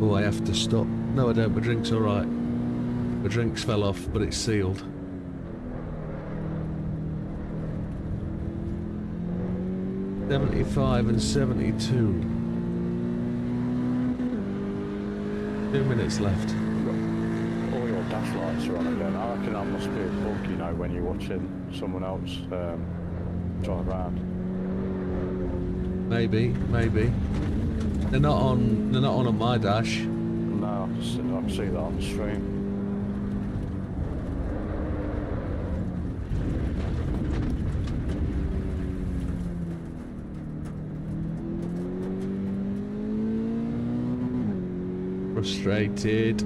Oh, I have to stop. No, I don't. My drink's all right. My drinks fell off, but it's sealed. $75 and $72. 2 minutes left. All your dash lights are on again. I reckon that must be a bug, you know, when you're watching someone else drive around. Maybe, maybe. They're not on. They're not on my dash. No, I can see that on the stream. frustrated.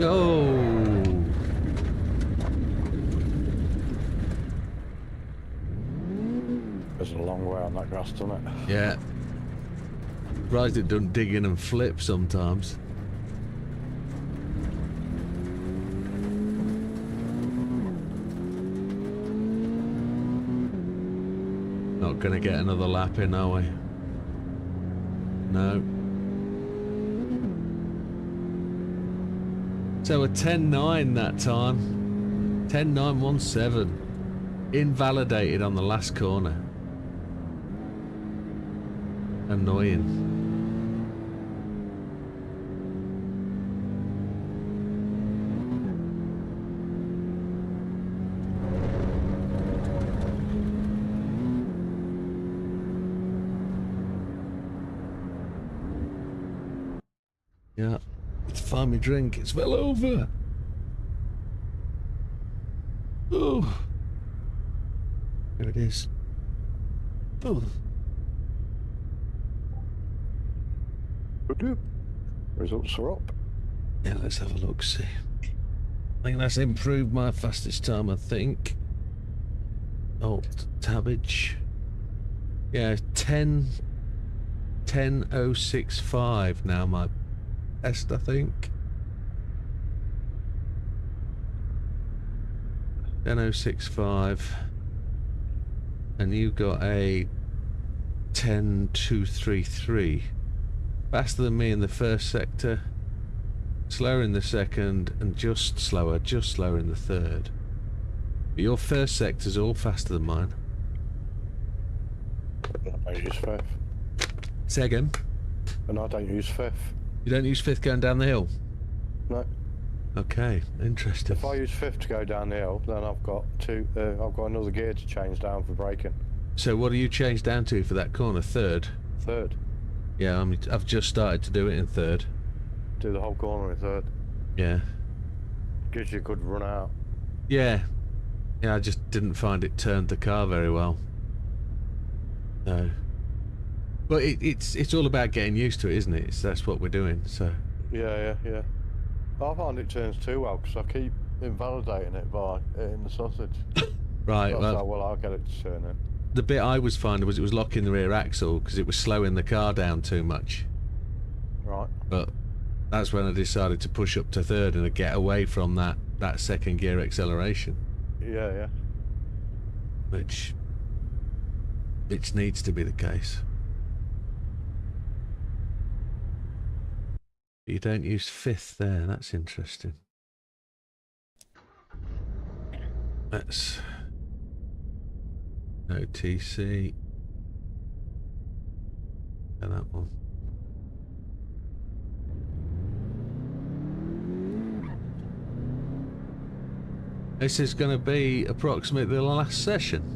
Oh, There's a long way on that grass, doesn't it? yeah. Surprised it doesn't dig in and flip sometimes. Not gonna get another lap in, are we? No. So a 10.9 that time. 10.917. Invalidated on the last corner. Annoying. Yeah. Let's find me drink. It's well over. Oh. There it is. Oh. Results are up. Yeah, let's have a look, see. I think that's improved my fastest time, I think. Alt tabbage. Yeah, 10.065 now my best, I think. 10.065. And you got a 10.233. Faster than me in the first sector, slower in the second, and just slower in the third. But your first sector's all faster than mine. I don't use fifth. Say again? And I don't use fifth. You don't use fifth going down the hill? No. Okay, interesting. If I use fifth to go down the hill, then I've got another gear to change down for braking. So what do you change down to for that corner? Third? Third. Yeah, I've just started to do it in third. Do the whole corner in third. Yeah. Gives you a good run out. Yeah. Yeah, I just didn't find it turned the car very well. No. But it's all about getting used to it, isn't it? That's what we're doing, so... Yeah. I find it turns too well because I keep invalidating it by hitting the sausage. Right, That's well... how well I'll get it to turn in. The bit I was finding was it was locking the rear axle because it was slowing the car down too much. Right. But that's when I decided to push up to third and get away from that second gear acceleration. Yeah. Which needs to be the case. You don't use fifth there, that's interesting. Let's... No TC. And that one. This is going to be approximately the last session.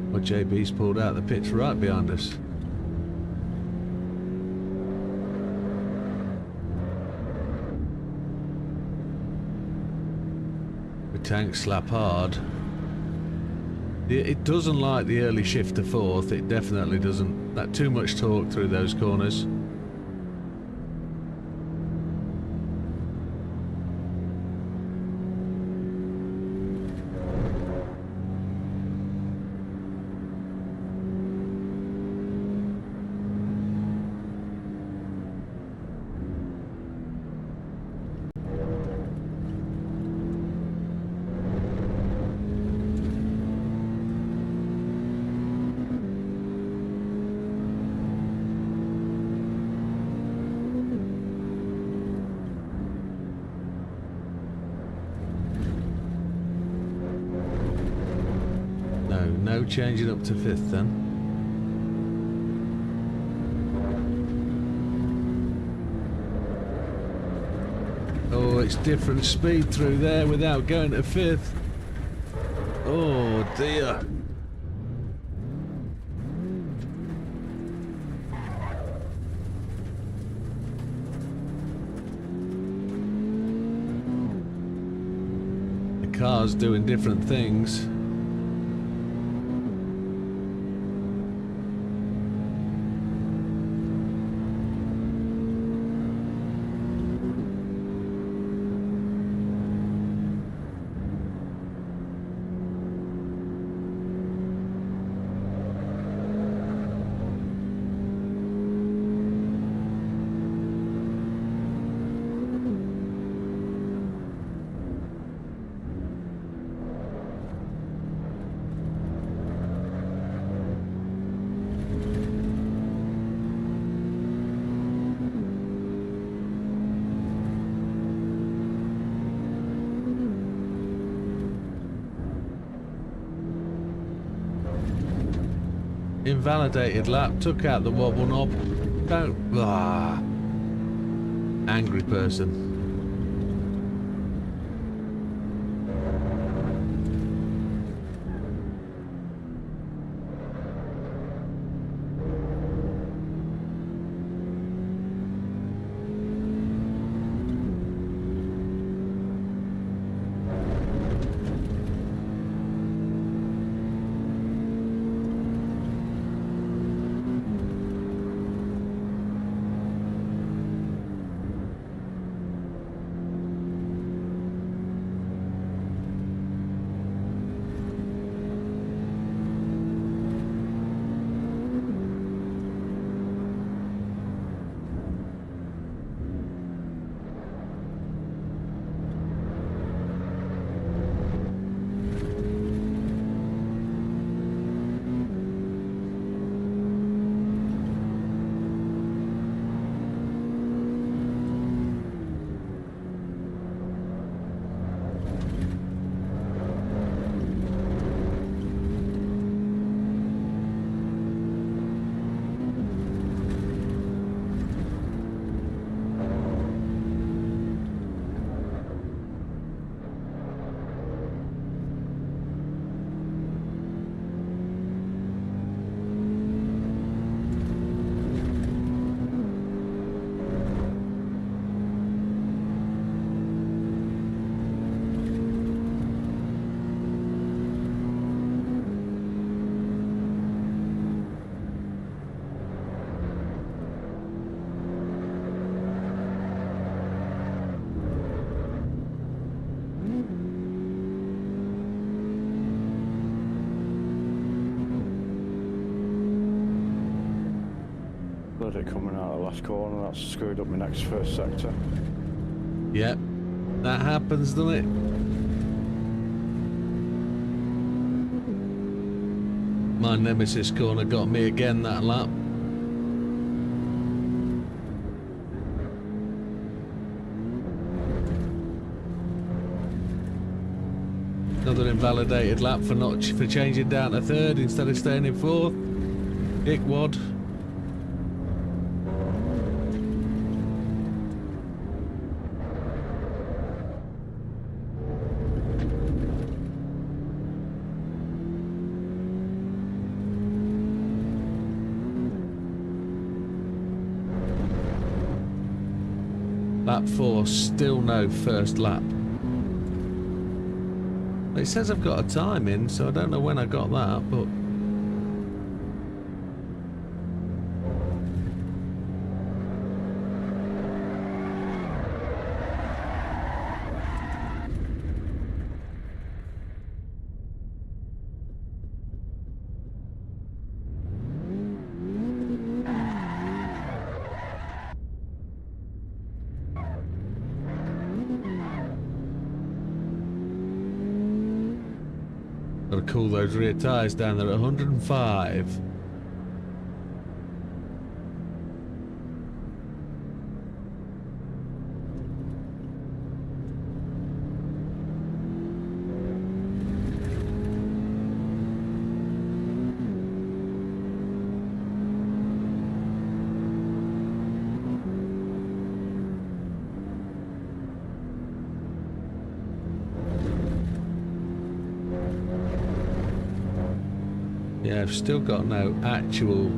Well, JB's pulled out the pits right behind us. The tank slap hard. It doesn't like the early shift to fourth. It definitely doesn't. That too much torque through those corners. No changing up to fifth then. Oh, it's different speed through there without going to fifth. Oh dear. The car's doing different things. Invalidated lap, took out the wobble knob. Don't. Ah. Angry person. It coming out of the last corner, that's screwed up my next first sector. Yep, that happens, doesn't it? My nemesis corner got me again that lap. Another invalidated lap for changing down to third instead of staying in fourth. Dickwad. Lap 4, still no first lap. It says I've got a time in, so I don't know when I got that, but... Gotta cool those rear tyres down there at 105. Yeah, I've still got no actual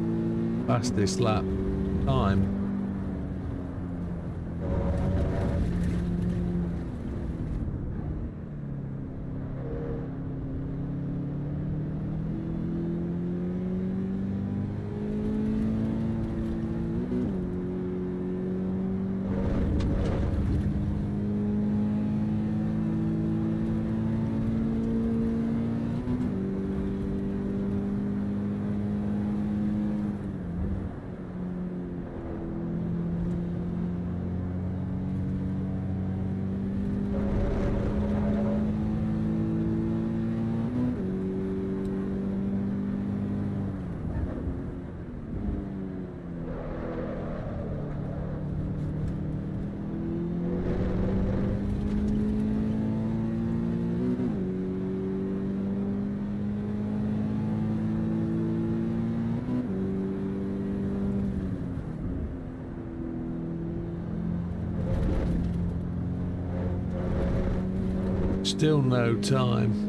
fastest lap time. Still no time.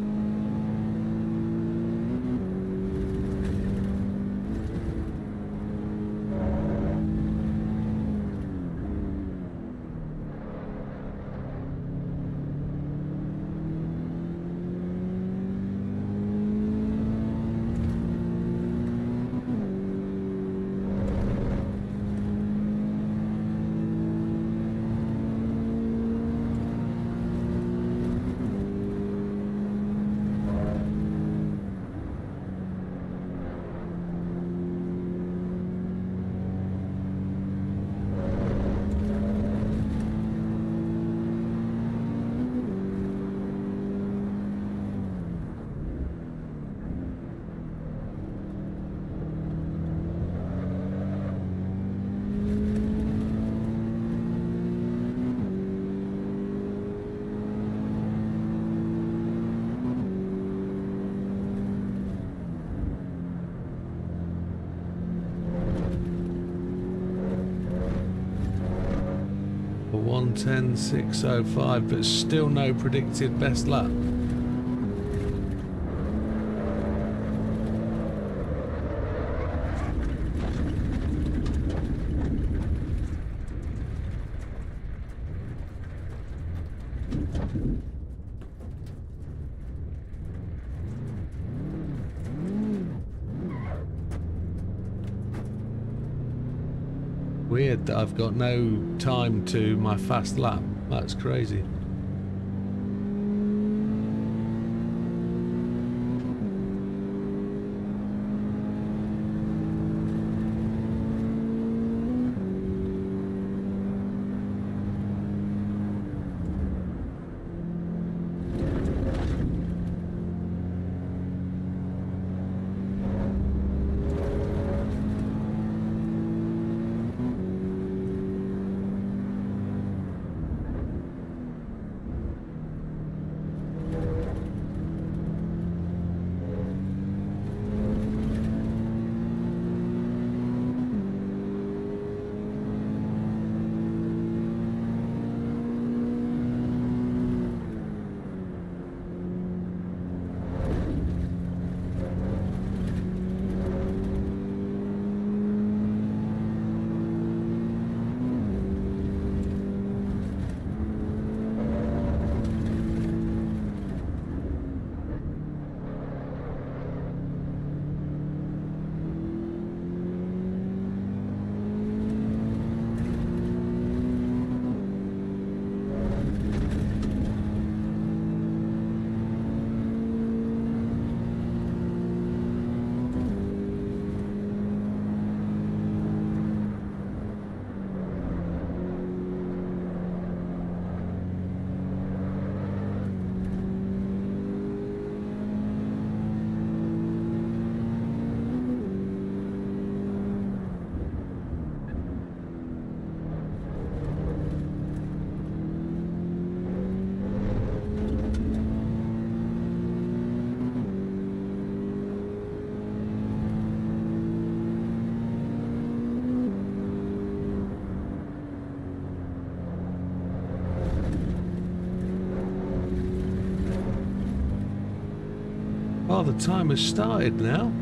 For 1:10.605, but still no predicted best lap. Weird that I've got no time to my fast lap. That's crazy. Oh, the timer's started now.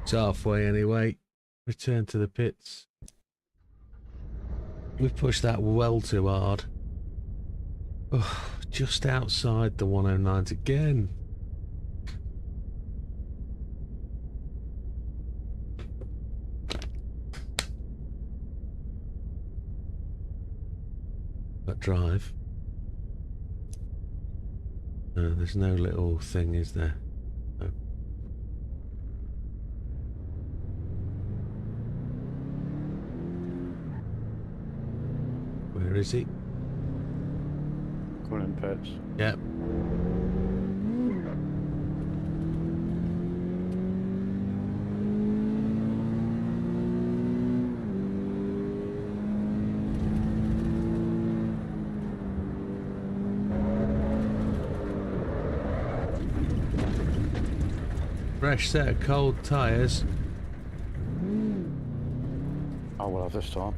It's halfway anyway. Return to the pits. We've pushed that well too hard. Oh, just outside the 109s again. That drive. There's no little thing, is there? No. Where is he? Coming in pits. Yep. Fresh set of cold tyres. Oh, we'll have this time.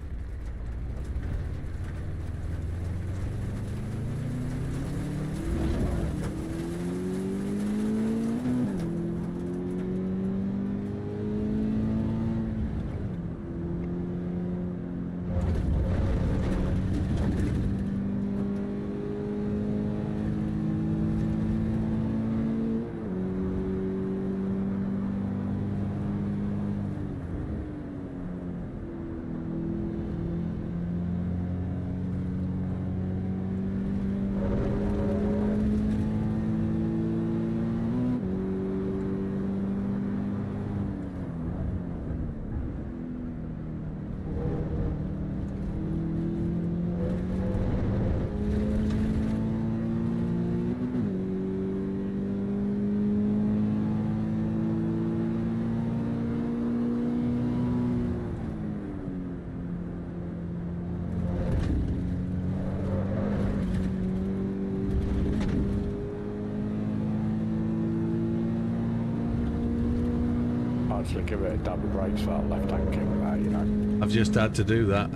Actually give it a dab of brakes for that left-hand kick there, you know. I've just had to do that.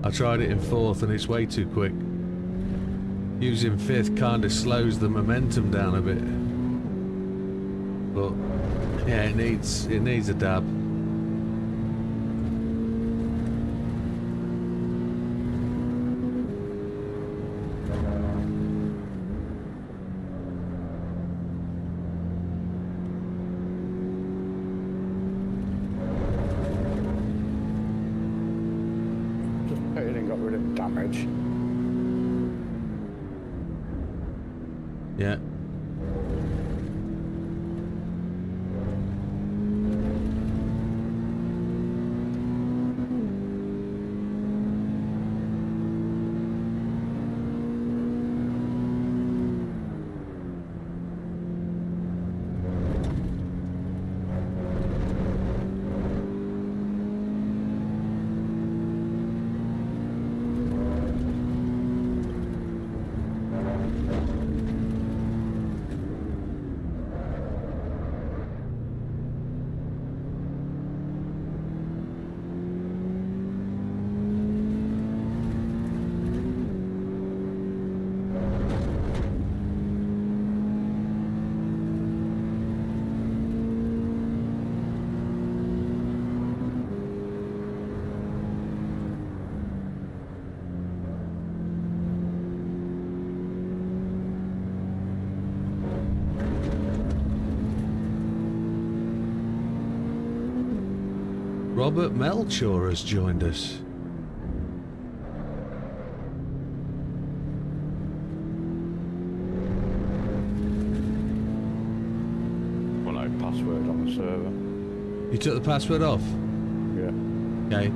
I tried it in fourth and it's way too quick. Using fifth kind of slows the momentum down a bit. But yeah, it needs a dab. Got rid of damage. Yeah. Robert Melchor has joined us. Well, no password on the server. You took the password off? Yeah. Okay.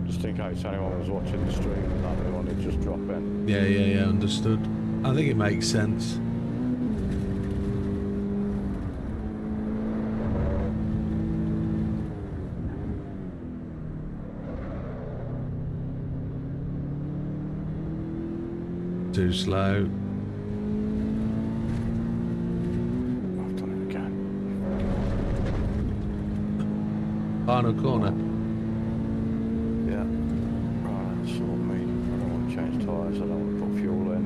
Just in case anyone was watching the stream and that they wanted to just drop in. Yeah, understood. I think it makes sense. Too slow. I've done it again. Final corner. Yeah. Right, that's sort me. I don't want to change tyres, I don't want to put fuel in.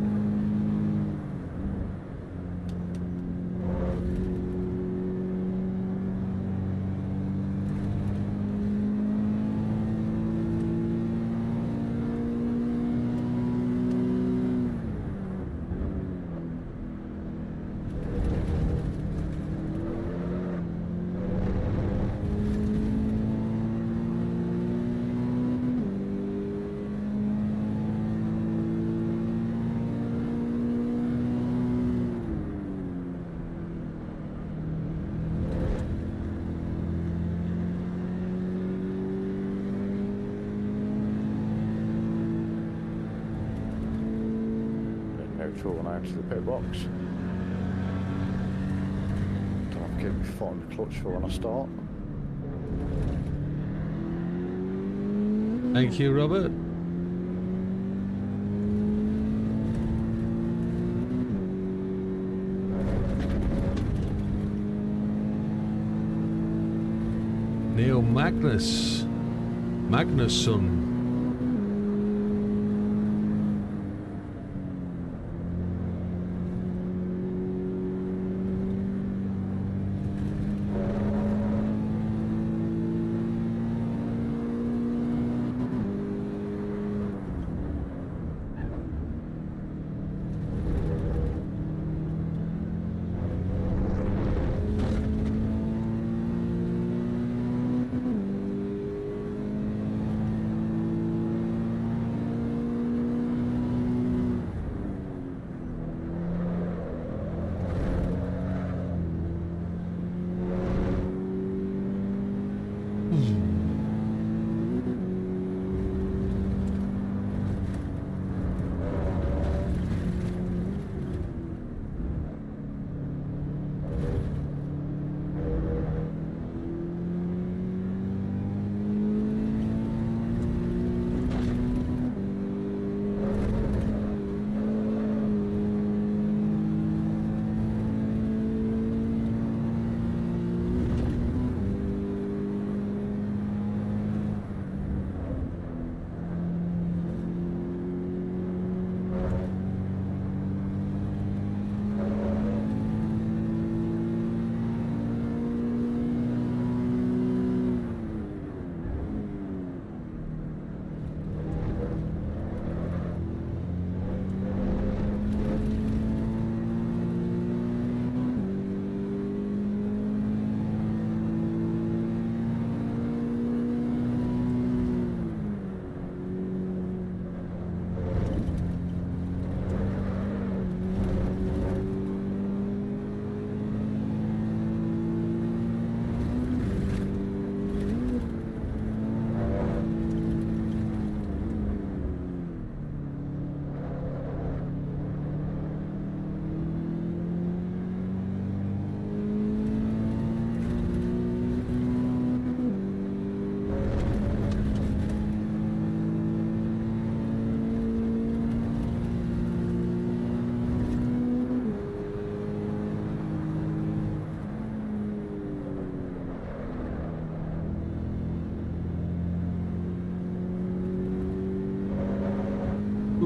Neutral now to the pit box. Don't have to keep my foot on the clutch for when I start. Thank you, Robert. Neil Magnusson.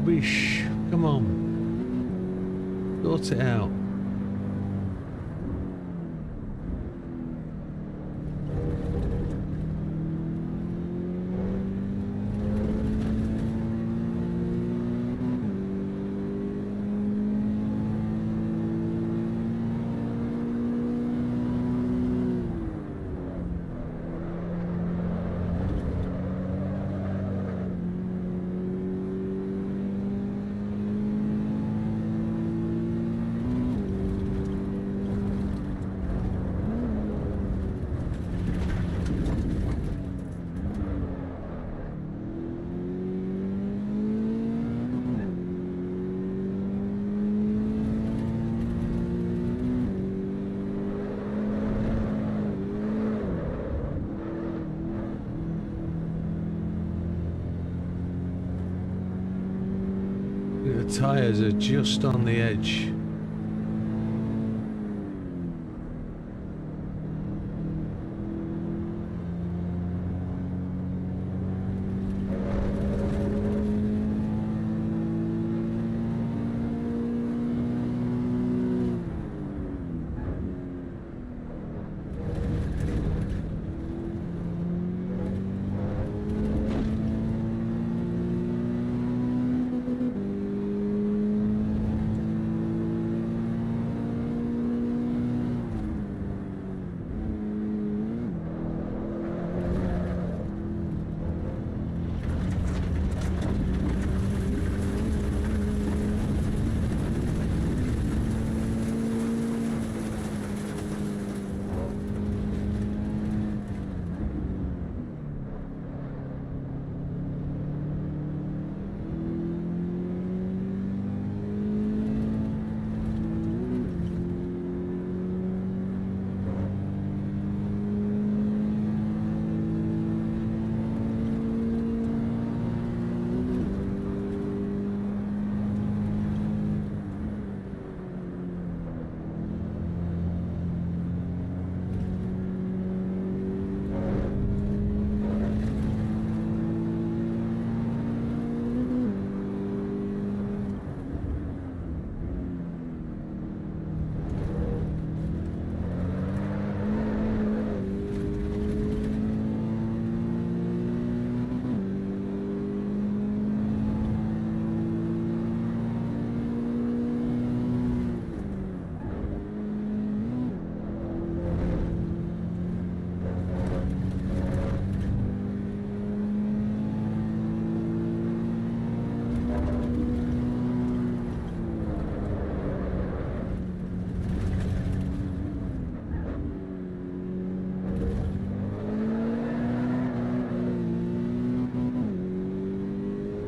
Rubbish. Come on. Sort it out. The tyres are just on the edge.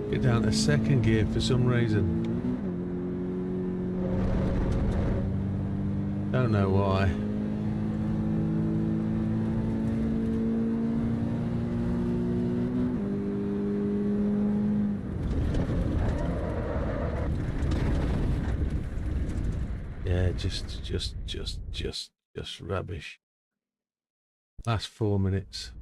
Get down to second gear for some reason. Don't know why. Yeah, just rubbish. Last 4 minutes.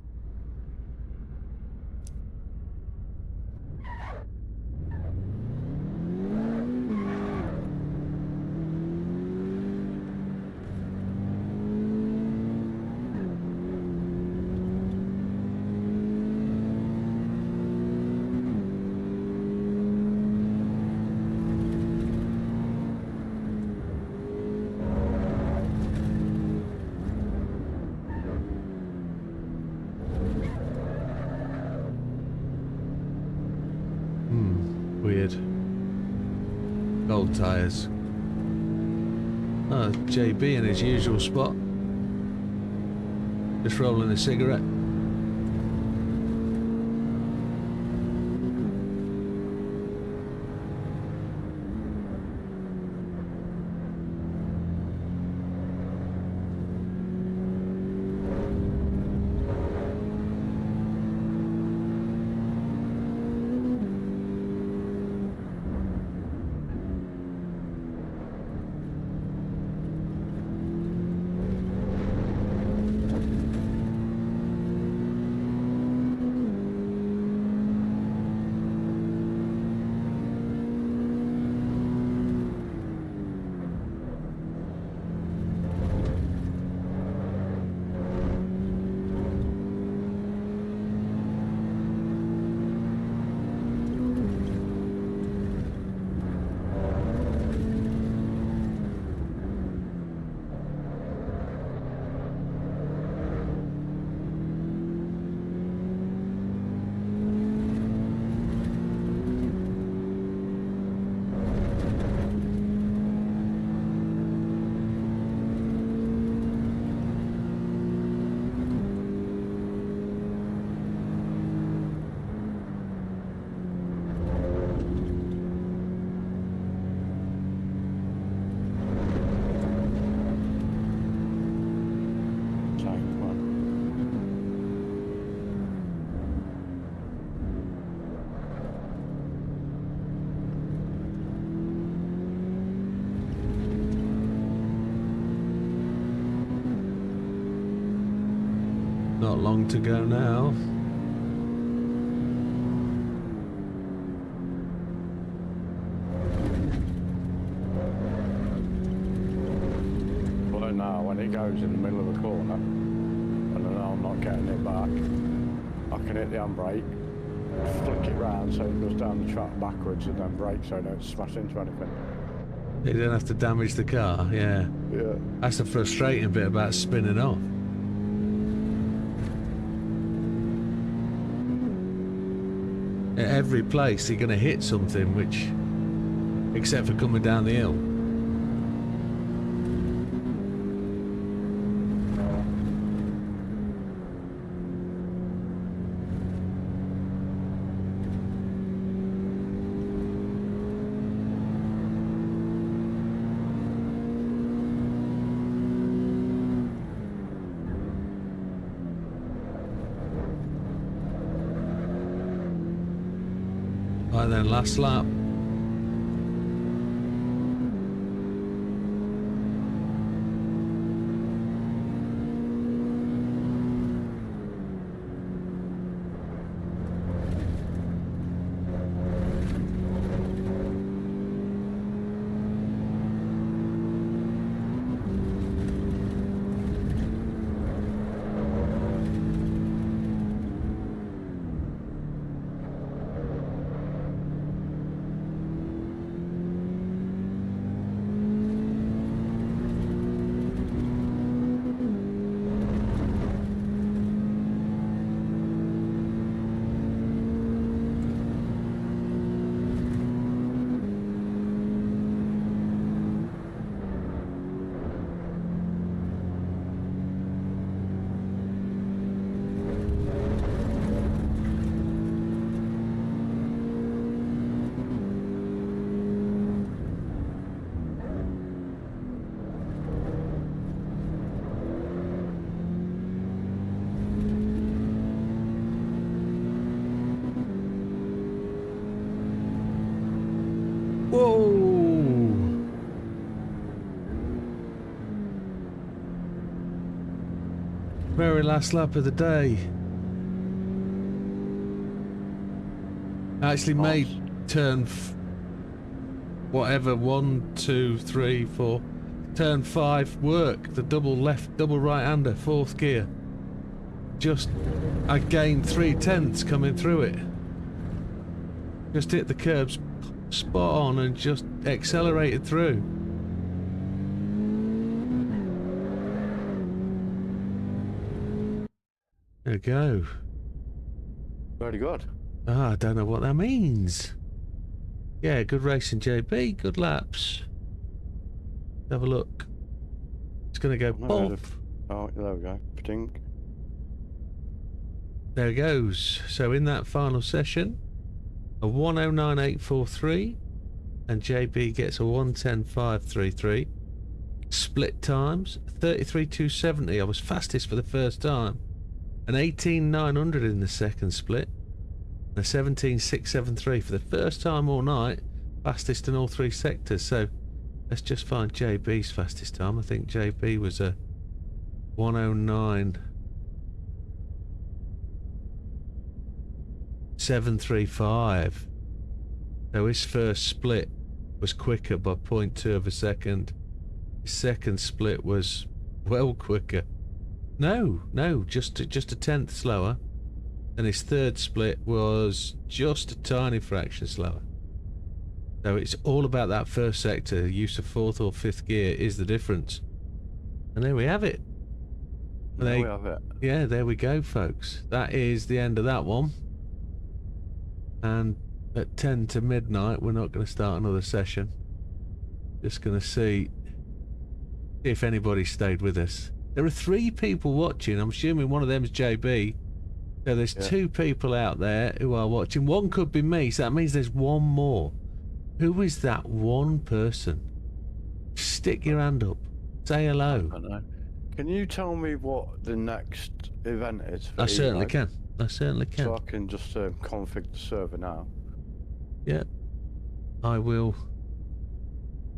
Weird. Gold tyres. Oh, JB in his usual spot. Just rolling a cigarette. Not long to go now. Well, now when it goes in the middle of a corner, and I know I'm not getting it back, I can hit the handbrake, flick it round so it goes down the track backwards, and then brake so I don't smash into anything. You don't have to damage the car, yeah. Yeah. That's the frustrating bit about spinning off. At every place you're going to hit something, which, except for coming down the hill. Right then, last lap. Whoa! Very last lap of the day. I actually made turn whatever 1, 2, 3, 4, turn 5 work. The double left, double right-hander, 4th gear. Just I gained 3/10 coming through it. Just hit the curbs spot on and just accelerated through. There we go. Very good. Ah, I don't know what that means. Yeah, good racing, JB. Good laps. Have a look. It's going to go pop. Oh, there we go. Ptink. There it goes. So in that final session, a 109.843 and JB gets a 110.533. Split times 33.270. I was fastest for the first time. An 18.900 in the second split. And a 17.673 for the first time all night. Fastest in all 3 sectors. So let's just find JB's fastest time. I think JB was a 109.735. So his first split was quicker by 0.2 of a second. His second split was well quicker. No, just a 10th slower. And his third split was just a tiny fraction slower. So it's all about that first sector. The use of 4th or 5th gear is the difference. And there we have it. There we have it. Yeah, there we go, folks. That is the end of that one. And at 10 to midnight, we're not going to start another session. Just going to see if anybody stayed with us. There are 3 people watching. I'm assuming one of them is JB. So there's 2 people out there who are watching. One could be me, so that means there's one more. Who is that one person? Stick your hand up. Say hello. I don't know. Can you tell me what the next event is? I certainly can. I certainly can. So I can just config the server now. Yeah. I will.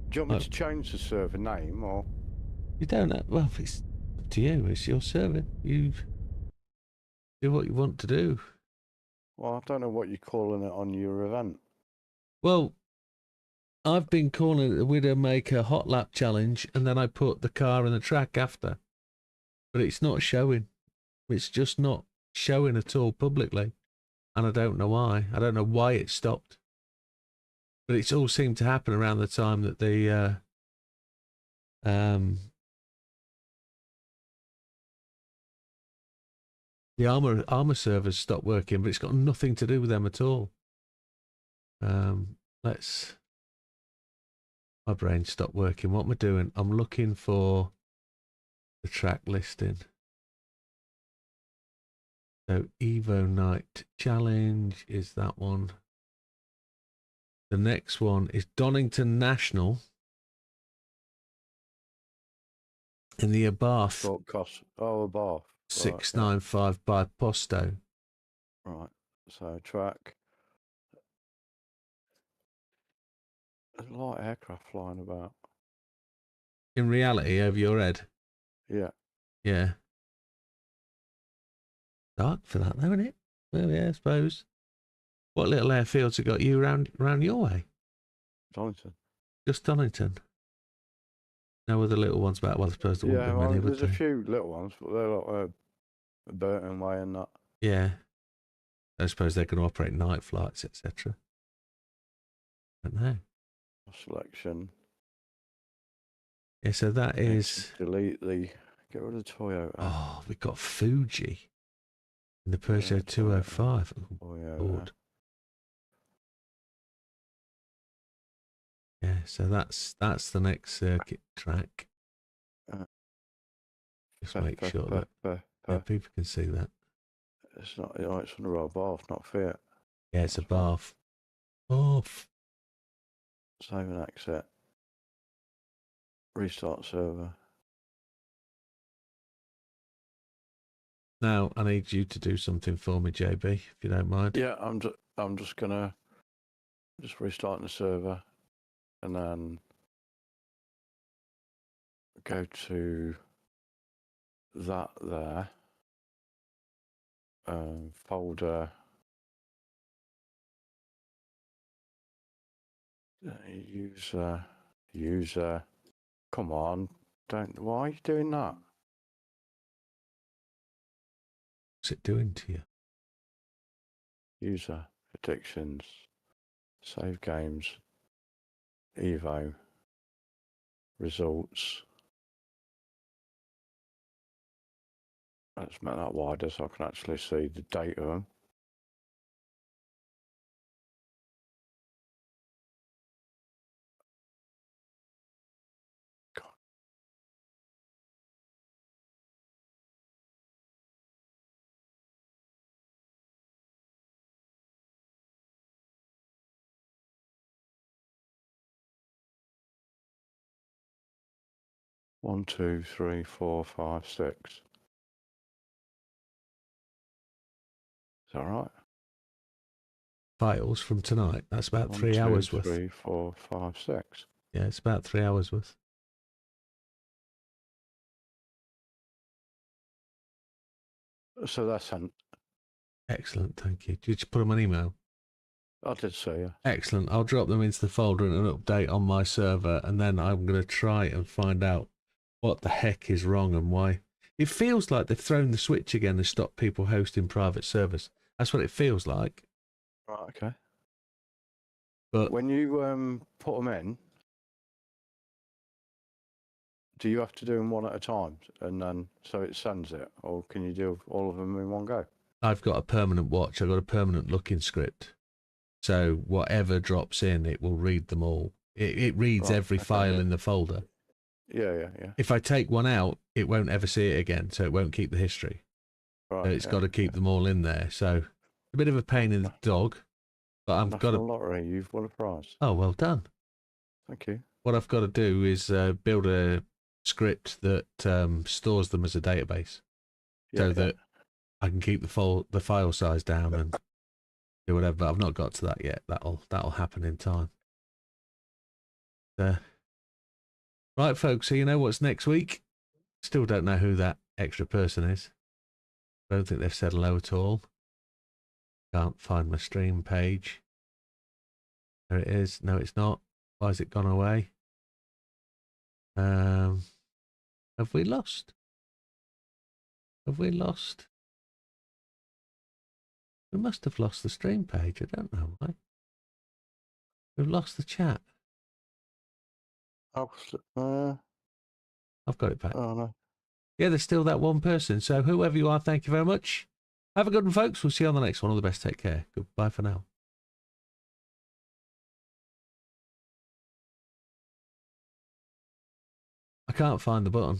Do you want me to change the server name or? You don't know. Well, it's up to you. It's your server. You Do what you want to do. Well, I don't know what you're calling it on your event. Well, I've been calling it the Widdowmaker Hot Lap Challenge, and then I put the car and the track after. But it's not showing. It's just not showing at all publicly. And I don't know why. I don't know why it stopped. But it's all seemed to happen around the time that the armor servers stopped working, but it's got nothing to do with them at all. My brain stopped working. What am I doing? I'm looking for the track listing. So Evo Night Challenge is that one. The next one is Donington National in the Abarth. Short cost. Oh, Abarth. 695 by Posto. Right. So track. There's a lot of aircraft flying about. In reality, over your head. Yeah. Yeah. Dark for that, though, isn't it? Well, yeah, I suppose. What little airfields have got you round your way? Donington. Just Donington. No other little ones about. Well, I suppose there wouldn't be many, would there's a there? few little ones, but they're like Burton Way and that. Yeah. I suppose they're going to operate night flights, etc. I don't know. Selection. Yeah, so that is. Delete the. Get rid of the Toyota. Oh, we've got Fuji in the Peugeot 205. Oh, yeah. Lord. Yeah, so that's the next circuit track. Just make sure that people can see that. It's not. It's on the road Bath, not Fiat. Yeah, it's a Bath. Bath. Save and exit. Restart server. Now I need you to do something for me, JB, if you don't mind. Yeah, I'm just gonna restart the server, and then go to that there. Folder. User. Come on, don't. Why are you doing that? What's it doing to you? User addictions. Save games. Evo. Results. Let's make that wider so I can actually see the date of them. God. One, two, three, four, five, six. Is that right? Files from tonight. That's about 1, 3 2, hours worth. 3, 4, 5, 6. Yeah, it's about 3 hours worth. So that's sent. Excellent, thank you. Did you put them on email? I did say, yeah. Excellent. I'll drop them into the folder and an update on my server, and then I'm going to try and find out what the heck is wrong and why. It feels like they've thrown the switch again and stopped people hosting private servers. That's what it feels like. Right, okay. But when you put them in, do you have to do them one at a time, and then so it sends it, or can you do all of them in one go? I've got a permanent watch. I've got a permanent looking script. So whatever drops in, it will read them all. It reads every file in the folder. Yeah. If I take one out, it won't ever see it again, so it won't keep the history. Right, So it's got to keep them all in there. So a bit of a pain in the dog, but I've got a lottery. You've won a prize. Oh, well done. Thank you. What I've got to do is build a script that stores them as a database, so that I can keep the file size down and do whatever. But I've not got to that yet. That'll happen in time. Right, folks. So you know what's next week. Still don't know who that extra person is. I don't think they've said hello at all. Can't find my stream page. There it is. No, it's not. Why has it gone away? Have we lost? Have we lost? We must have lost the stream page. I don't know why. We've lost the chat. I've got it back. Oh no. Yeah, there's still that one person. So whoever you are, thank you very much. Have a good one, folks. We'll see you on the next one. All the best. Take care. Goodbye for now. I can't find the button.